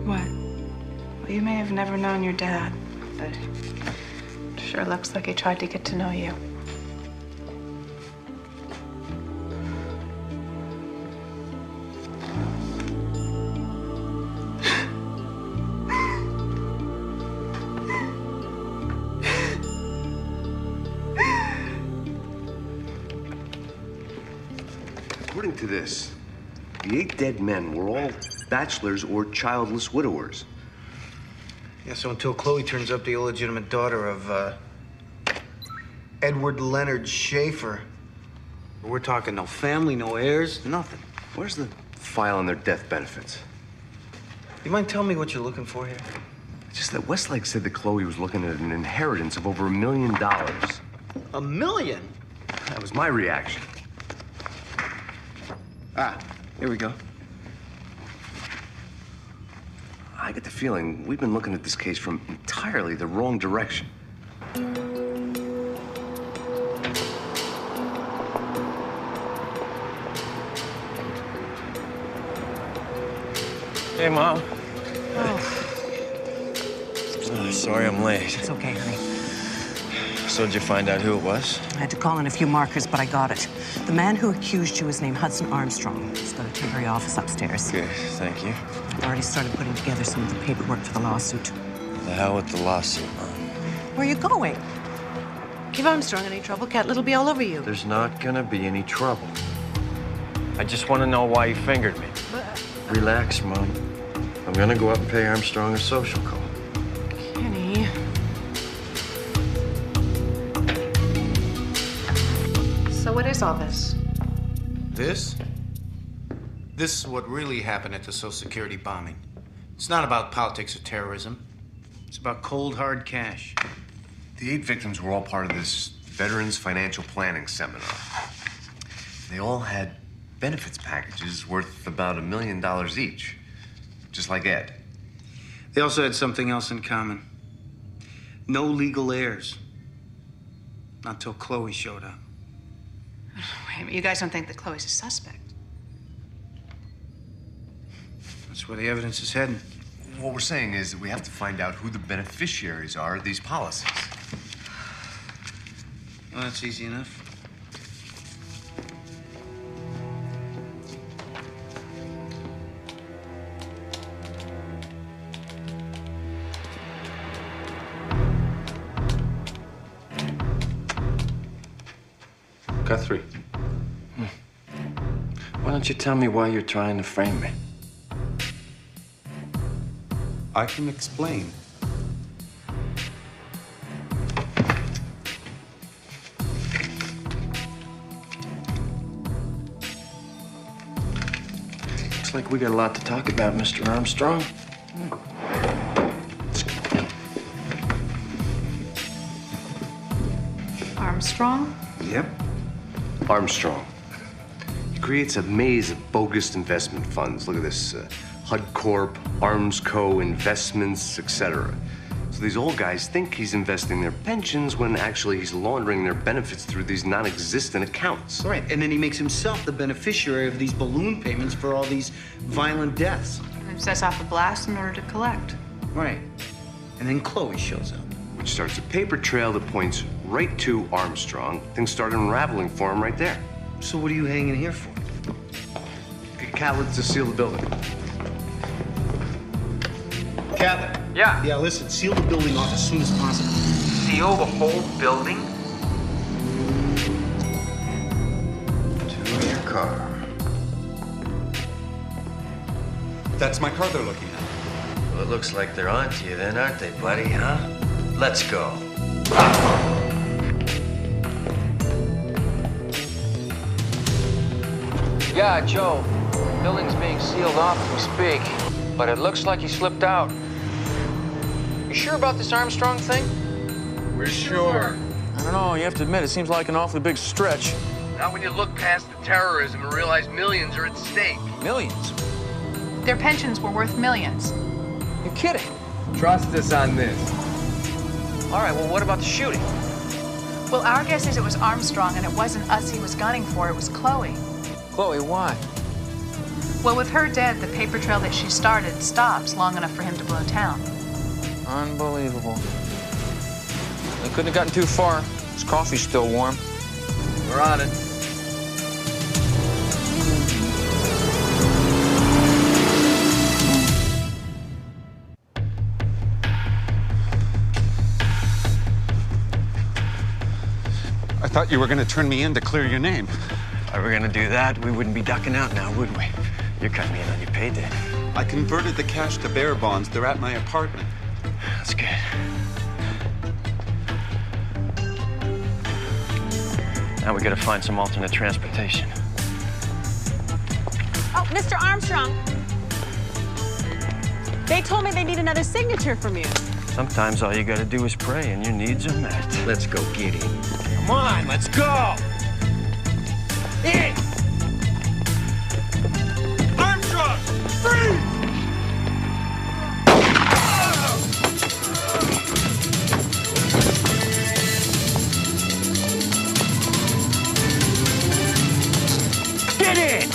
What?
Well, you may have never known your dad, but it sure looks like he tried to get to know you.
According to this, the 8 dead men were all bachelors or childless widowers.
Yeah, so until Chloe turns up the illegitimate daughter of, Edward Leonard Schaefer, we're talking no family, no heirs, nothing.
Where's the file on their death benefits?
You mind telling me what you're looking for here?
It's just that Westlake said that Chloe was looking at an inheritance of over $1 million.
$1 million?
That was my reaction.
Ah, here we go.
I get the feeling we've been looking at this case from entirely the wrong direction.
Hey, Mom.
Oh,
Sorry I'm late.
it's okay, honey.
So did you find out who it was?
I had to call in a few markers, but I got it. The man who accused you is named Hudson Armstrong. He's got a temporary office upstairs.
Good, thank you.
I've already started putting together some of the paperwork for the lawsuit.
The hell with the lawsuit, Mom.
Where are you going?
Give Armstrong any trouble, Kettle will be all over you.
There's not gonna be any trouble. I just want to know why you fingered me. Relax, Mom. I'm gonna go up and pay Armstrong a social call.
Kenny. So what is all this?
This? This is what really happened at the Social Security bombing. It's not about politics or terrorism. It's about cold, hard cash.
The 8 victims were all part of this Veterans Financial Planning Seminar. They all had benefits packages worth about $1 million each, just like Ed.
They also had something else in common. No legal heirs. Not till Chloe showed up.
Wait a minute, you guys don't think that Chloe's a suspect?
That's where the evidence is heading.
What we're saying is that we have to find out who the beneficiaries are of these policies.
Well, that's easy enough.
Guthrie.
Why don't you tell me why you're trying to frame me?
I can explain.
Looks like we got a lot to talk about, Mr. Armstrong.
Armstrong?
Yep.
Armstrong. He creates a maze of bogus investment funds. Look at this. HUD Corp, Armsco, Investments, etc. So these old guys think he's investing their pensions when actually he's laundering their benefits through these non-existent accounts.
Right, and then he makes himself the beneficiary of these balloon payments for all these violent deaths.
And sets off a blast in order to collect.
Right. And then Chloe shows up.
Which starts a paper trail that points right to Armstrong. Things start unraveling for him right there.
So what are you hanging here for?
Get Catlett to seal the building.
Catlett.
Yeah?
Yeah, listen, seal the building off as soon as possible.
Seal the whole building?
To your car.
That's my car they're looking at.
Well, it looks like they're onto you then, aren't they, buddy, huh? Let's go.
Yeah, Joe. Building's being sealed off as we speak, but it looks like he slipped out. You sure about this Armstrong thing?
We're sure.
I don't know. You have to admit, it seems like an awfully big stretch.
Not when you look past the terrorism and realize millions are at stake.
Millions?
Their pensions were worth millions.
You're kidding.
Trust us on this.
All right, well, what about the shooting?
Well, our guess is it was Armstrong, and it wasn't us he was gunning for, it was Chloe.
Chloe, why?
Well, with her dead, the paper trail that she started stops long enough for him to blow town.
Unbelievable. They couldn't have gotten too far. His coffee's still warm.
We're on it.
I thought you were going to turn me in to clear your name.
If I were gonna do that, we wouldn't be ducking out now, would we? You're cutting me in on your payday.
I converted the cash to bearer bonds. They're at my apartment.
That's good. Now we gotta find some alternate transportation.
Oh, Mr. Armstrong. They told me they need another signature from you.
Sometimes all you gotta do is pray and your needs are met. Let's go get him.
Come on, let's go! In!
Armstrong! Freeze!
Get in!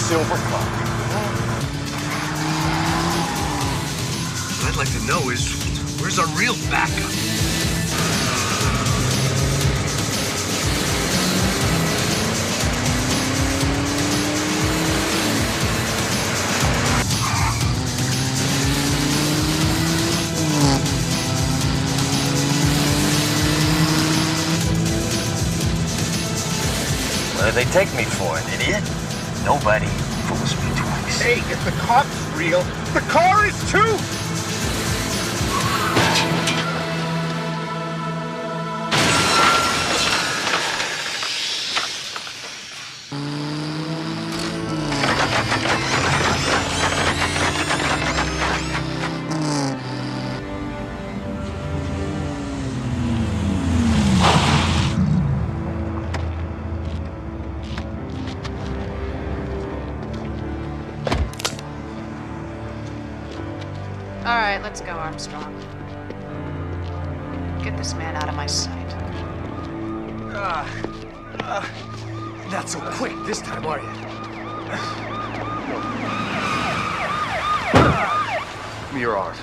silver cup.
What I'd like to know is, where's our real backup?
What do they take me for, an idiot? Nobody fools me twice.
Hey, if the cop's real, the car is too!
All right, let's go, Armstrong. Get this man out of my sight.
Not so quick this time, are you? Give me your arm.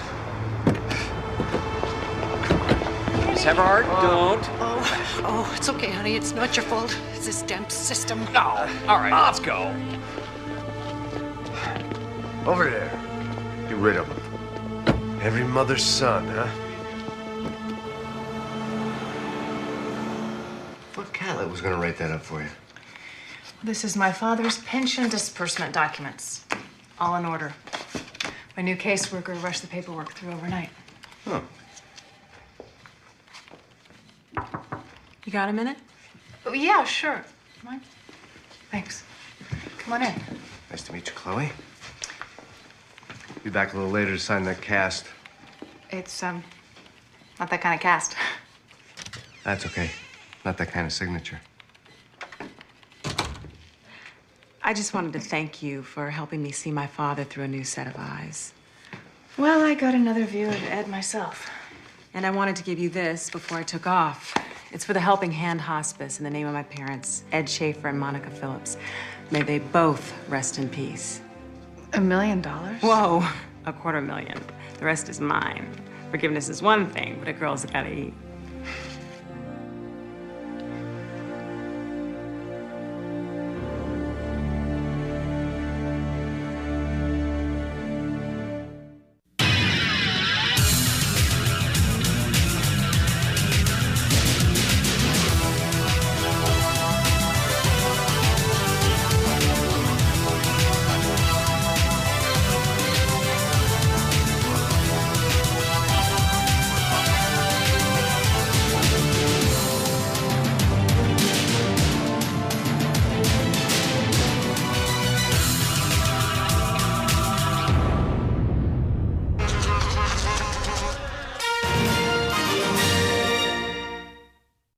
Miss Everhart, don't.
Oh, it's okay, honey. It's not your fault. It's this damn system.
No. All right, let's go.
Over there. Get rid of him. Every mother's son, huh? What Catlett was gonna write that up for you?
This is my father's pension disbursement documents. All in order. My new caseworker rushed the paperwork through overnight.
Huh.
You got a minute?
Oh, yeah, sure. Come on. Thanks. Come on in.
Nice to meet you, Chloe. Be back a little later to sign that cast.
It's, not that kind of cast.
That's okay. Not that kind of signature.
I just wanted to thank you for helping me see my father through a new set of eyes.
Well, I got another view of Ed myself.
And I wanted to give you this before I took off. It's for the Helping Hand Hospice in the name of my parents, Ed Schaefer and Monica Phillips. May they both rest in peace.
$1 million?
Whoa, $250,000. The rest is mine. Forgiveness is one thing, but a girl's gotta eat.